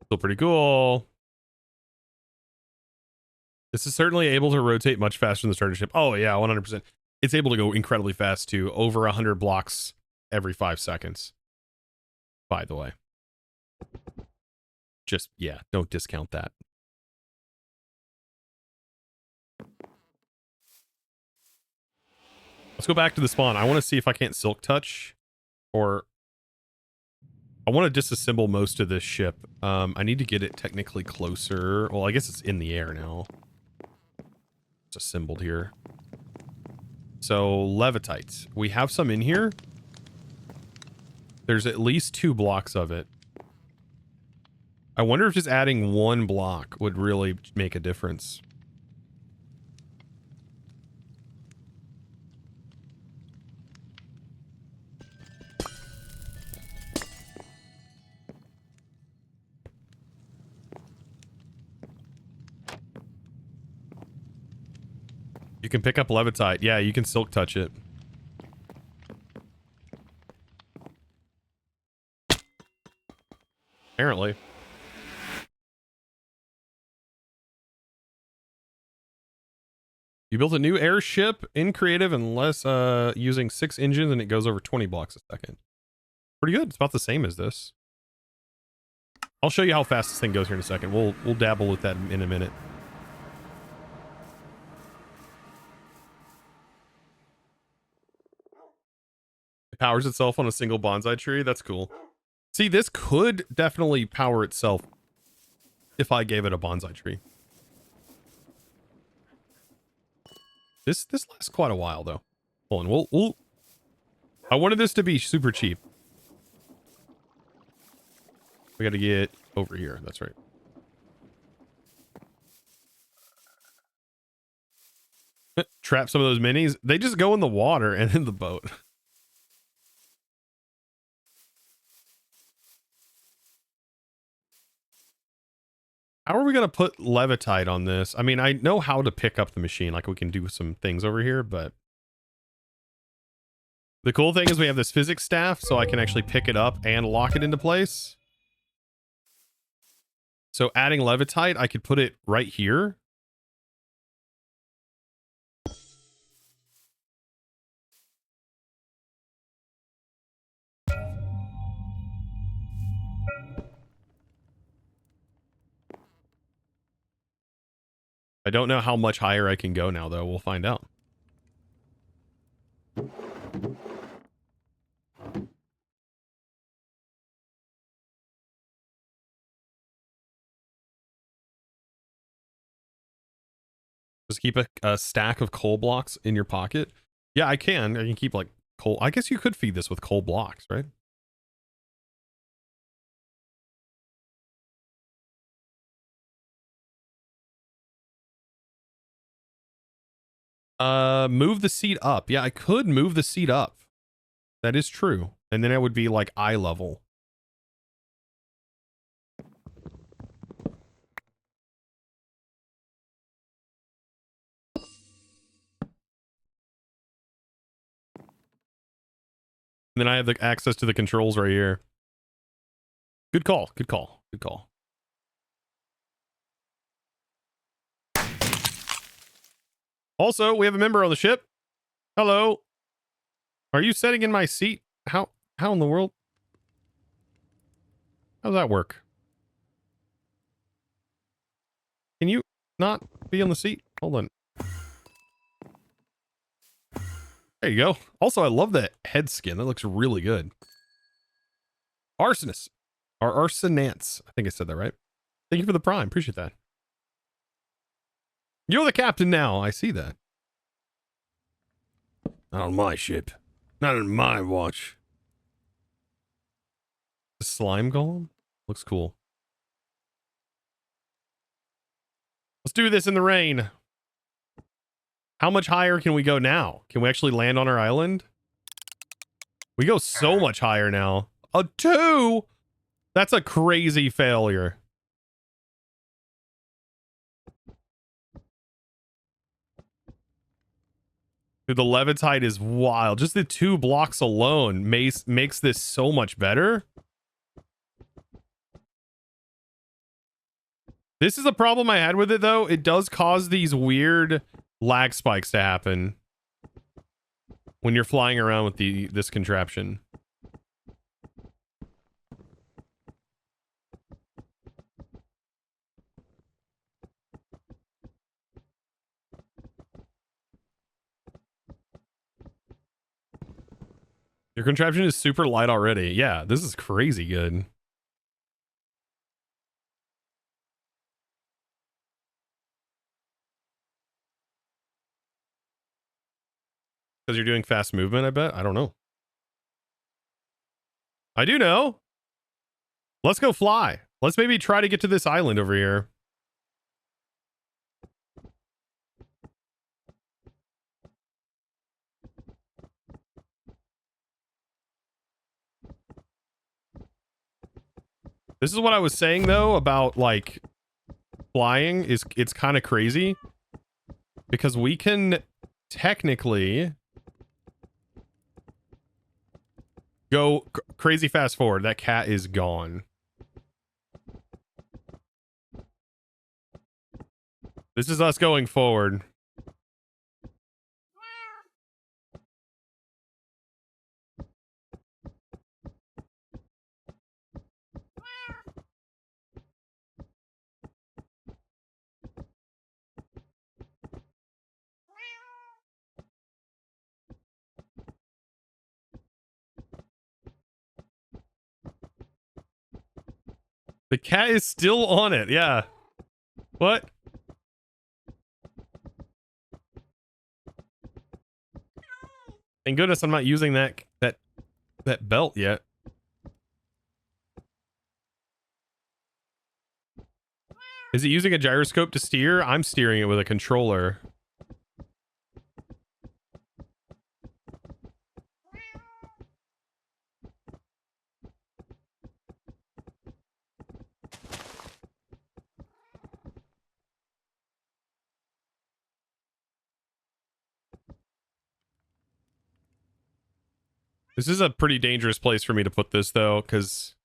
Still pretty cool. This is certainly able to rotate much faster than the starter ship. Oh yeah, 100%. It's able to go incredibly fast too, over 100 blocks every 5 seconds. By the way. Just, yeah, don't discount that. Let's go back to the spawn. I want to see if I can't silk touch, or I want to disassemble most of this ship. I need to get it technically closer. Well, I guess it's in the air now. It's assembled here. So levitite. We have some in here. There's at least 2 blocks of it. I wonder if just adding 1 block would really make a difference. You can pick up levitite. Yeah, you can silk touch it. Apparently. You built a new airship in creative and less using 6 engines, and it goes over 20 blocks a second. Pretty good. It's about the same as this. I'll show you how fast this thing goes here in a second. We'll dabble with that in a minute. It powers itself on a single bonsai tree. That's cool. See, this could definitely power itself if I gave it a bonsai tree. This lasts quite a while though. Hold on, we'll I wanted this to be super cheap. We got to get over here. That's right. Trap some of those minis. They just go in the water and in the boat. How are we going to put Levitite on this? I mean, I know how to pick up the machine. Like we can do some things over here, but the cool thing is we have this physics staff, so I can actually pick it up and lock it into place. So adding Levitite, I could put it right here. I don't know how much higher I can go now, though. We'll find out. Just keep a stack of coal blocks in your pocket. Yeah, I can. I can keep like coal. I guess you could feed this with coal blocks, right? Move the seat up. Yeah, I could move the seat up. That is true. And then it would be like eye level. And then I have the access to the controls right here. Good call. Good call. Good call. Also, we have a member on the ship. Hello. Are you sitting in my seat? How in the world? How does that work? Can you not be on the seat? Hold on. There you go. Also, I love that head skin. That looks really good. Arsonist. Or Arsonance. I think I said that right. Thank you for the prime. Appreciate that. You're the captain now. I see that. Not on my ship. Not on my watch. The slime golem? Looks cool. Let's do this in the rain. How much higher can we go now? Can we actually land on our island? We go so much higher now. A 2? That's a crazy failure. Dude, the Levitite is wild. Just the 2 blocks alone makes this so much better. This is a problem I had with it, though. It does cause these weird lag spikes to happen when you're flying around with this contraption. Your contraption is super light already. Yeah, this is crazy good. Because you're doing fast movement, I bet? I don't know. I do know. Let's go fly. Let's maybe try to get to this island over here. This is what I was saying, though, about, like, flying. It's kind of crazy. Because we can technically go crazy fast forward. That cat is gone. This is us going forward. The cat is still on it. Yeah. What? Thank goodness I'm not using that belt yet. Is it using a gyroscope to steer? I'm steering it with a controller. This is a pretty dangerous place for me to put this, though, because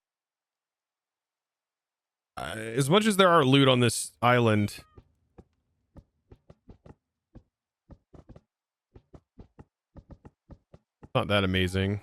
as much as there are loot on this island, it's not that amazing.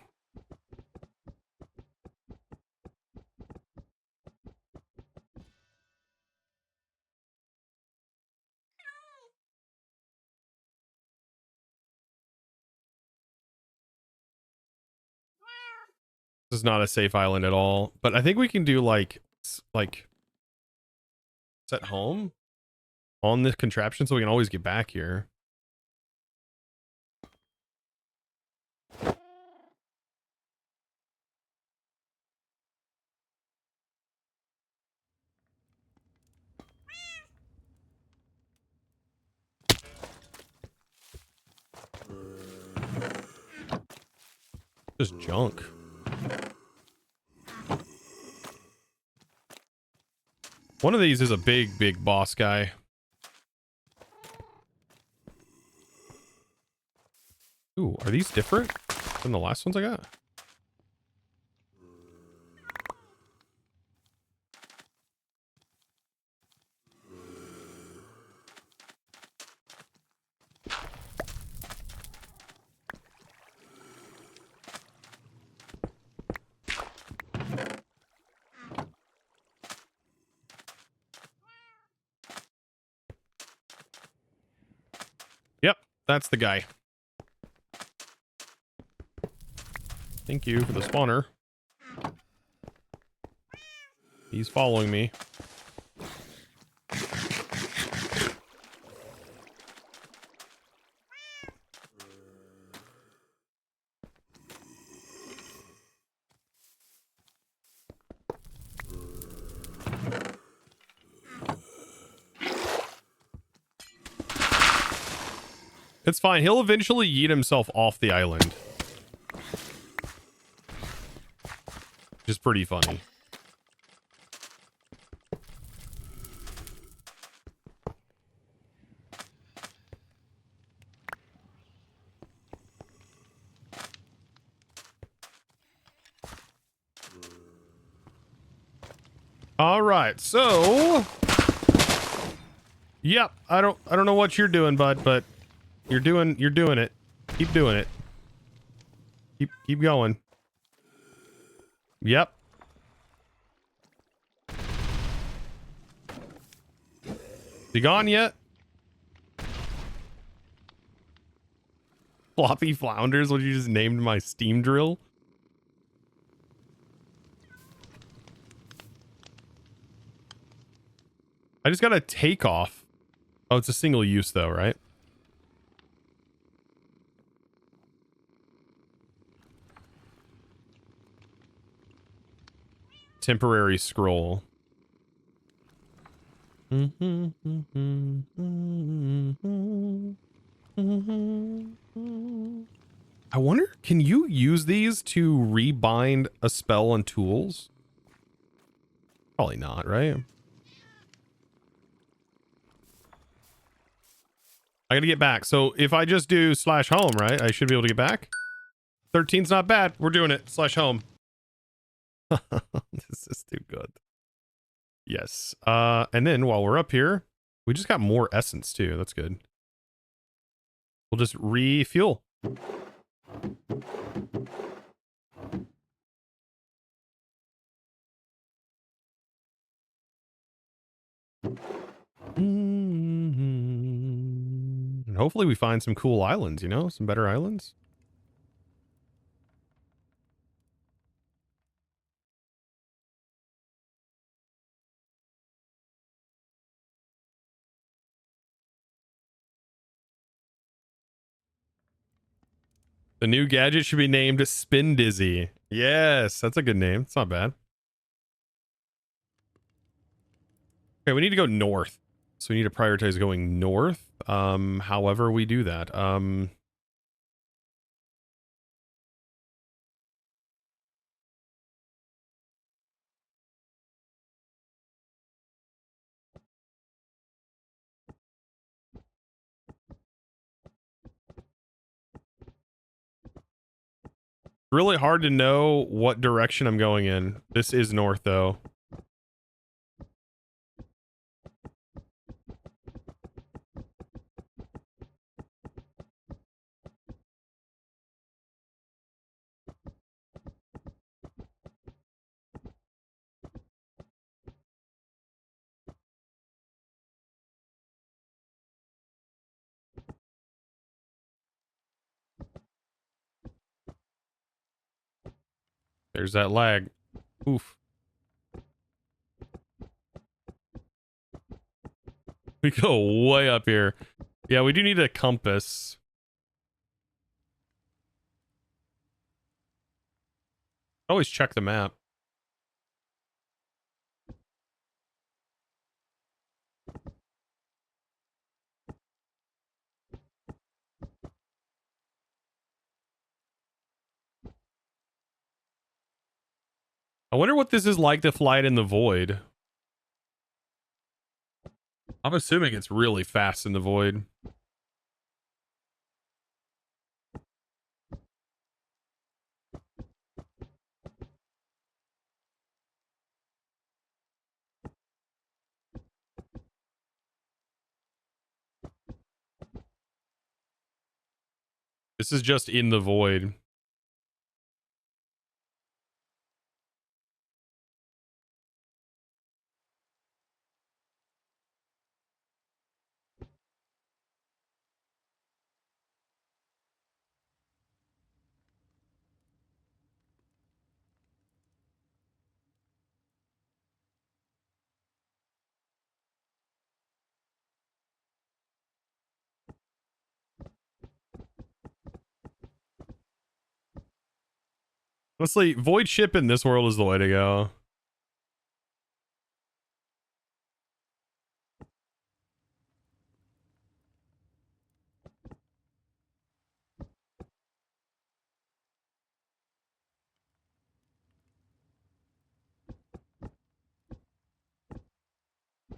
This is not a safe island at all, but I think we can do like set home on this contraption so we can always get back here. Just junk. One of these is a big boss guy. Ooh, are these different than the last ones I got? Yep, that's the guy. Thank you for the spawner. He's following me. It's fine. He'll eventually yeet himself off the island. Which is pretty funny. All right, so yep, I don't know what you're doing, bud, but you're doing it. Keep doing it. Keep going. Yep. You gone yet? Floppy flounders, what you just named my steam drill? I just gotta take off. Oh, it's a single use though, right? Temporary scroll. I wonder, can you use these to rebind a spell on tools? Probably not, right? I gotta get back. So if I just do /home, right? I should be able to get back. 13's not bad. We're doing it. /home. This is too good. Yes. And then while we're up here, we just got more essence too. That's good. We'll just refuel. And hopefully we find some cool islands, you know, some better islands. The new gadget should be named Spin Dizzy. Yes, that's a good name. It's not bad. Okay, we need to go north. So we need to prioritize going north. However we do that. Really hard to know what direction I'm going in. This is north, though. There's that lag. Oof. We go way up here. Yeah, we do need a compass. Always check the map. I wonder what this is like to fly it in the void. I'm assuming it's really fast in the void. This is just in the void. Honestly, void ship in this world is the way to go.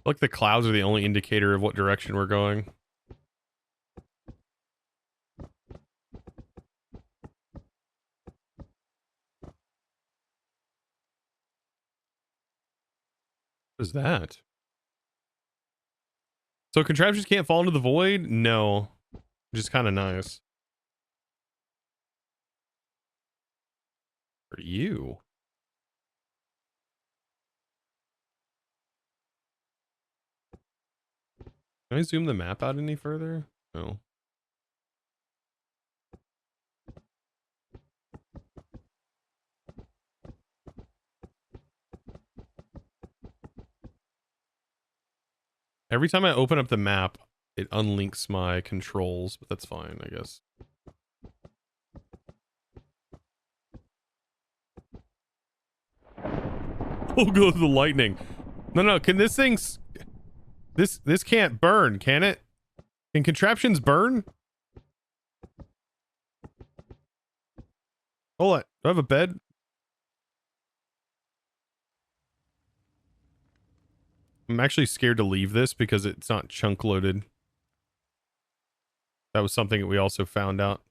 Like the clouds are the only indicator of what direction we're going. What is that? So contraptions can't fall into the void? No. Which is kind of nice. For you. Can I zoom the map out any further? No. Every time I open up the map, it unlinks my controls, but that's fine, I guess. Oh, goes the lightning. No, can this thing's... This can't burn, can it? Can contraptions burn? Hold on. Do I have a bed? I'm actually scared to leave this because it's not chunk loaded. That was something that we also found out.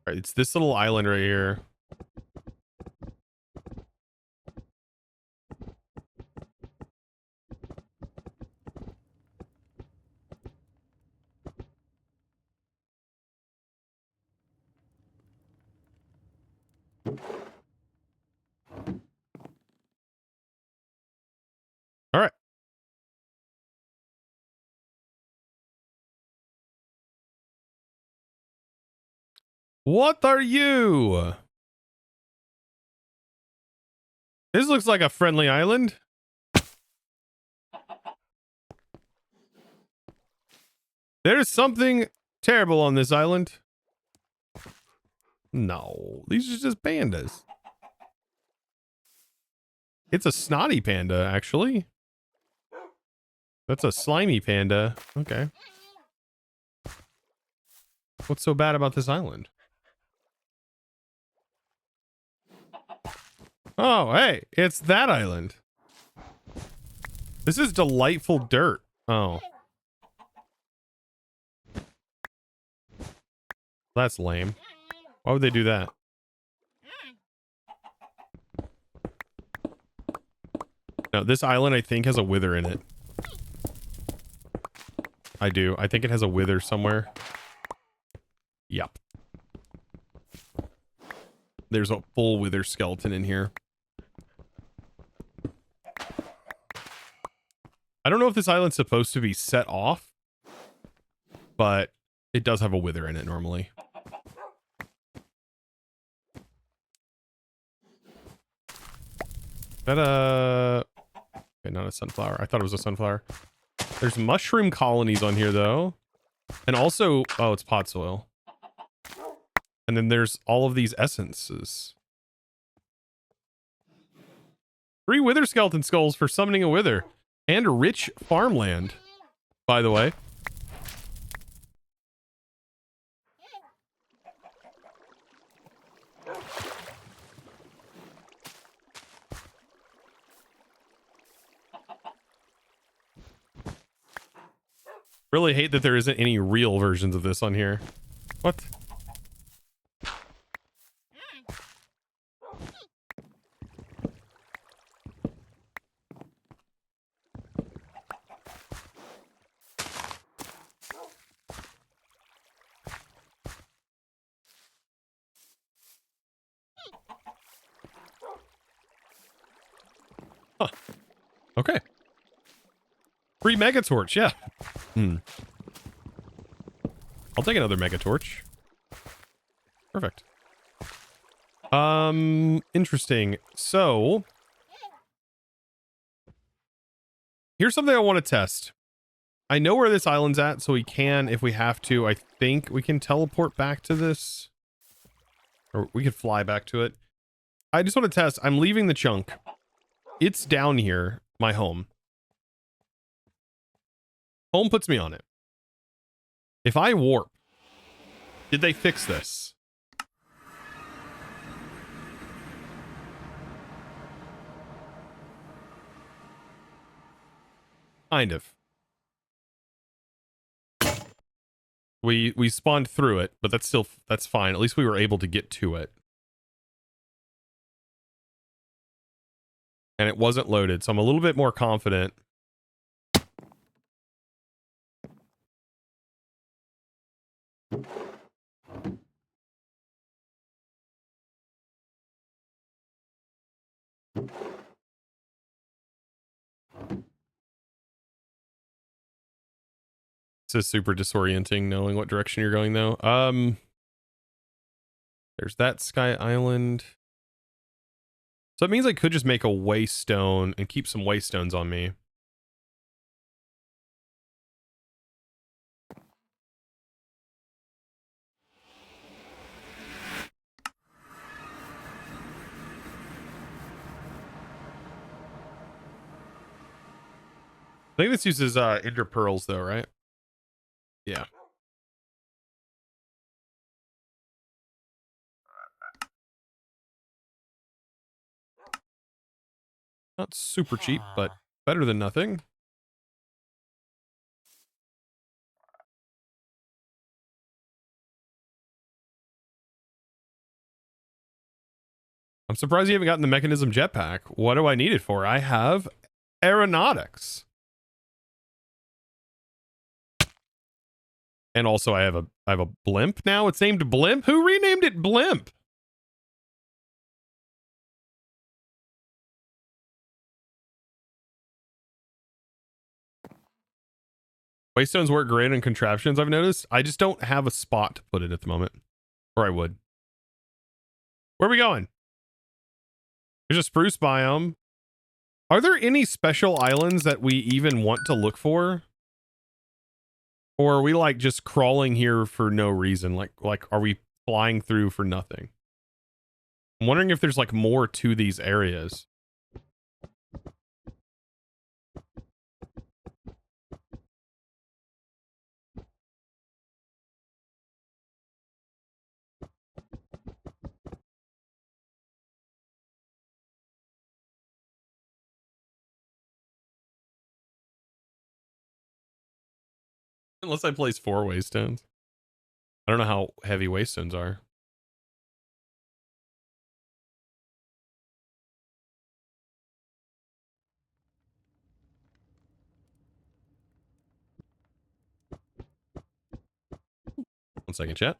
All right, it's this little island right here. All right. What are you? This looks like a friendly island. There's something terrible on this island. No, these are just pandas. It's a snotty panda, actually. That's a slimy panda. Okay. What's so bad about this island? Oh, hey, it's that island. This is delightful dirt. Oh. That's lame. Why would they do that? No, this island I think has a wither in it. I do. I think it has a wither somewhere. Yep. There's a full wither skeleton in here. I don't know if this island's supposed to be set off, but it does have a wither in it normally. That okay, not a sunflower. I thought it was a sunflower. There's mushroom colonies on here though. And also, oh, it's pot soil. And then there's all of these essences. 3 wither skeleton skulls for summoning a wither. And rich farmland, by the way. Really hate that there isn't any real versions of this on here. What? Huh. Okay. Free mega torch, yeah. I'll take another mega torch. Perfect. Interesting. So here's something I want to test. I know where this island's at, so we can, if we have to, I think we can teleport back to this. Or we could fly back to it. I just want to test. I'm leaving the chunk. It's down here, my home. Home puts me on it. If I warp, did they fix this? Kind of. We spawned through it, but that's fine. At least we were able to get to it. And it wasn't loaded, so I'm a little bit more confident. This is super disorienting knowing what direction you're going though. There's that Sky Island. So it means I could just make a waystone and keep some waystones on me. I think this uses ender pearls though, right? Yeah. Not super cheap, but better than nothing. I'm surprised you haven't gotten the mechanism jetpack. What do I need it for? I have aeronautics. And also I have a blimp now. It's named Blimp. Who renamed it Blimp? Waystones work great on contraptions, I've noticed. I just don't have a spot to put it at the moment. Or I would. Where are we going? There's a spruce biome. Are there any special islands that we even want to look for? Or are we like just crawling here for no reason? Like are we flying through for nothing? I'm wondering if there's like more to these areas. Unless I place 4 waystones. I don't know how heavy waystones are. One second, chat.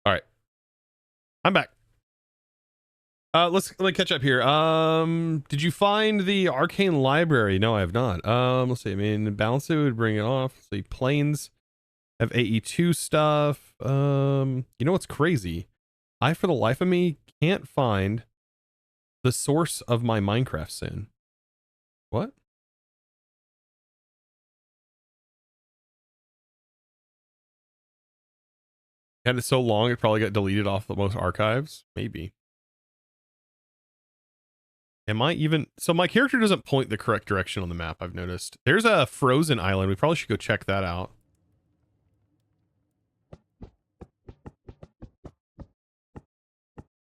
All right. I'm back. Let me catch up here. Did you find the arcane library? No, I have not. Let's see. I mean, balance it would bring it off. Let's see, planes have AE2 stuff. You know what's crazy? I, for the life of me, can't find the source of my Minecraft sin. What? Had it so long, it probably got deleted off the most archives. Maybe. Am I even... So my character doesn't point the correct direction on the map, I've noticed. There's a frozen island. We probably should go check that out.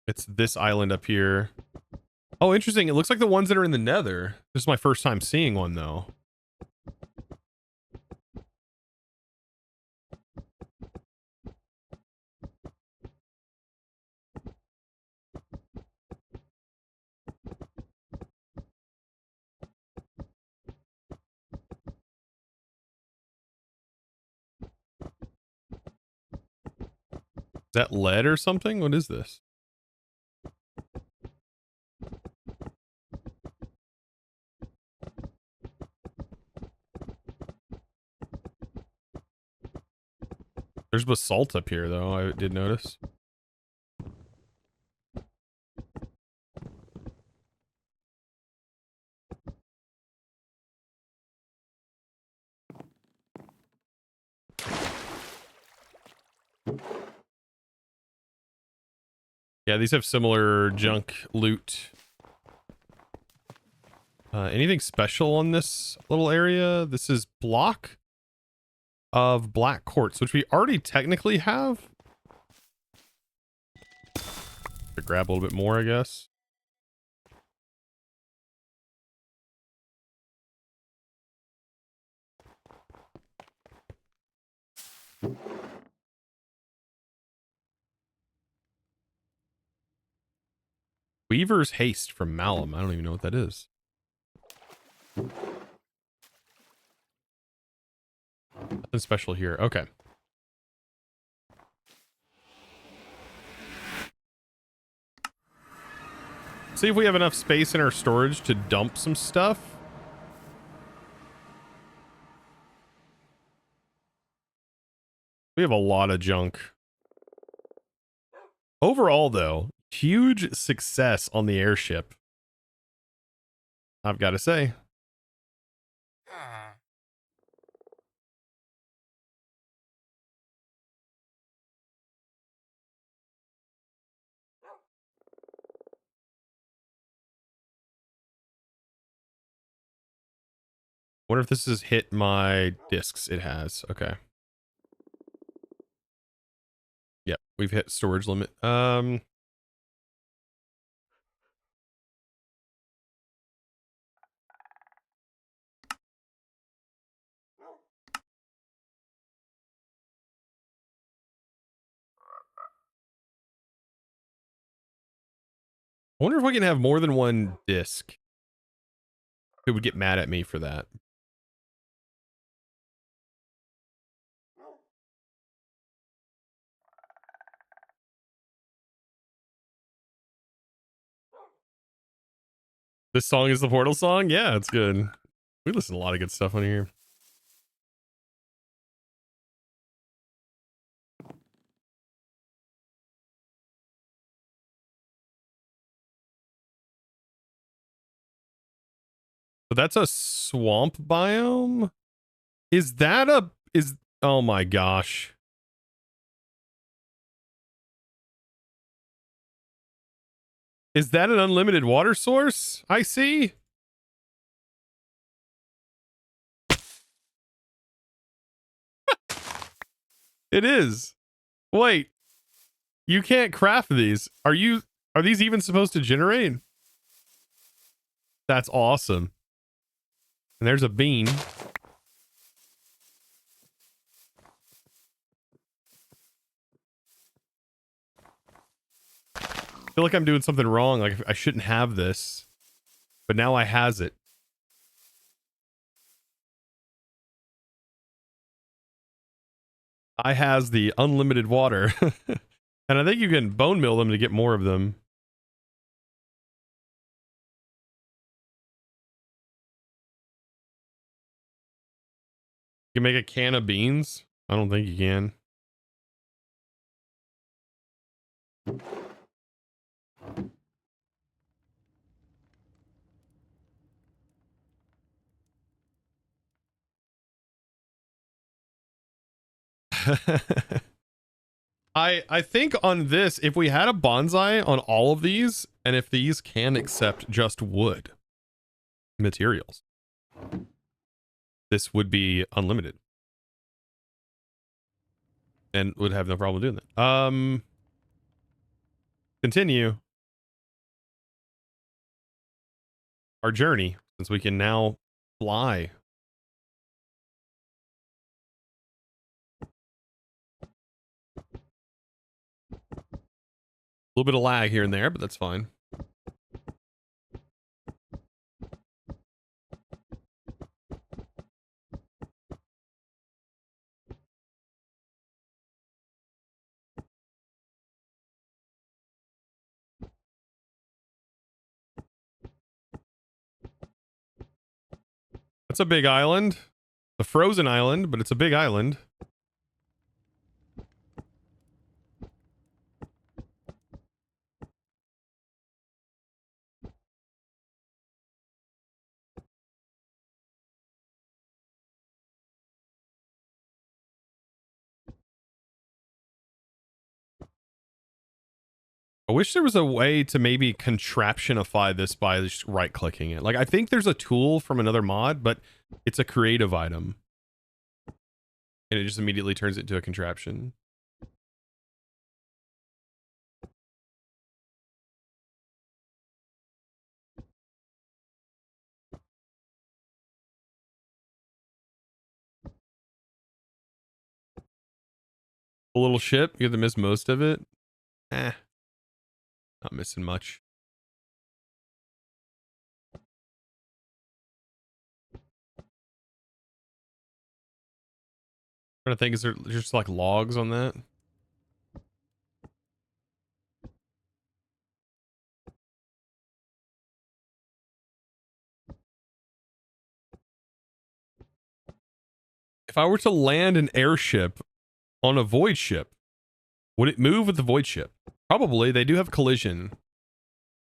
It's this island up here. Oh, interesting. It looks like the ones that are in the nether. This is my first time seeing one, though. Is that lead or something? What is this? There's basalt up here, though. I did notice. Yeah, these have similar junk loot. Anything special on this little area? This is block of black quartz, which we already technically have. To grab a little bit more, I guess. Weaver's Haste from Malum. I don't even know what that is. Nothing special here. Okay. See if we have enough space in our storage to dump some stuff. We have a lot of junk. Overall, though, huge success on the airship. I've got to say. Wonder if this has hit my discs. It has. Okay. Yep, we've hit storage limit. I wonder if we can have more than one disc. It would get mad at me for that. This song is the Portal song? Yeah, it's good. We listen to a lot of good stuff on here. But that's a swamp biome? Is that a... Oh my gosh. Is that an unlimited water source? I see. It is. Wait. You can't craft these. Are these even supposed to generate? That's awesome. And there's a bean. I feel like I'm doing something wrong. Like I shouldn't have this. But now I has it. I has the unlimited water. And I think you can bone mill them to get more of them. You can make a can of beans? I don't think you can. I think on this, if we had a bonsai on all of these, and if these can accept just wood materials, this would be unlimited. And would have no problem doing that. Continue our journey, since we can now fly. A little bit of lag here and there, but that's fine. That's a big island. A frozen island, but it's a big island. I wish there was a way to maybe contraptionify this by just right-clicking it. Like, I think there's a tool from another mod, but it's a creative item. And it just immediately turns it into a contraption. A little ship, you have to miss most of it. Not missing much. Trying to think, is there just like logs on that? If I were to land an airship on a void ship, would it move with the void ship? Probably. They do have collision.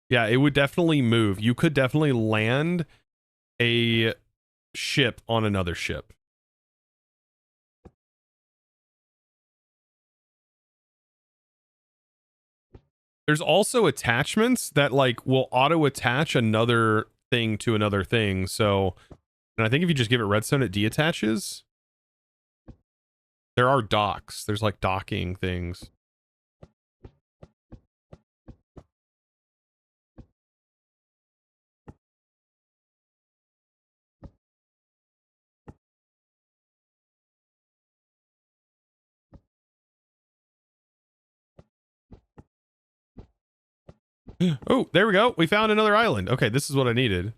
Yeah, it would definitely move. You could definitely land a ship on another ship. There's also attachments that like will auto attach another thing to another thing. So, and I think if you just give it redstone, it deattaches. There are docks. There's like docking things. Oh, there we go. We found another island. Okay, this is what I needed.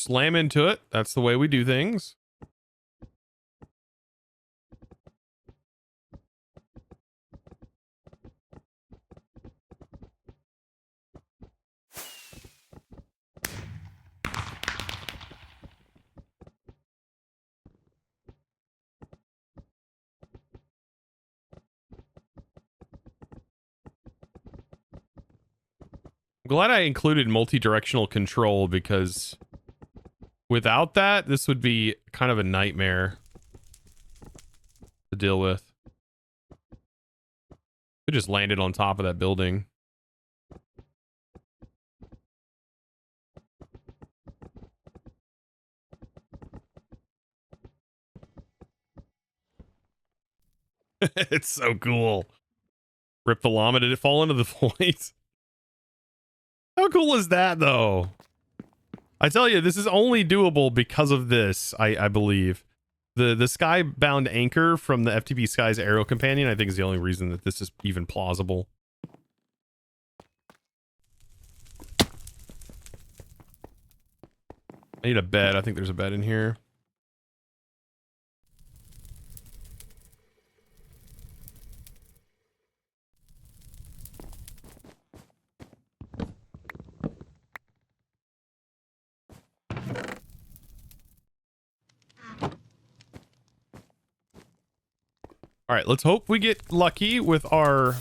slam into it. That's the way we do things. I'm glad I included multi-directional control because without that, this would be kind of a nightmare to deal with. We just landed on top of that building. It's so cool. Rip the llama. Did it fall into the void? How cool is that, though? I tell you, this is only doable because of this, I believe. The skybound anchor from the FTB Skies Aero companion, I think, is the only reason that this is even plausible. I need a bed. I think there's a bed in here. All right, let's hope we get lucky with our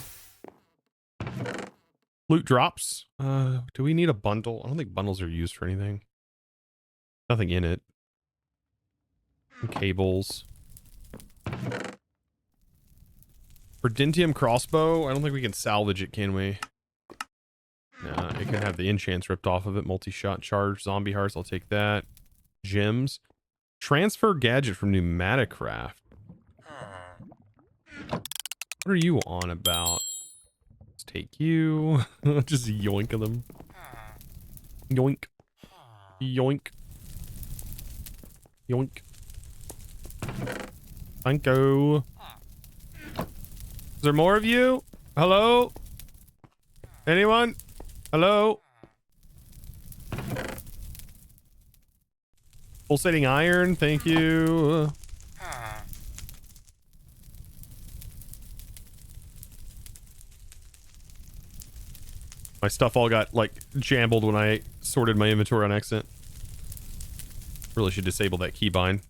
loot drops. Do we need a bundle? I don't think bundles are used for anything. Nothing in it. Some cables. Verdentium crossbow. I don't think we can salvage it, can we? Nah, it can have the enchants ripped off of it. Multi-shot charge. Zombie hearts. I'll take that. Gems. Transfer gadget from pneumatic craft. What are you on about? Let's take you. Just yoink them. Yoink. Yoink. Yoink. Thank you. Is there more of you? Hello? Anyone? Hello? Pulsating iron, thank you. My stuff all got, like, jambled when I sorted my inventory on accident. Really should disable that keybind.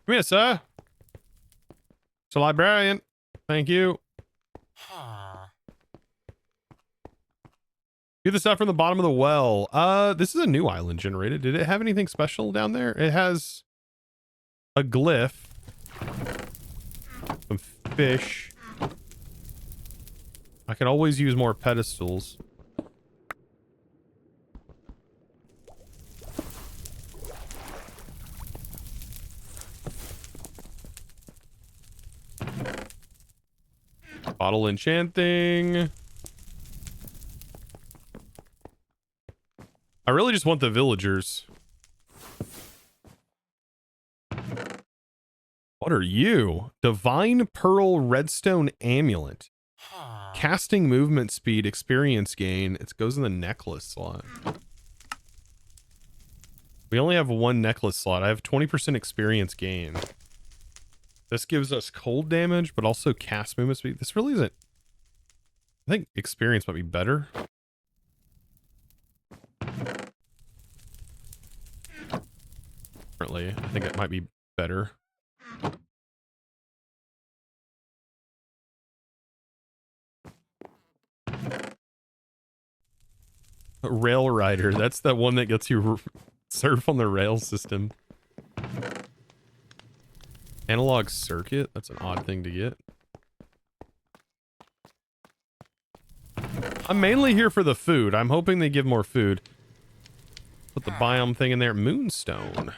Come here, sir. It's a librarian. Thank you. Get the stuff from the bottom of the well. This is a new island generated. Did it have anything special down there? It has a glyph. Some fish. I can always use more pedestals. Bottle enchanting. I really just want the villagers. What are you? Divine Pearl Redstone Amulet. Casting movement speed, experience gain. It goes in the necklace slot. We only have one necklace slot. I have 20% experience gain. This gives us cold damage, but also cast movement speed. This really isn't... I think experience might be better. Currently, I think it might be better. Rail Rider. That's the one that gets you surf on the rail system. Analog circuit. That's an odd thing to get. I'm mainly here for the food. I'm hoping they give more food. Put the biome thing in there. Moonstone.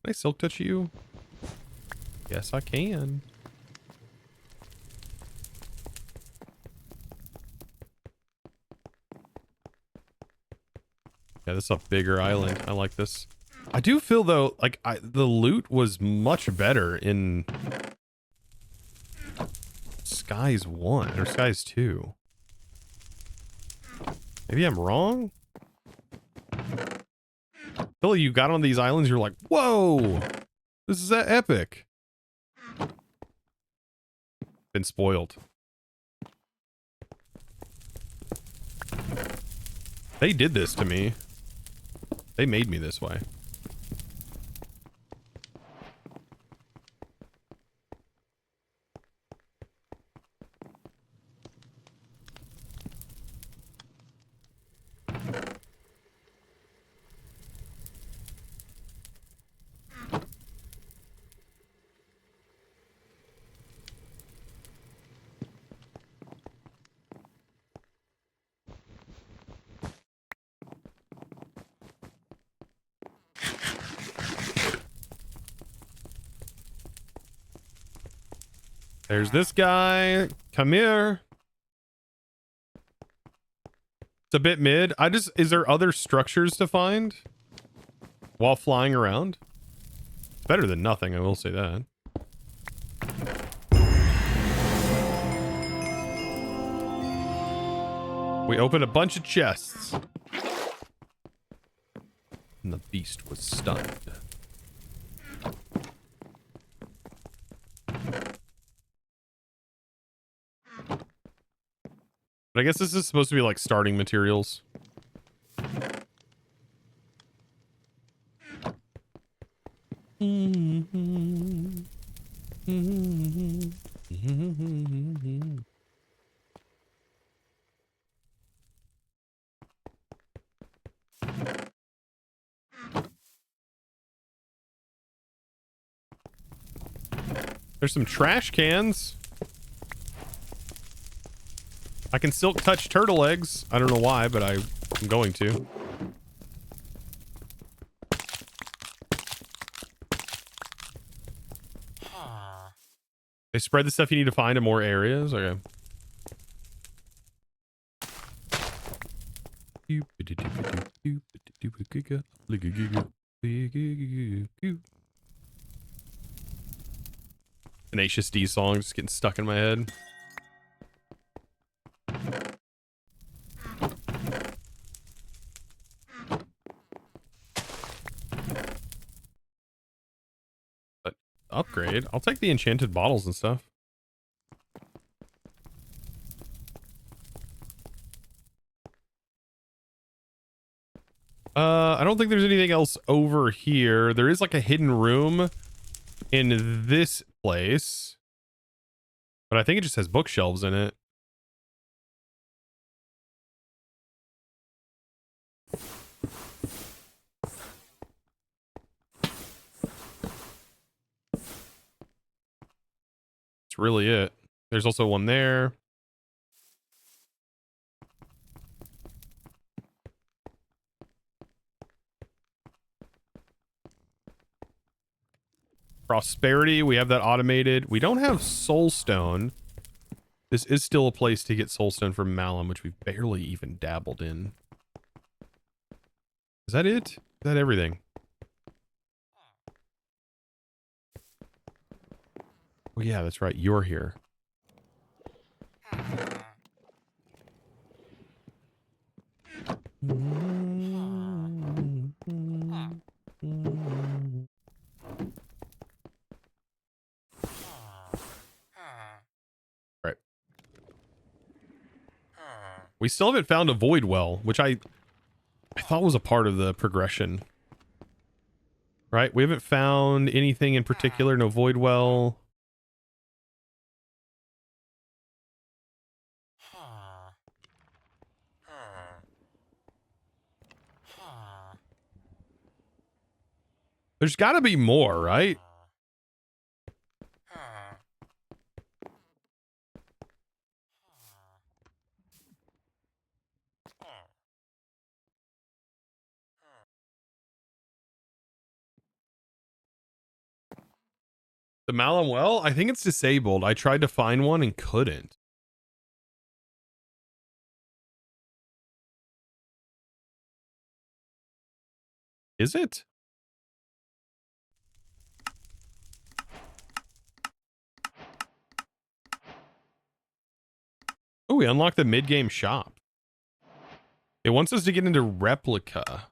Can I silk touch you? Yes, I can. Yeah, this is a bigger island. I like this. I do feel though, like the loot was much better in Skies 1 or Skies 2. Maybe I'm wrong? I feel like you got on these islands, you're like, whoa, this is epic. Been spoiled. They did this to me. They made me this way. There's this guy. Come here. It's a bit mid. Is there other structures to find while flying around? Better than nothing, I will say that. We opened a bunch of chests. And the beast was stunned. But I guess this is supposed to be like starting materials. There's some trash cans. I can silk touch turtle eggs. I don't know why, but I'm going to. They spread the stuff you need to find in more areas. Okay. Tenacious D song just getting stuck in my head. But upgrade. I'll take the enchanted bottles and stuff. I don't think there's anything else over here. There is like a hidden room in this place, but I think it just has bookshelves in it. That's really it. There's also one there. Prosperity, we have that automated. We don't have soulstone. This is still a place to get soulstone from Malum, which we've barely even dabbled in. Is that it? Is that everything? Oh yeah, that's right. You're here. Right. We still haven't found a void well, which I thought was a part of the progression. Right? We haven't found anything in particular. No void well. There's got to be more, right? The Malum well, I think it's disabled. I tried to find one and couldn't. Is it? Oh, we unlocked the mid-game shop. It wants us to get into replica.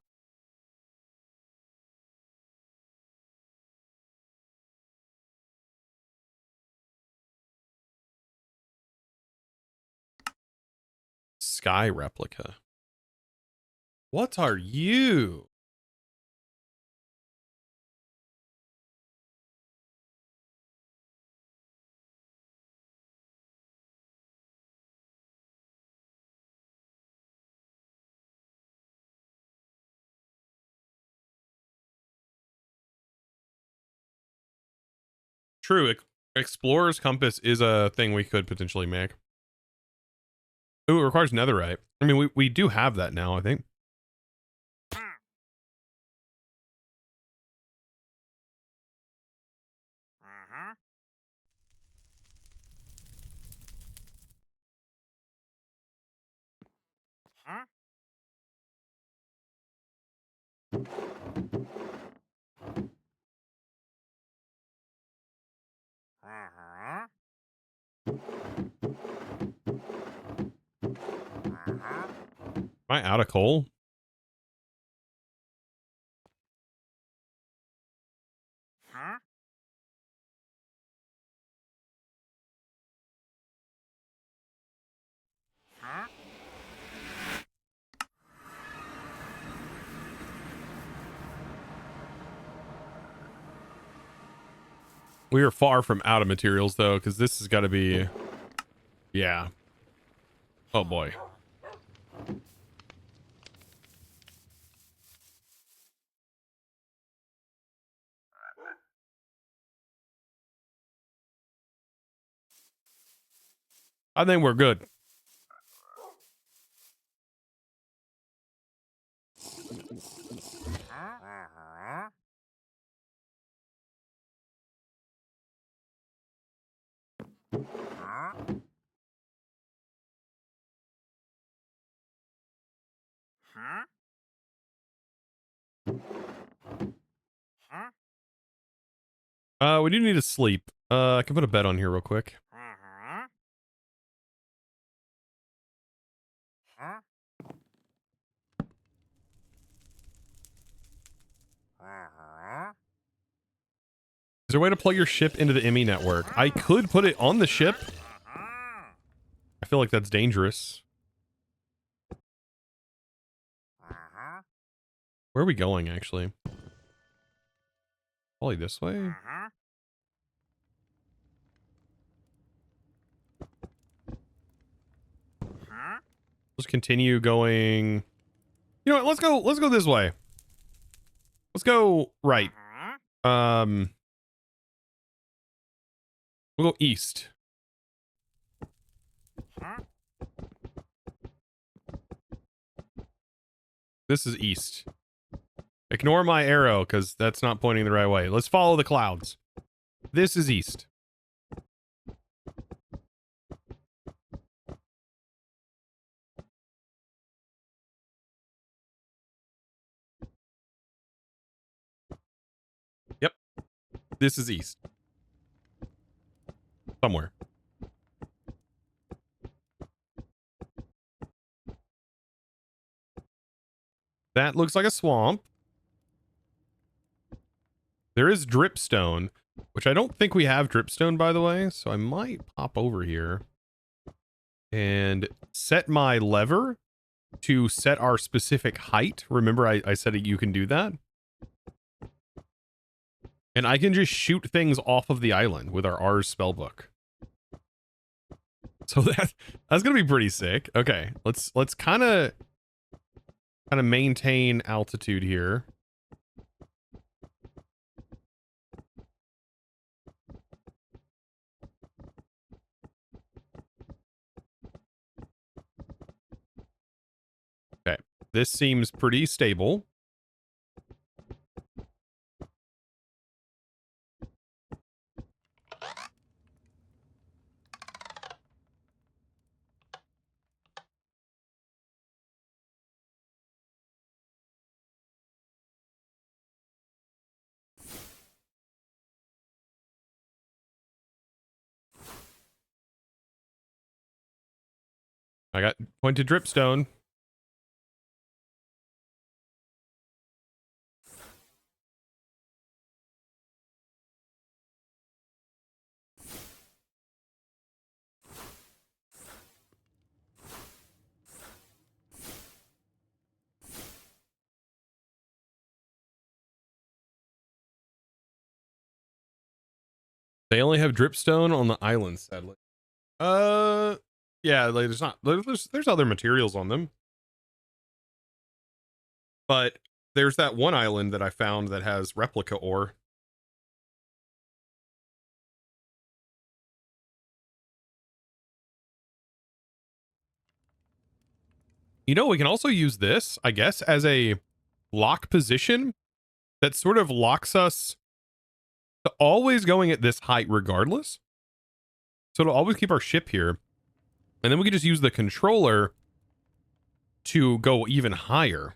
Sky replica. What are you? True. Explorer's compass is a thing we could potentially make. Ooh, it requires netherite. I mean, we do have that now, I think. Am I out of coal? We are far from out of materials, though, because this has got to be... Yeah. Oh, boy. I think we're good. We do need to sleep. I can put a bed on here real quick. Is there a way to plug your ship into the ME network? I could put it on the ship. I feel like that's dangerous. Where are we going, actually? Probably this way? Let's continue going. You know what? Let's go this way. Let's go right. We'll go east. This is east. Ignore my arrow because that's not pointing the right way. Let's follow the clouds. This is east. Yep. This is east. Somewhere. That looks like a swamp. There is dripstone, which I don't think we have dripstone, by the way. So I might pop over here and set my lever to set our specific height. Remember, I said you can do that. And I can just shoot things off of the island with our R's spellbook. So that's gonna be pretty sick. Okay, let's kind of maintain altitude here. Okay, this seems pretty stable. I got pointed dripstone. They only have dripstone on the island, sadly. Yeah, like there's not there's other materials on them. But there's that one island that I found that has replica ore. You know, we can also use this, I guess, as a lock position that sort of locks us to always going at this height regardless. So it'll always keep our ship here. And then we can just use the controller to go even higher.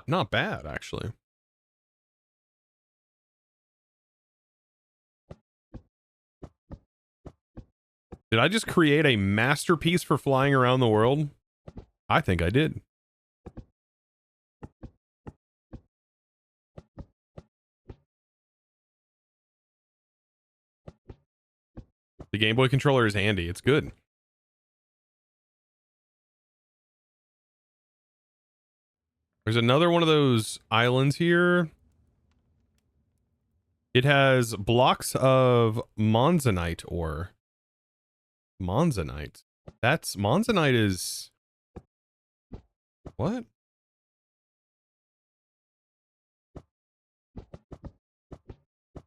Not bad, actually. Did I just create a masterpiece for flying around the world? I think I did. The Game Boy controller is handy. It's good. There's another one of those islands here. It has blocks of monzonite ore. Monzonite. That's monzonite is what?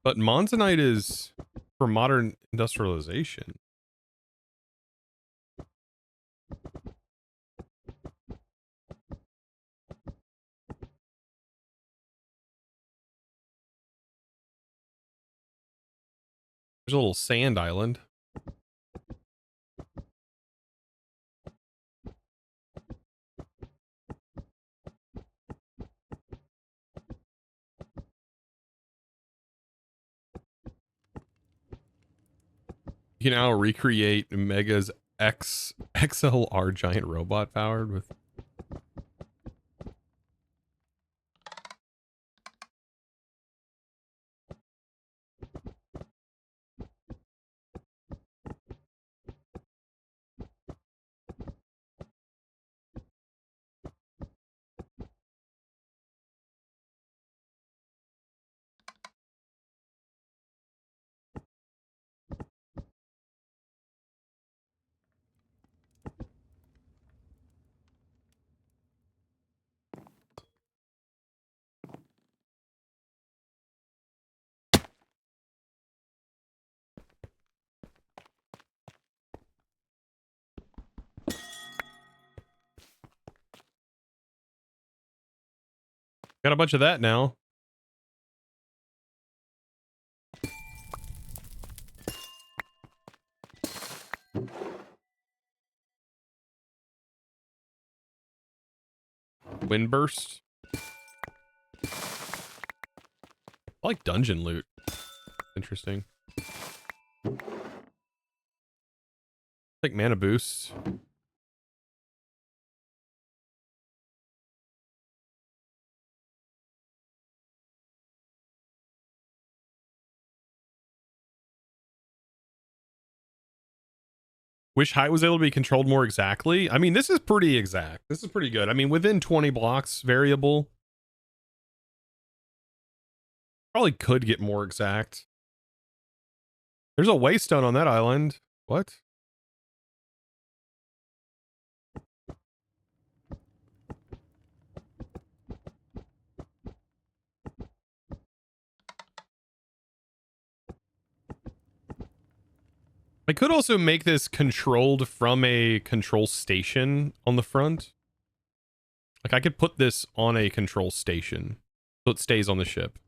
But monzonite is for modern industrialization. There's a little sand island. You can now recreate Mega's XLR giant robot powered with. Got a bunch of that now. Windburst. I like dungeon loot. Interesting. Like mana boosts. Wish height was able to be controlled more exactly. I mean, this is pretty exact. This is pretty good. I mean, within 20 blocks variable. Probably could get more exact. There's a waystone on that island. What? I could also make this controlled from a control station on the front. Like I could put this on a control station so it stays on the ship.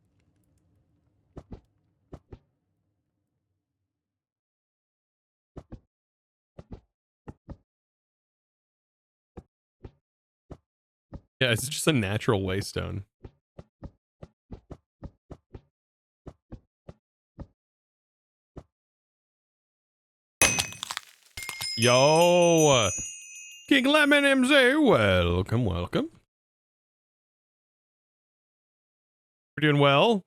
Yeah, it's just a natural waystone. Yo, King Lemon MZ, welcome, welcome. We're doing well.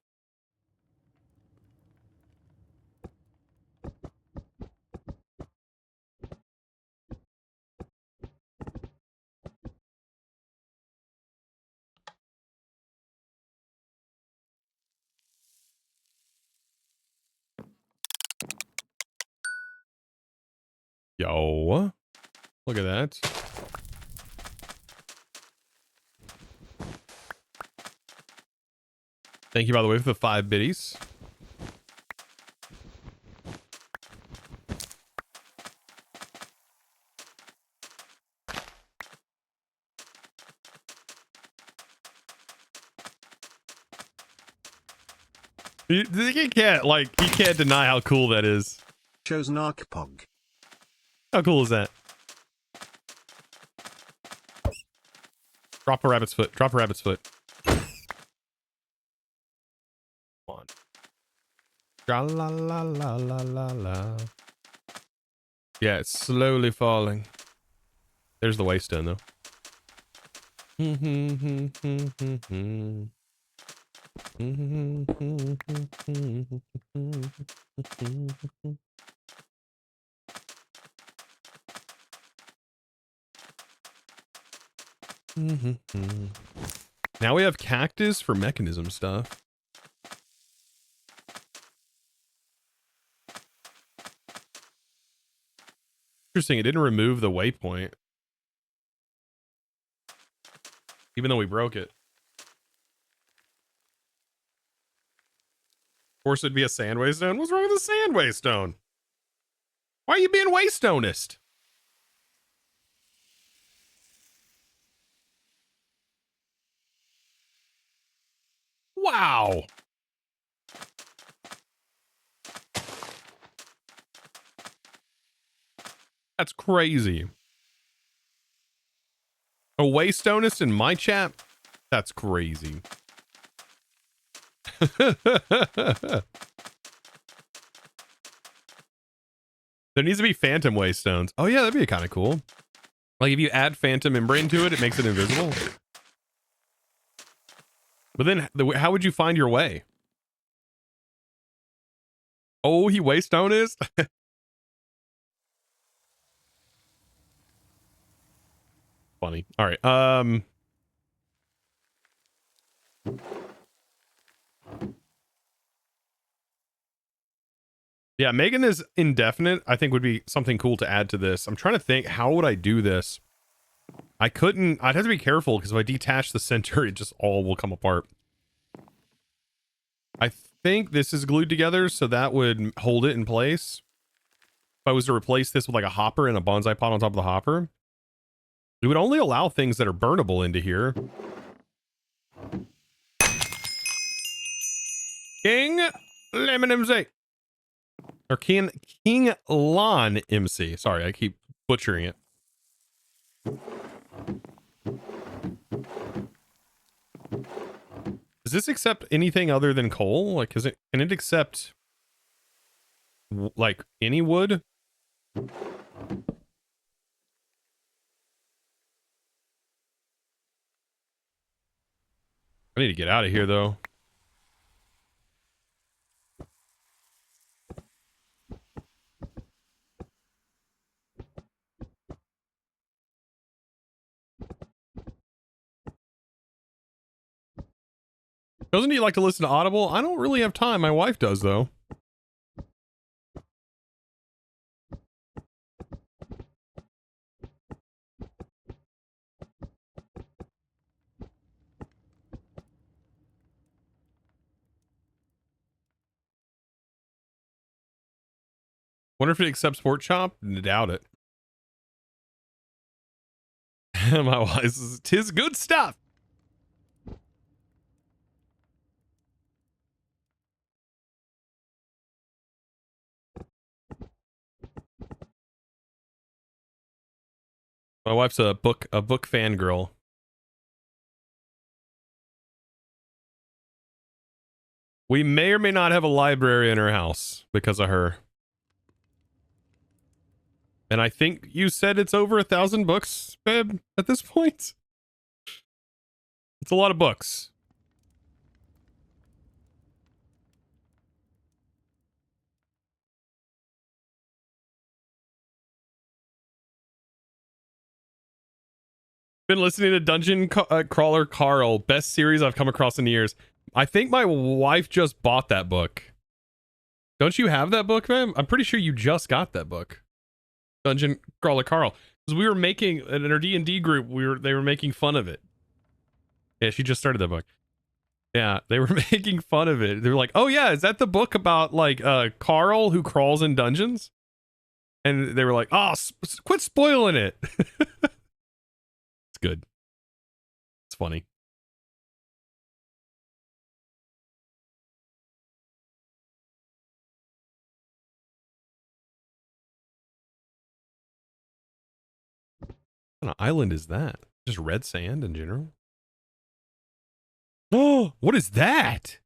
Yo, look at that. Thank you, by the way, for the 5 biddies. You can't deny how cool that is. Shows Narkpog. How cool is that? Drop a rabbit's foot. Drop a rabbit's foot. Come on. Tra la la la la la la. Yeah, it's slowly falling. There's the waystone, though. Now we have cactus for mechanism stuff. Interesting, it didn't remove the waypoint. Even though we broke it. Of course it'd be a sand waystone. What's wrong with the sand waystone? Why are you being waystonist? Wow. That's crazy. A waystonist in my chat? That's crazy. There needs to be phantom waystones. Oh yeah, that'd be kind of cool. Like if you add phantom membrane to it, it makes it invisible. But then how would you find your way? Oh, he waystone is? Funny. All right. Yeah, making this indefinite, I think would be something cool to add to this. I'm trying to think, how would I do this? I'd have to be careful because if I detach the center, it just all will come apart. I think this is glued together, so that would hold it in place. If I was to replace this with like a hopper and a bonsai pot on top of the hopper, it would only allow things that are burnable into here. King Lemon MC. Or King Lon MC. Sorry, I keep butchering it. Does this accept anything other than coal? Like, can it accept like any wood? I need to get out of here though. Doesn't he like to listen to Audible? I don't really have time. My wife does though. Wonder if it accepts pork chop? Doubt it. My wife says, 'tis good stuff. My wife's a book fangirl. We may or may not have a library in her house because of her. And I think you said it's over 1,000 books, babe, at this point. It's a lot of books. Been listening to Dungeon Crawler Carl, best series I've come across in years. I think my wife just bought that book. Don't you have that book, man? I'm pretty sure you just got that book. Dungeon Crawler Carl. Because we were making, in our D&D group, they were making fun of it. Yeah, she just started that book. Yeah, they were making fun of it. They were like, oh yeah, is that the book about like Carl who crawls in dungeons? And they were like, oh, quit spoiling it. It's good. It's funny. What kind of island is that? Just red sand in general? Oh, what is that?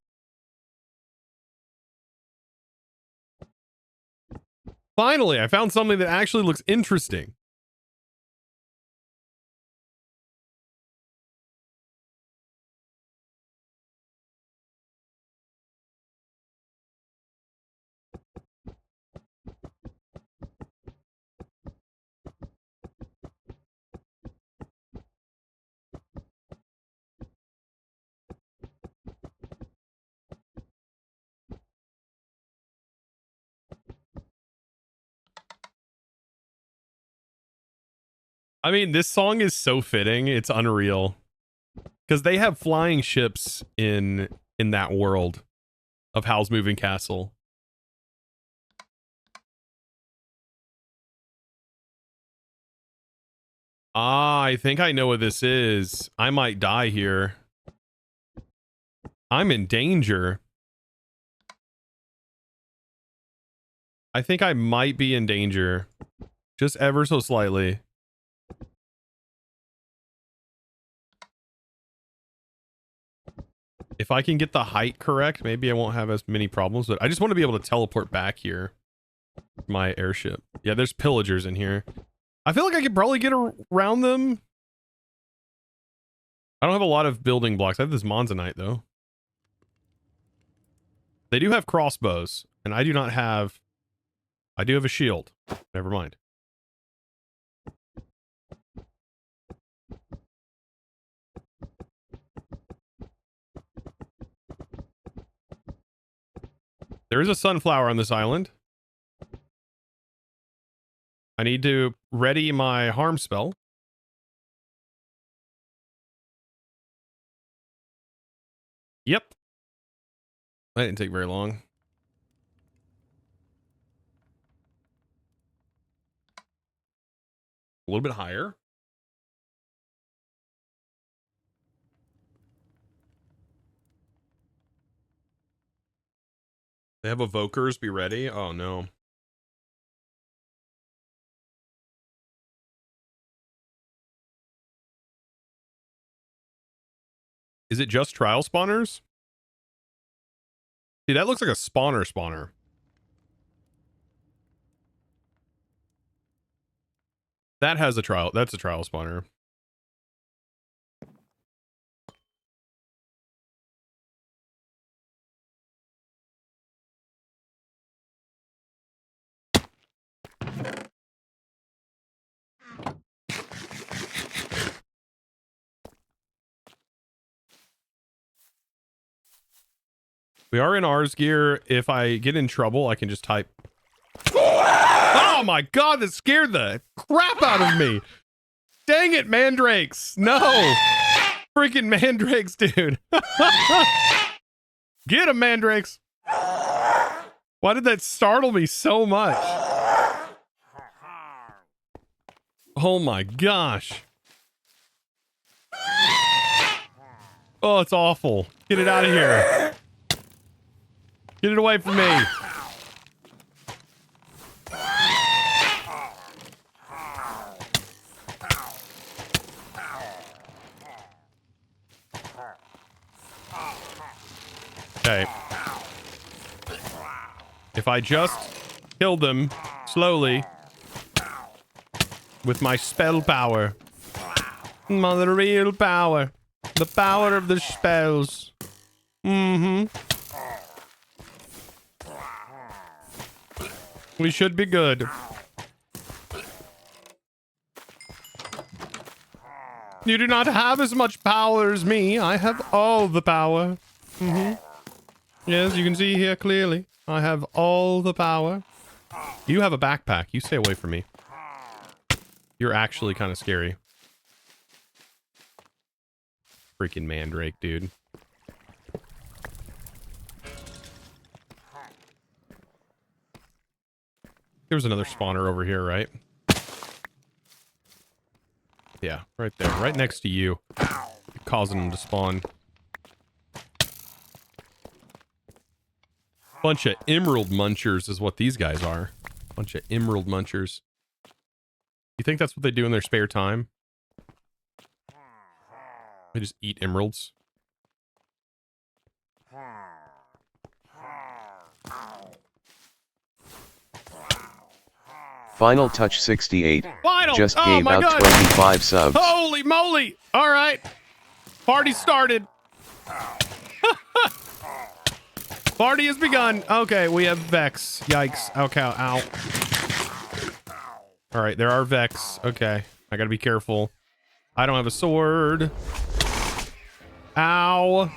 Finally, I found something that actually looks interesting. I mean, this song is so fitting. It's unreal. Because they have flying ships in that world of Howl's Moving Castle. Ah, I think I know what this is. I might die here. I'm in danger. I think I might be in danger. Just ever so slightly. If I can get the height correct, maybe I won't have as many problems, but I just want to be able to teleport back here. My airship. Yeah, there's pillagers in here. I feel like I could probably get around them. I don't have a lot of building blocks. I have this Monzonite, though. They do have crossbows, and I do not have... I do have a shield. Never mind. There is a sunflower on this island. I need to ready my harm spell. Yep. That didn't take very long. A little bit higher. They have evokers. Be ready. Oh, no. Is it just trial spawners? See, that looks like a spawner. That has a trial. That's a trial spawner. We are in ours gear. If I get in trouble, I can just type. Oh my god, that scared the crap out of me. Dang it, mandrakes. No. Freaking mandrakes, dude. Get him, mandrakes. Why did that startle me so much? Oh my gosh. Oh, it's awful. Get it out of here. Get it away from me. Okay. If I just killed them slowly. with my spell power. The real power. The power of the spells. Mm-hmm. We should be good. You do not have as much power as me. I have all the power. Mm-hmm. Yes, you can see here clearly. I have all the power. You have a backpack. You stay away from me. You're actually kind of scary. Freaking mandrake, dude. There's another spawner over here, right? Yeah, right there. Right next to you. You're causing them to spawn. Bunch of emerald munchers is what these guys are. Bunch of emerald munchers. You think that's what they do in their spare time? They just eat emeralds. Final Touch 68 Final! just Oh gave my out God. 25 subs. Holy moly! All right. Party started. Party has begun. Okay, we have Vex. Yikes. Okay, ow. All right, there are Vex. Okay, I gotta be careful. I don't have a sword. Ow.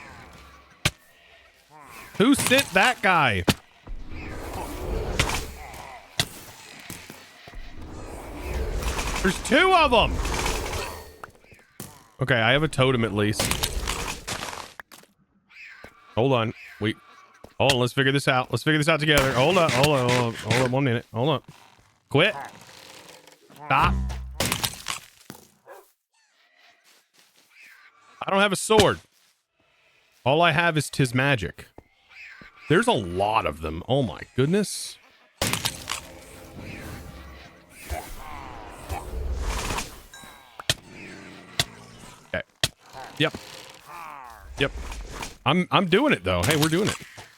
Who sent that guy? There's two of them. Okay, I have a totem at least. Hold on. Hold on, let's figure this out. Let's figure this out together. Hold up, hold on 1 minute. Hold up. Quit. Stop. I don't have a sword. All I have is 'tis magic. There's a lot of them. Oh my goodness. Okay. Yep. I'm doing it though. Hey, we're doing it.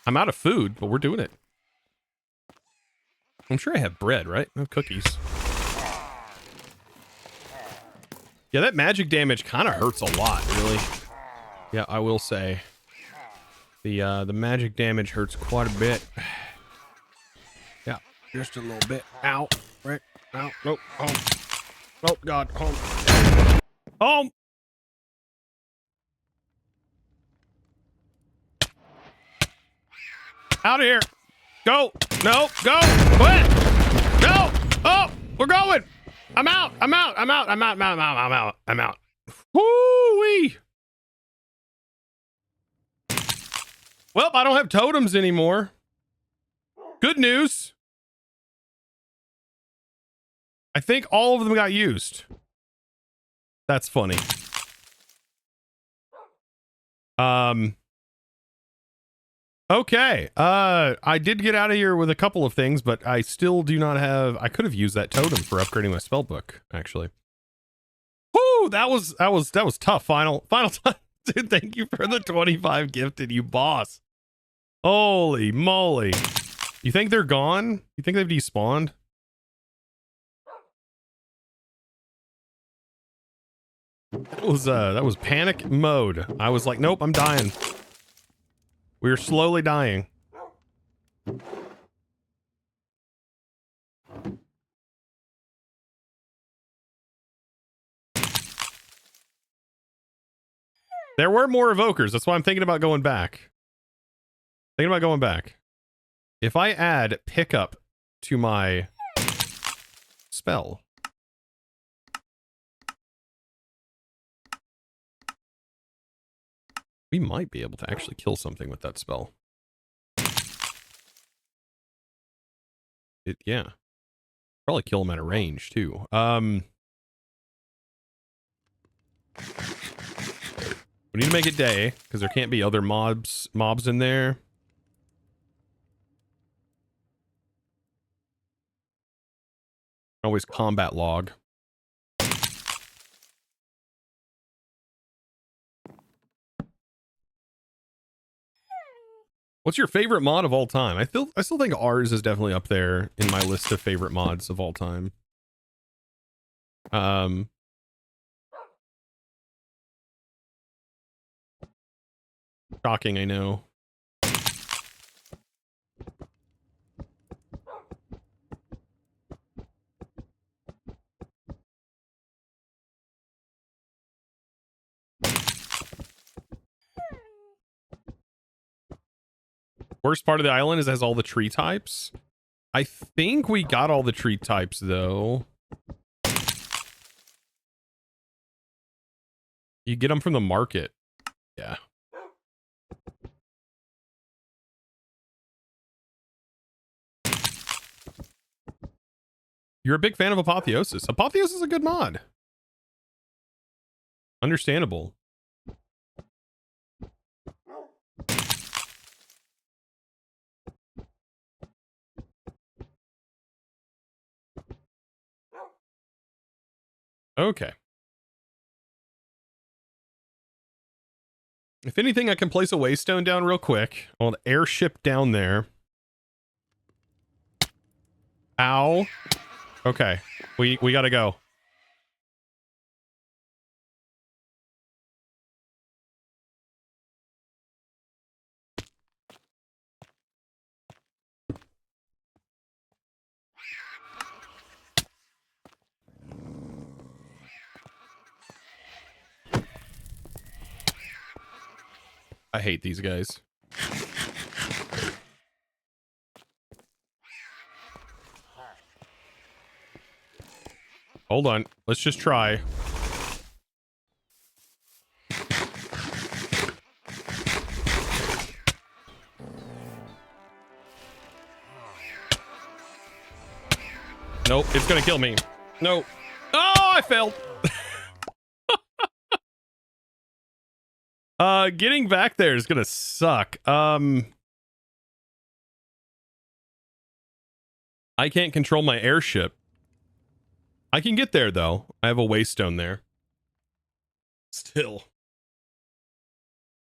I'm out of food, but we're doing it. I'm sure I have bread, right? I have cookies. Yeah, that magic damage kind of hurts a lot, really. Yeah, I will say. The magic damage hurts quite a bit. Yeah, just a little bit. Ow. Right. Ow. Nope. Home. Oh, God. Home. Home. Out of here. Go. No. Go. Quit. No. Oh, we're going. I'm out. Woo-wee. Well, I don't have totems anymore. Good news. I think all of them got used. That's funny. Okay. I did get out of here with a couple of things, but I still do not have... I could have used that totem for upgrading my spell book, actually. Whoo! That was tough. Final time. Dude, thank you for the 25 gifted, you boss. Holy moly. You think they're gone? You think they've despawned? That was panic mode. I was like, nope, I'm dying. We are slowly dying. There were more evokers. That's why I'm thinking about going back. If I add pickup to my spell. We might be able to actually kill something with that spell. Yeah. Probably kill them at a range too. We need to make it day, because there can't be other mobs in there. Always combat log. What's your favorite mod of all time? I still think ours is definitely up there in my list of favorite mods of all time. Shocking, I know. Worst part of the island is it has all the tree types. I think we got all the tree types though. You get them from the market. Yeah. You're a big fan of Apotheosis. Apotheosis is a good mod. Understandable. Okay. If anything, I can place a waystone down real quick. I'll airship down there. Ow. Okay. We gotta go. I hate these guys. Hold on. Let's just try. Nope, it's gonna kill me. No. Oh, I failed. Getting back there is gonna suck. I can't control my airship. I can get there though. I have a waystone there. Still.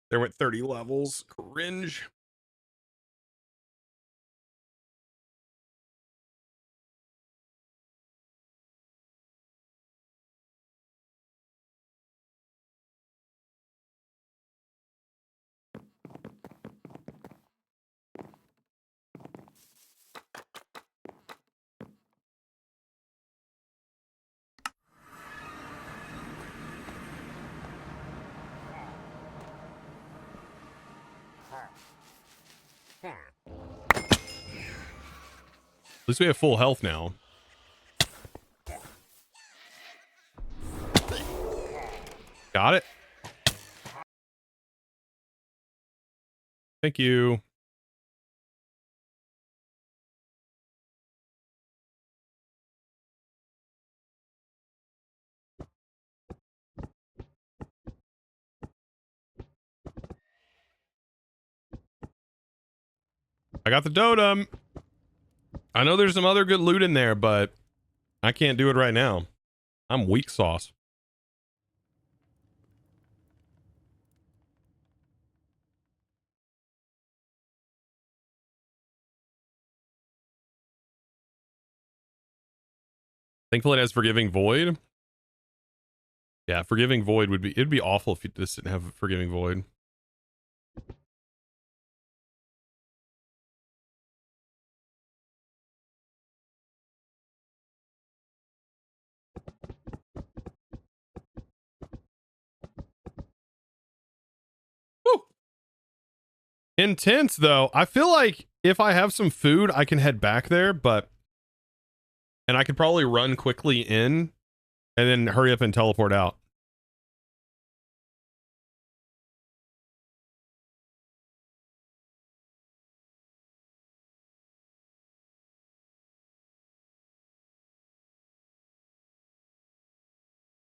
There went 30 levels. Cringe. At least we have full health now. Got it. Thank you. I got the totem. I know there's some other good loot in there, but I can't do it right now. I'm weak sauce. Thankfully it has Forgiving Void. Yeah, Forgiving Void would be, it'd be awful if this didn't have Forgiving Void. Woo! Intense though. I feel like if I have some food, I can head back there, and I could probably run quickly in and then hurry up and teleport out.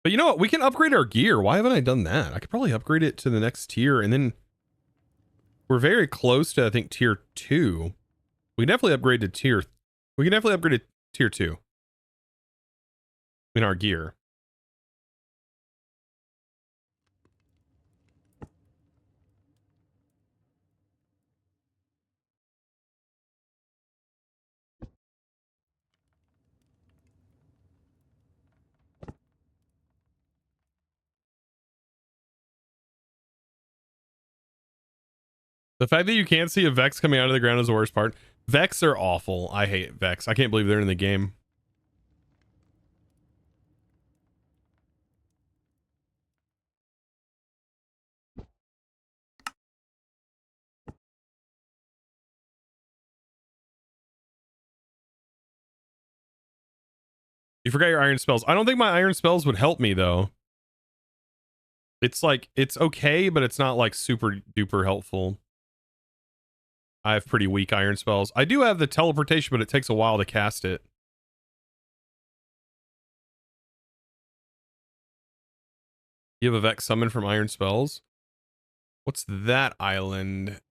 But you know what? We can upgrade our gear. Why haven't I done that? I could probably upgrade it to the next tier, and then we're very close to, I think, tier 2. We can definitely upgrade to tier... We can definitely upgrade to tier 2 in our gear. The fact that you can't see a Vex coming out of the ground is the worst part. Vex are awful. I hate Vex. I can't believe they're in the game. You forgot your iron spells. I don't think my iron spells would help me though. It's like, it's okay, but it's not like super duper helpful. I have pretty weak iron spells. I do have the teleportation, but it takes a while to cast it. You have a Vex summon from iron spells? What's that island?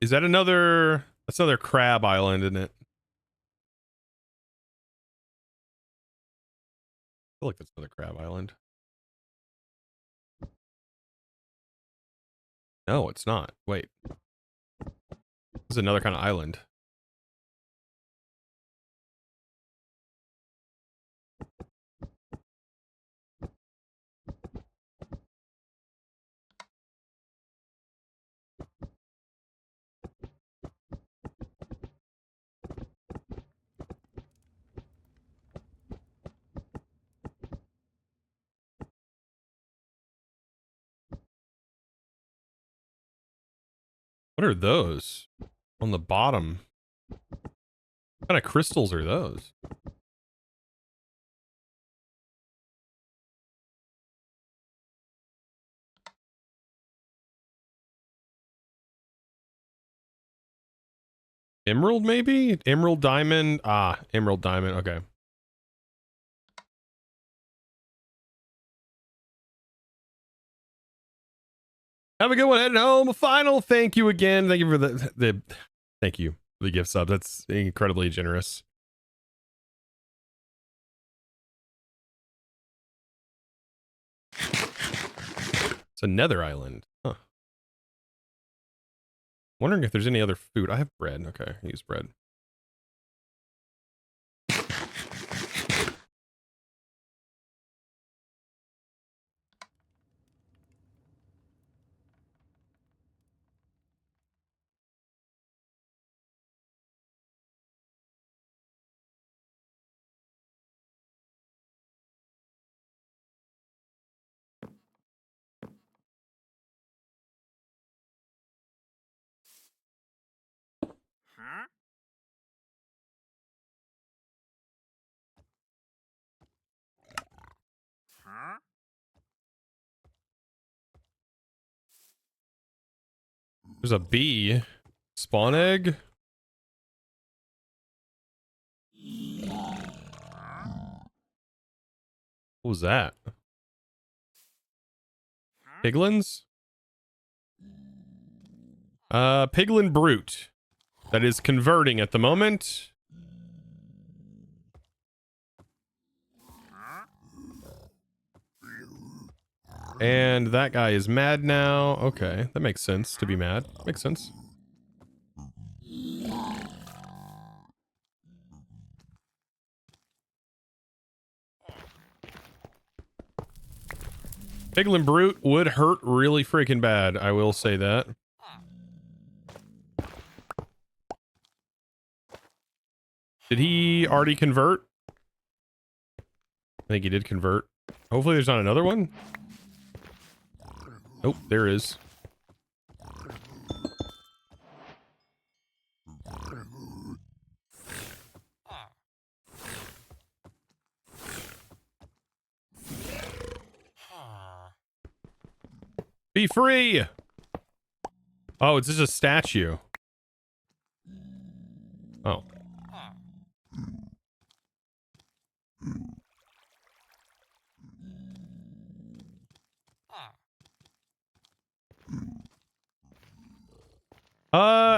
Is that another... That's another crab island, isn't it? I feel like that's another crab island. No, it's not. Wait. This is another kind of island. What are those? On the bottom. What kind of crystals are those? Emerald, maybe? Emerald diamond? Ah, emerald diamond. Okay. Have a good one heading home. Final thank you again. Thank you for the thank you for the gift sub. That's incredibly generous. It's a nether island. Huh. Wondering if there's any other food. I have bread. Okay, I use bread. There's a bee. Spawn egg. What was that? Piglins? Piglin brute. That is converting at the moment. And that guy is mad now. Okay, that makes sense to be mad. Makes sense. Piglin brute would hurt really freaking bad. I will say that. Did he already convert? I think he did convert. Hopefully there's not another one. Oh, there is. Be free! Oh, it's just a statue. Oh.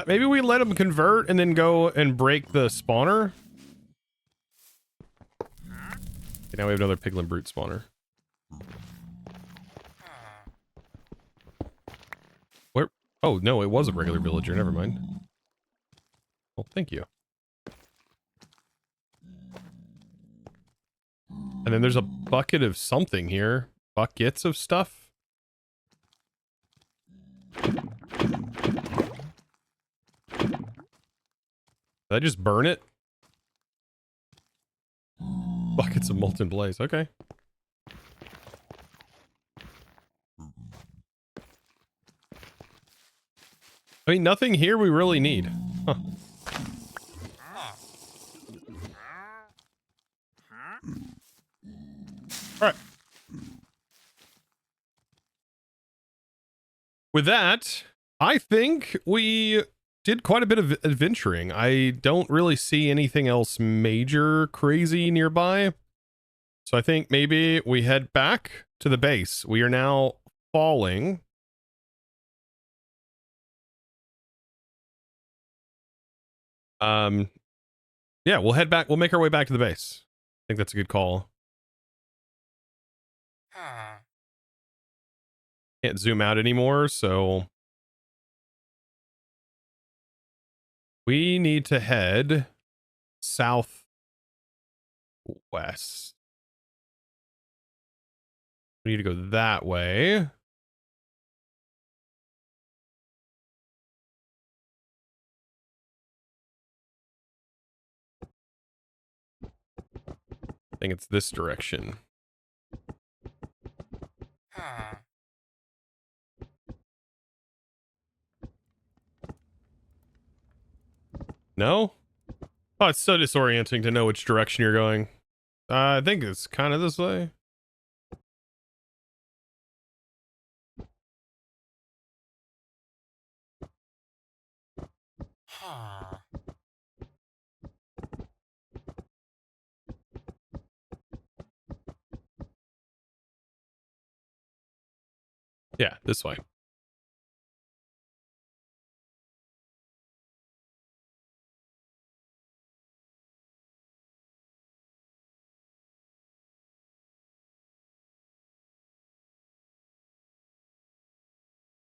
Maybe we let him convert and then go and break the spawner. Okay, now we have another piglin brute spawner. Where? Oh, no, it was a regular villager. Never mind. Well, thank you. And then there's a bucket of something here. Buckets of stuff. Did I just burn it? Buckets of molten blaze. Okay. I mean, nothing here we really need. Huh. All right. With that, I think we did quite a bit of adventuring. I don't really see anything else major crazy nearby. So I think maybe we head back to the base. We are now falling. Yeah, we'll head back. We'll make our way back to the base. I think that's a good call. Can't zoom out anymore, so we need to head southwest. We need to go that way. I think it's this direction. No? Oh, it's so disorienting to know which direction you're going. I think it's kind of this way. Yeah, this way.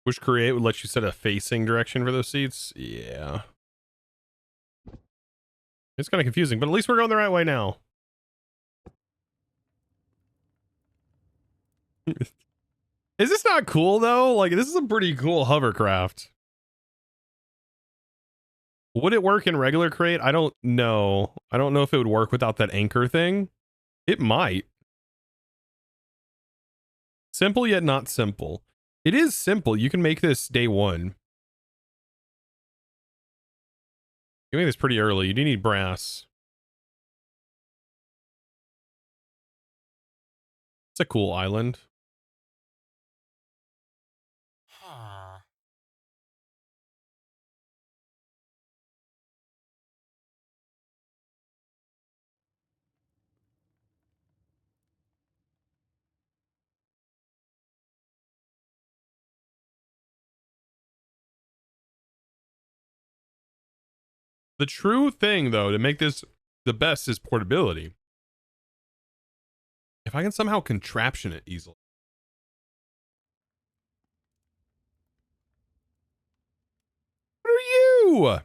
Which create would let you set a facing direction for those seats? Yeah. It's kind of confusing, but at least we're going the right way now. Is this not cool though? Like, this is a pretty cool hovercraft. Would it work in regular crate? I don't know. I don't know if it would work without that anchor thing. It might. Simple yet not simple. It is simple. You can make this day one. You make this pretty early. You do need brass. It's a cool island. The true thing, though, to make this the best is portability. If I can somehow contraption it easily. What are you?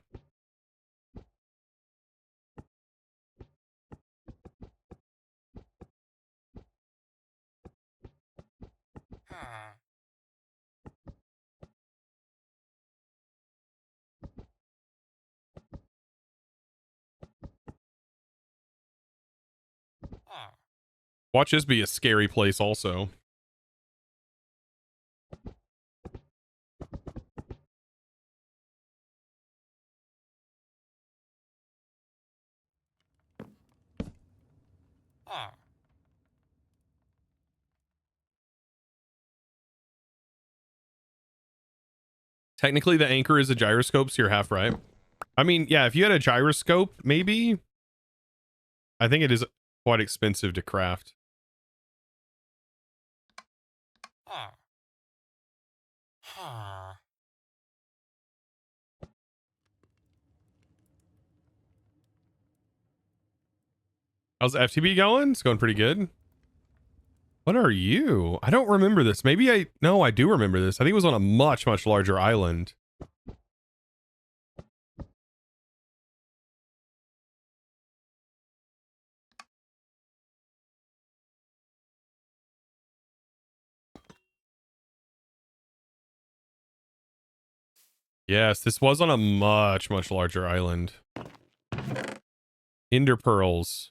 Watch this be a scary place also. Technically, the anchor is a gyroscope, so you're half right. I mean, yeah, if you had a gyroscope, maybe. I think it is quite expensive to craft. How's FTB going? It's going pretty good. What are you? I don't remember this. Maybe no, I do remember this. I think it was on a much, much larger island. Yes, this was on a much, much larger island. Ender pearls.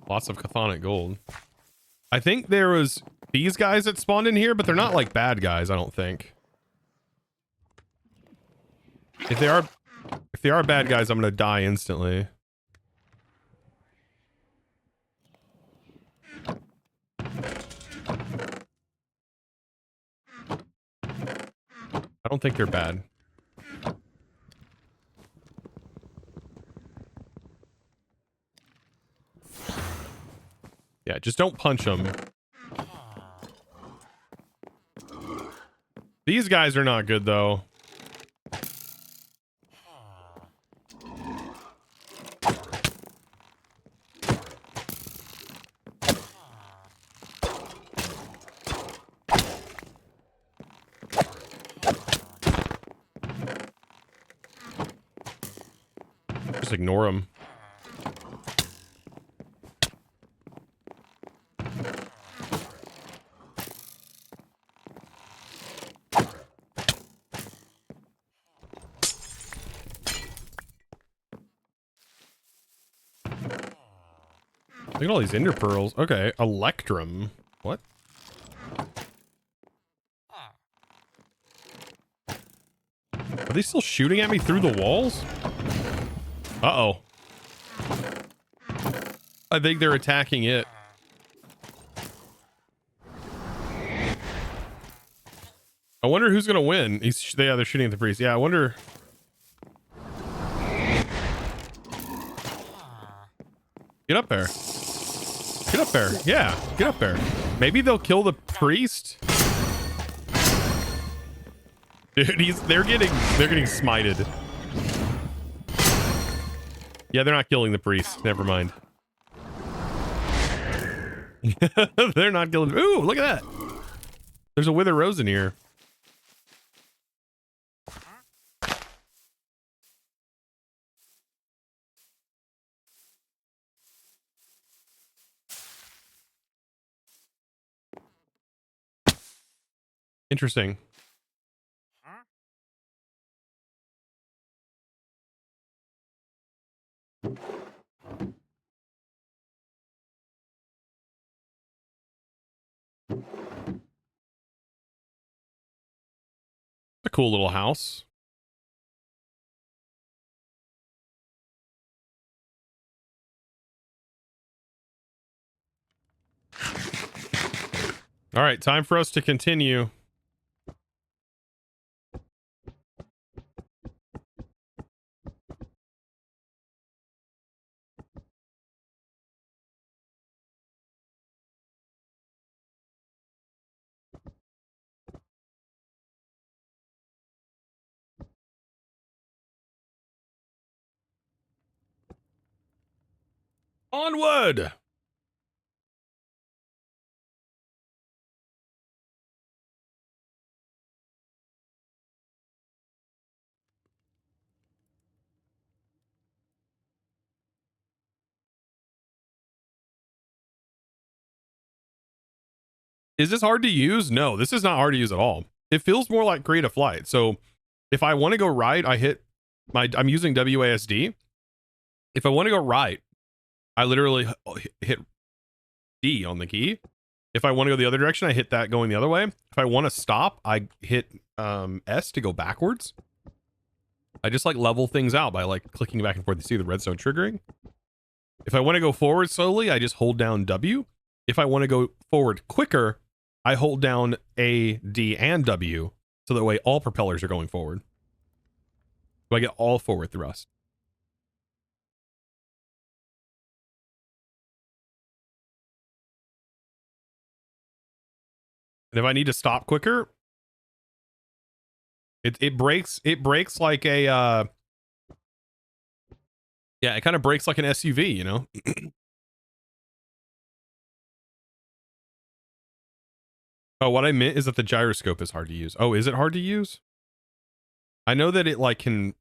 Lots of chthonic gold. I think there was these guys that spawned in here, but they're not like bad guys, I don't think. If they are bad guys, I'm gonna die instantly. I don't think they're bad. Yeah, just don't punch them. These guys are not good, though. Just ignore them. Look at all these ender pearls. Okay, electrum. What? Are they still shooting at me through the walls? Uh-oh. I think they're attacking it. I wonder who's gonna win. Yeah, they're shooting at the priest. Yeah, I wonder. Get up there. Get up there. Yeah, get up there. Maybe they'll kill the priest. Dude, they're getting smited. Yeah, they're not killing the priest. Never mind. They're not killing. Ooh, look at that. There's a wither rose in here. Interesting. A cool little house. All right, time for us to continue. Onward! Is this hard to use? No, this is not hard to use at all. It feels more like create a flight. So if I want to go right, I hit I'm using WASD. If I want to go right, I literally hit D on the key. If I want to go the other direction, I hit that going the other way. If I want to stop, I hit S to go backwards. I just like level things out by like clicking back and forth. You see the redstone triggering. If I want to go forward slowly, I just hold down W. If I want to go forward quicker, I hold down A, D, and W, so that way all propellers are going forward. So I get all forward thrust. And if I need to stop quicker, it breaks like a yeah, it kind of breaks like an SUV, you know. Oh, what I meant is that the gyroscope is hard to use. Oh, is it hard to use? I know that it like can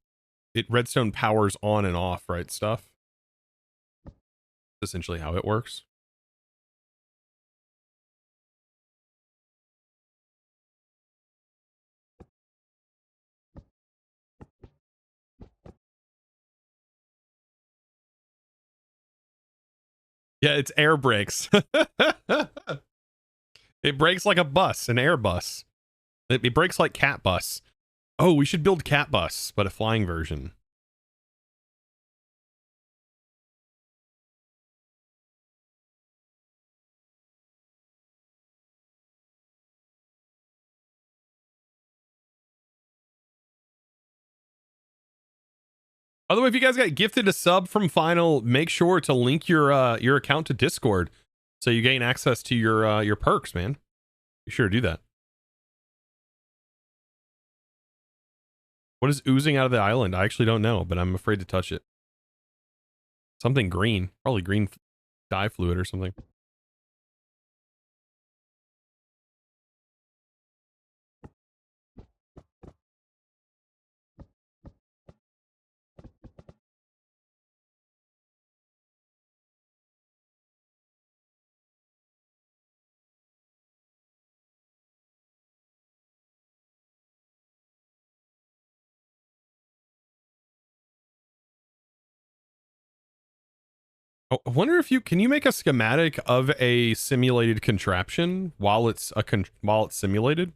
redstone powers on and off, right, stuff. That's essentially how it works. Yeah, it's air brakes. It brakes like a bus, an air bus. It brakes like cat bus. Oh, we should build cat bus, but a flying version. By the way, if you guys got gifted a sub from Final, make sure to link your account to Discord so you gain access to your perks, man. Be sure to do that. What is oozing out of the island? I actually don't know, but I'm afraid to touch it. Something green. Probably green dye fluid or something. Oh, I wonder if you can make a schematic of a simulated contraption while it's simulated.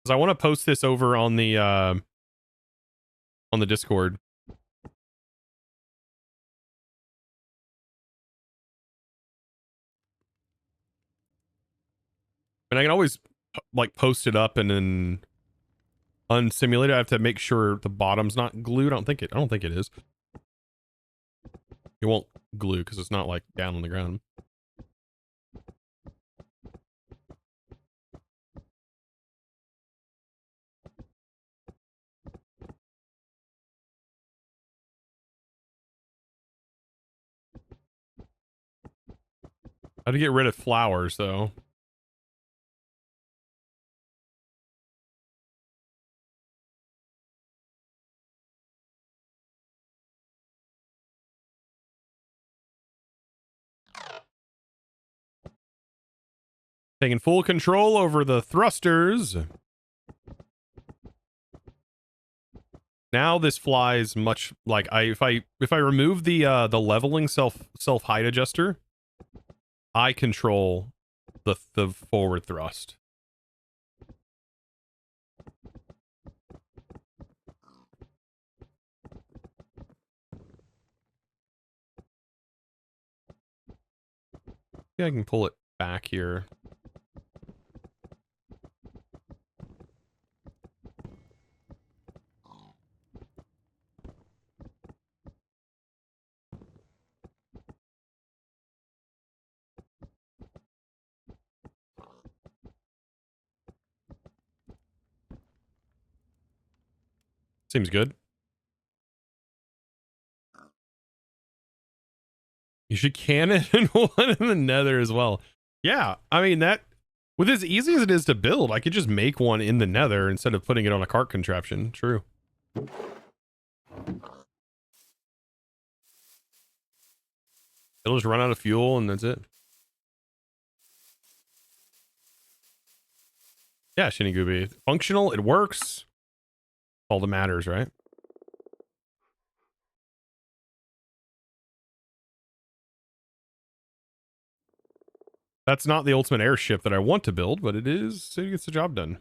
Because I want to post this over on the Discord. And I can always like post it up and then unsimulate it. I have to make sure the bottom's not glued. I don't think it is. It won't glue because it's not like down on the ground. How to get rid of flowers though? Taking full control over the thrusters. Now this flies much like if I remove the leveling self height adjuster, I control the forward thrust. Yeah, I can pull it back here. Seems good. You should can it and one in the nether as well. Yeah, I mean that with as easy as it is to build, I could just make one in the nether instead of putting it on a cart contraption. True. It'll just run out of fuel and that's it. Yeah, Shinigubi. Functional, it works. All that matters, right? That's not the ultimate airship that I want to build, but it gets the job done.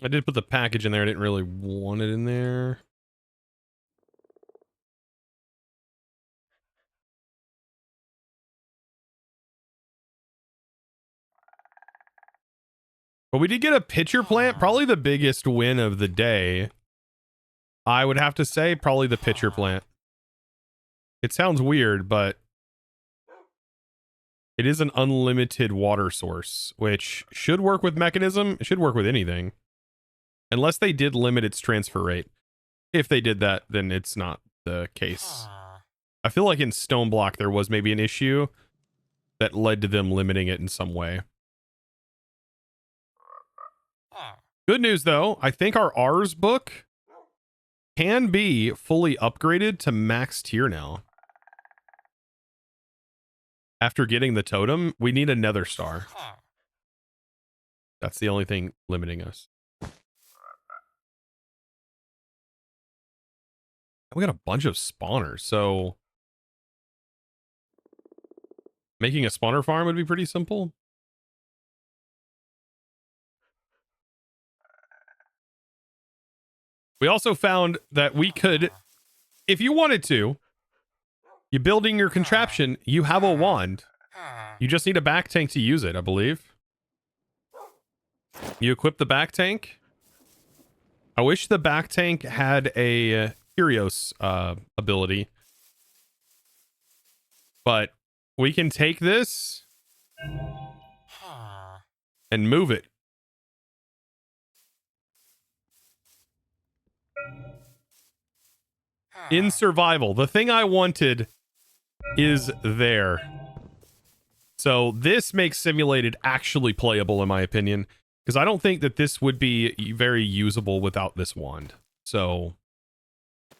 I did put the package in there. I didn't really want it in there. But we did get a pitcher plant, probably the biggest win of the day. I would have to say probably the pitcher plant. It sounds weird, but it is an unlimited water source, which should work with mechanism. It should work with anything. Unless they did limit its transfer rate. If they did that, then it's not the case. I feel like in Stone Block there was maybe an issue that led to them limiting it in some way. Good news though, I think our R's book can be fully upgraded to max tier now. After getting the totem, we need a nether star. That's the only thing limiting us. We got a bunch of spawners, so making a spawner farm would be pretty simple. We also found that we could, if you wanted to, you're building your contraption, you have a wand. You just need a back tank to use it, I believe. You equip the back tank. I wish the back tank had a Curios ability. But we can take this and move it. In survival, the thing I wanted is there. So this makes simulated actually playable in my opinion, because I don't think that this would be very usable without this wand. So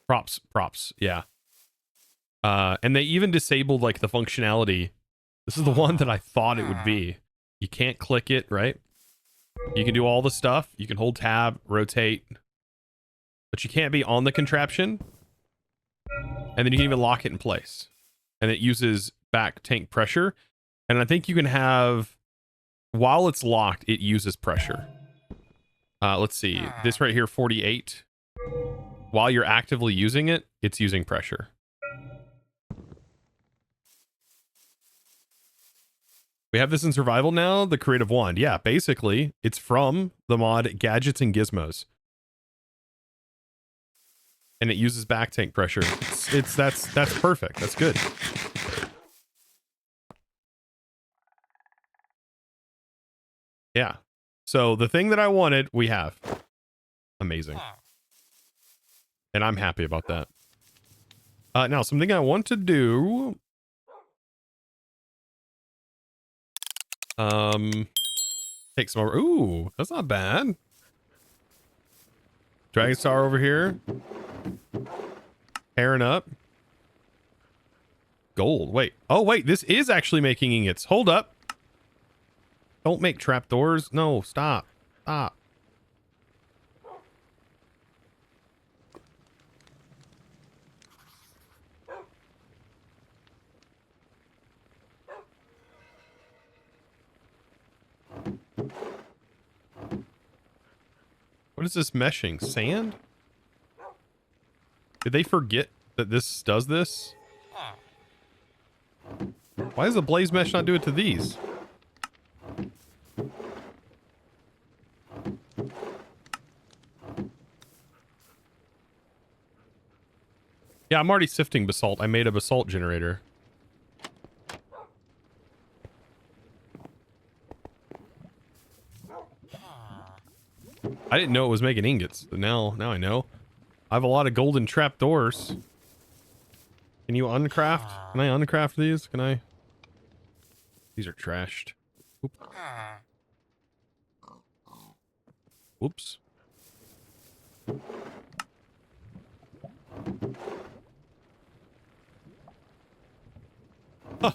props, yeah. And they even disabled like the functionality. This is the one that I thought it would be. You can't click it, right? You can do all the stuff. You can hold tab, rotate, but you can't be on the contraption. And then you can even lock it in place. And it uses back tank pressure. And I think you can have, while it's locked, it uses pressure. Let's see. This right here, 48. While you're actively using it, it's using pressure. We have this in survival now, the creative wand. Yeah, basically, it's from the mod Gadgets and Gizmos. And it uses back tank pressure. That's perfect. That's good. Yeah. So the thing that I wanted, we have. Amazing. And I'm happy about that. Now, something I want to do. Take some over. Ooh, that's not bad. Dragon Star over here. Pairing up. Gold. Wait. Oh, wait. This is actually making ingots. Hold up. Don't make trapdoors. No, stop. Stop. What is this meshing? Sand? Did they forget that this does this? Why does the blaze mesh not do it to these? Yeah, I'm already sifting basalt. I made a basalt generator. I didn't know it was making ingots, but now I know. I have a lot of golden trapdoors. Can you uncraft? Can I uncraft these? Can I? These are trashed. Oop. Whoops. Huh.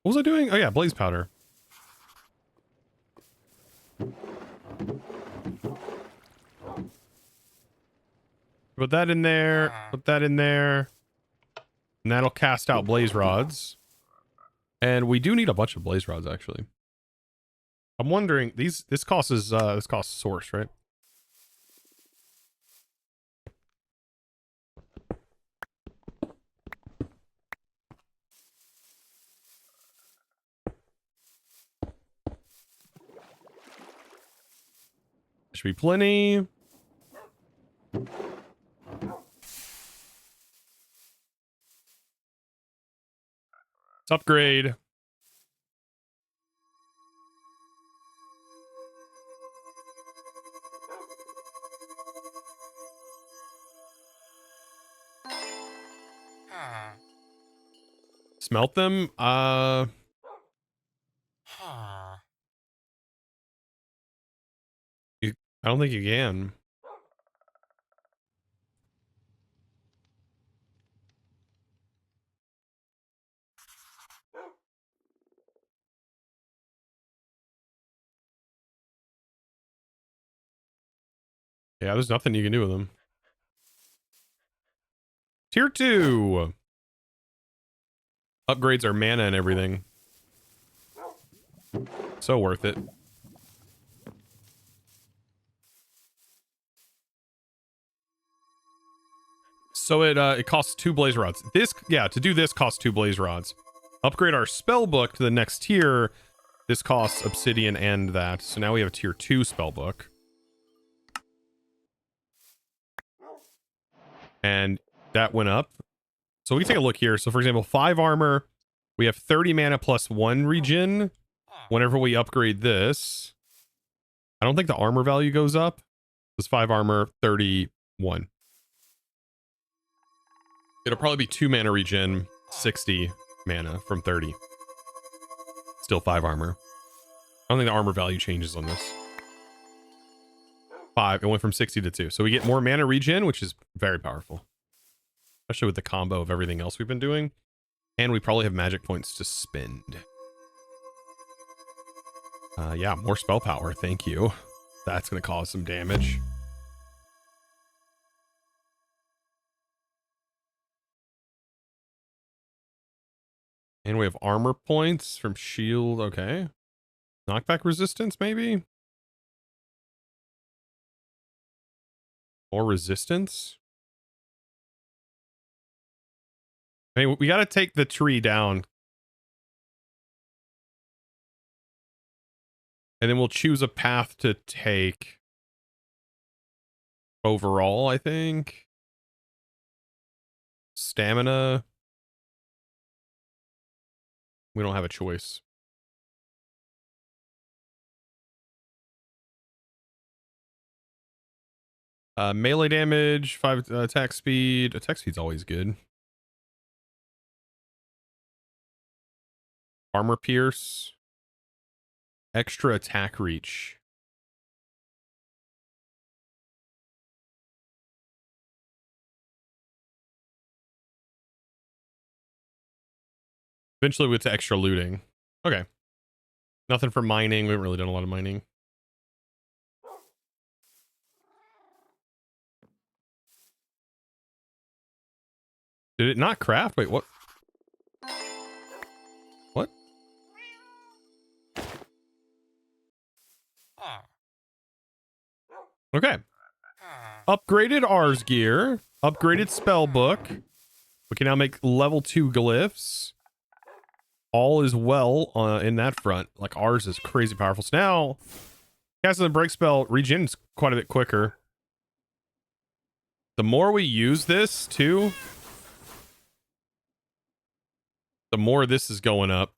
What was I doing? Oh yeah, blaze powder. Put that in there. Put that in there. And that'll cast out blaze rods. And we do need a bunch of blaze rods, actually. I'm wondering, this costs source, right? Should be plenty. Let's upgrade. Smelt them? I don't think you can. Yeah, there's nothing you can do with them. Tier 2. Upgrades our mana and everything. So worth it. So it costs 2 blaze rods. To do this costs 2 blaze rods. Upgrade our spell book to the next tier. This costs obsidian and that. So now we have a tier 2 spell book. And that went up. So we can take a look here. So for example, 5 armor. We have 30 mana plus 1 regen. Whenever we upgrade this. I don't think the armor value goes up. It's 5 armor, 31. It'll probably be 2 mana regen, 60 mana from 30. Still 5 armor. I don't think the armor value changes on this. 5. It went from 60 to 2. So we get more mana regen, which is very powerful. Especially with the combo of everything else we've been doing. And we probably have magic points to spend. Yeah, more spell power. Thank you. That's going to cause some damage. And we have armor points from shield. Okay. Knockback resistance, maybe? Or resistance? I mean, we got to take the tree down. And then we'll choose a path to take overall, I think. Stamina. We don't have a choice. Melee damage, 5 attack speed. Attack speed's always good. Armor pierce. Extra attack reach. Eventually with extra looting. Okay. Nothing for mining. We haven't really done a lot of mining. Did it not craft? Wait, what? What? Okay. Upgraded Ars gear. Upgraded spell book. We can now make level 2 glyphs. All is well in that front. Like ours is crazy powerful. So now, casting the break spell regens quite a bit quicker. The more we use this too, the more this is going up.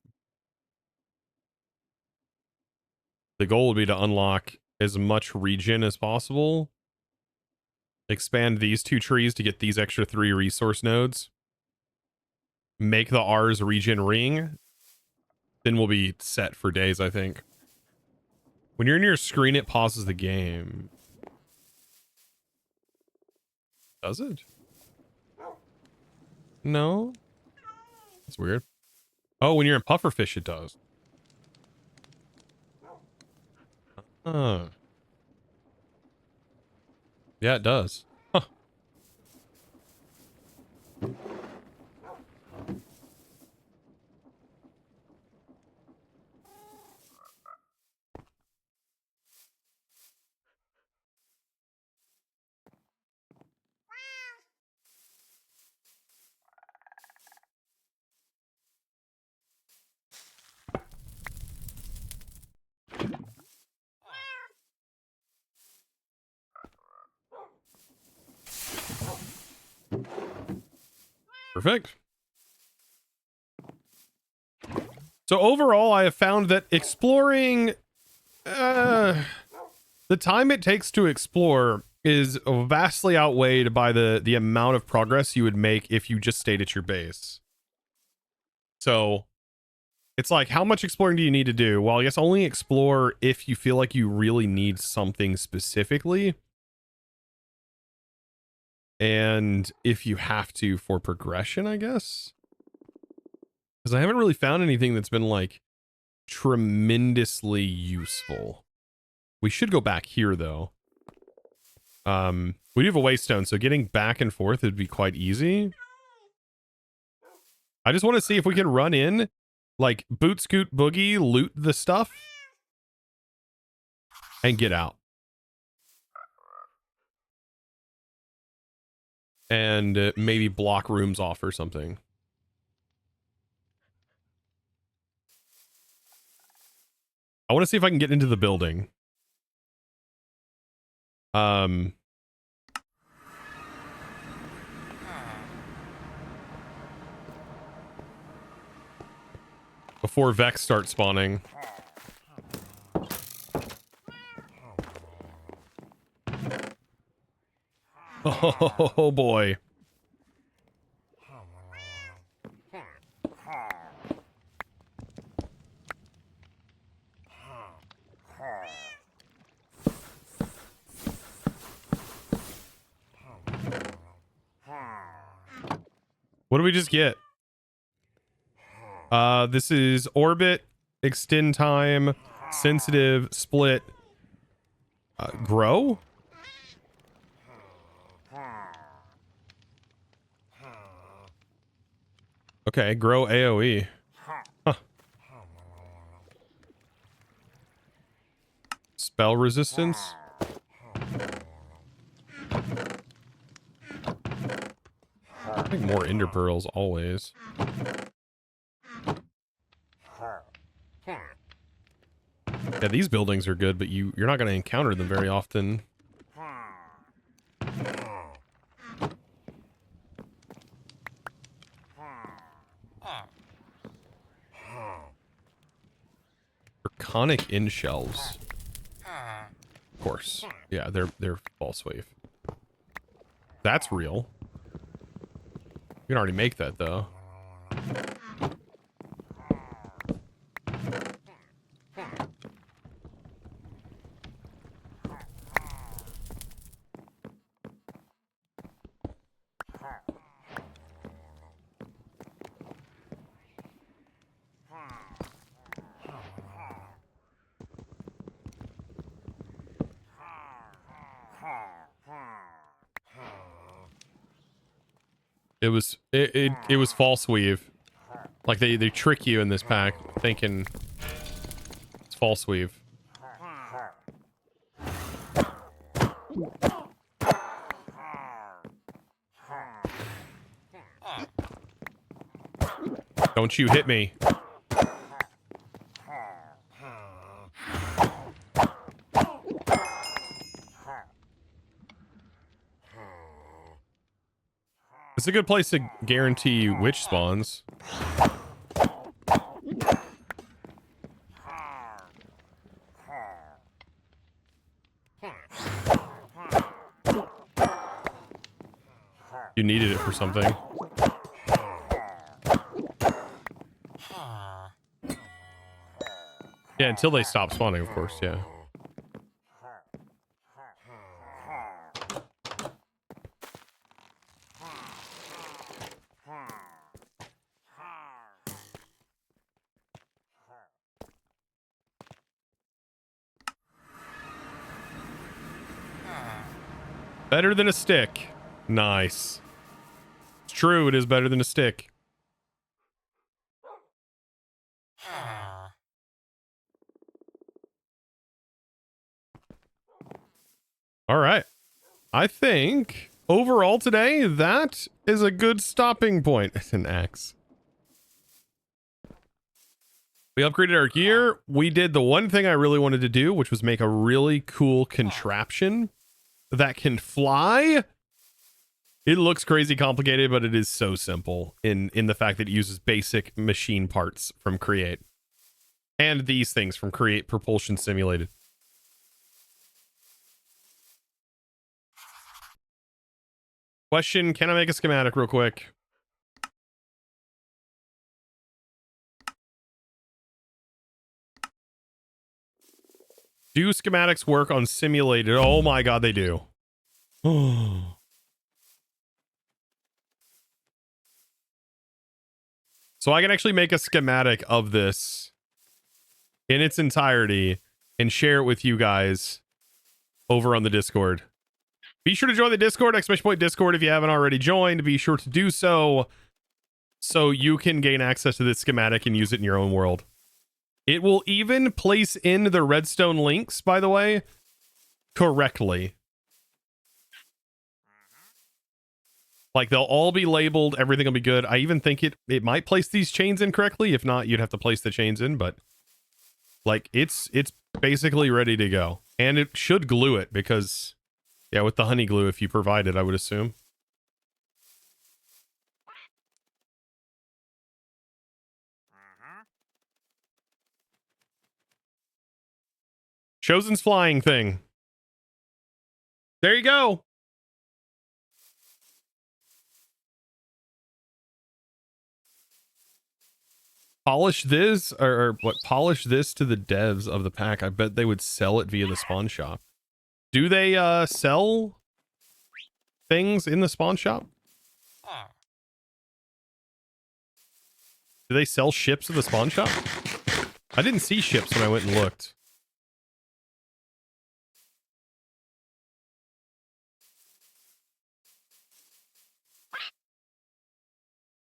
The goal would be to unlock as much regen as possible. Expand these 2 trees to get these extra 3 resource nodes. Make the Ars regen ring. Then we'll be set for days, I think. When you're in your screen, it pauses the game. Does it? No? That's weird. Oh, when you're in pufferfish, it does. Yeah, it does. Huh. Perfect. So overall, I have found that exploring, the time it takes to explore is vastly outweighed by the amount of progress you would make if you just stayed at your base. So it's like, how much exploring do you need to do? Well, I guess only explore if you feel like you really need something specifically. And if you have to for progression, I guess. Because I haven't really found anything that's been like tremendously useful. We should go back here though. We do have a waystone, so getting back and forth would be quite easy. I just want to see if we can run in, like boot scoot boogie, loot the stuff, and get out. And maybe block rooms off or something. I want to see if I can get into the building. Before Vex starts spawning. Oh boy. What do we just get? This is orbit, extend time, sensitive, split, grow? Okay, grow AoE. Huh. Spell resistance? I think more ender pearls always. Yeah, these buildings are good, but you're not going to encounter them very often. Draconic end shells. Of course. Yeah, they're false wave. That's real. You can already make that though. It was false weave. Like they trick you in this pack thinking it's false weave. Don't you hit me. It's a good place to guarantee witch spawns. You needed it for something. Yeah, until they stop spawning, of course, yeah. Better than a stick. Nice. It's true, it is better than a stick. All right. I think overall today, that is a good stopping point. It's an axe. We upgraded our gear. We did the one thing I really wanted to do, which was make a really cool contraption that can fly. It looks crazy complicated, but it is so simple in the fact that it uses basic machine parts from Create. And these things from Create Propulsion Simulated. Question, can I make a schematic real quick? Do schematics work on simulated? Oh my god, they do. So I can actually make a schematic of this in its entirety and share it with you guys over on the Discord. Be sure to join the Discord, !Discord if you haven't already joined. Be sure to do so you can gain access to this schematic and use it in your own world. It will even place in the redstone links, by the way, correctly. Like, they'll all be labeled, everything will be good. I even think it might place these chains in correctly. If not, you'd have to place the chains in, but like, it's basically ready to go. And it should glue it because, yeah, with the honey glue, if you provide it, I would assume. Chosen's flying thing. There you go. Polish this, or what? Polish this to the devs of the pack. I bet they would sell it via the spawn shop. Do they sell things in the spawn shop? Do they sell ships at the spawn shop? I didn't see ships when I went and looked.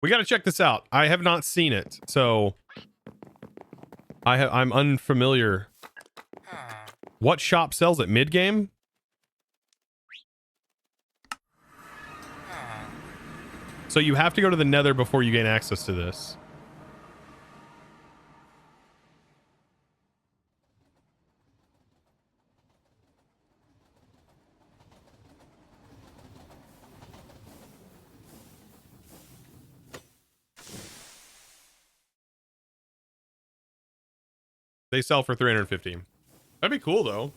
We got to check this out. I have not seen it, so I'm unfamiliar. What shop sells it? Mid-game? So you have to go to the Nether before you gain access to this. They sell for 350. That'd be cool, though.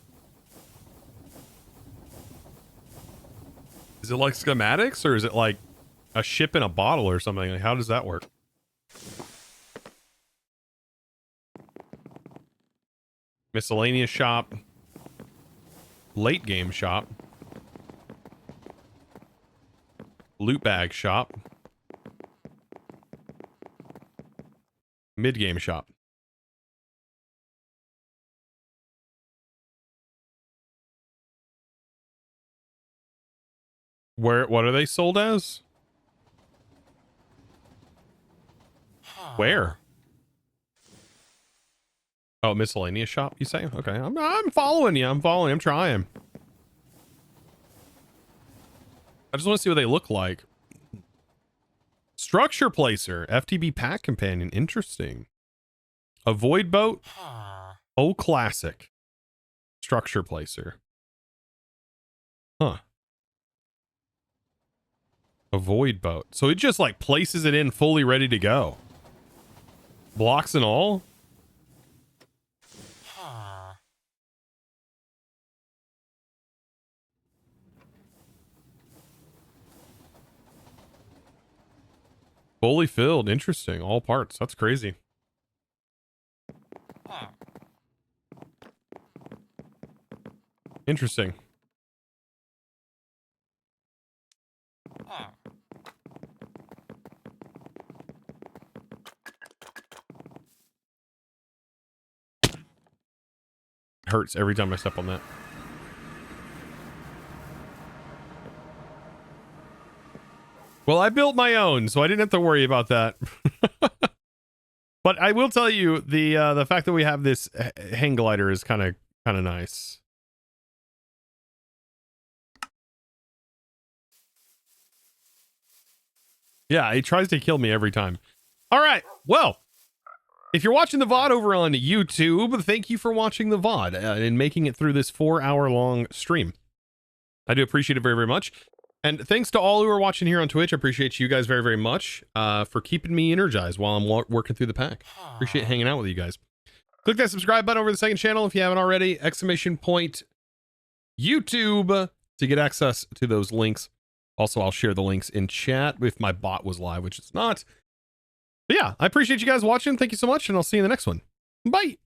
Is it like schematics, or is it like a ship in a bottle or something? Like, how does that work? Miscellaneous shop. Late game shop. Loot bag shop. Mid game shop. What are they sold as? Where? Oh, miscellaneous shop, you say? Okay, I'm following you. I'm trying. I just want to see what they look like. Structure placer, FTB pack companion, interesting. A void boat. Oh, classic. Structure placer. Huh. A void boat. So it just like places it in fully ready to go. Blocks and all. Fully filled. Interesting. All parts. That's crazy. Interesting. Hurts every time I step on that. Well, I built my own, so I didn't have to worry about that. But I will tell you, the fact that we have this hang glider is kind of nice. Yeah, it tries to kill me every time. All right, well, if you're watching the VOD over on YouTube, thank you for watching the VOD and making it through this 4-hour-long stream. I do appreciate it very, very much. And thanks to all who are watching here on Twitch. I appreciate you guys very, very much for keeping me energized while I'm working through the pack. Appreciate hanging out with you guys. Click that subscribe button over the second channel if you haven't already. ! YouTube to get access to those links. Also, I'll share the links in chat if my bot was live, which it's not. But yeah, I appreciate you guys watching. Thank you so much, and I'll see you in the next one. Bye.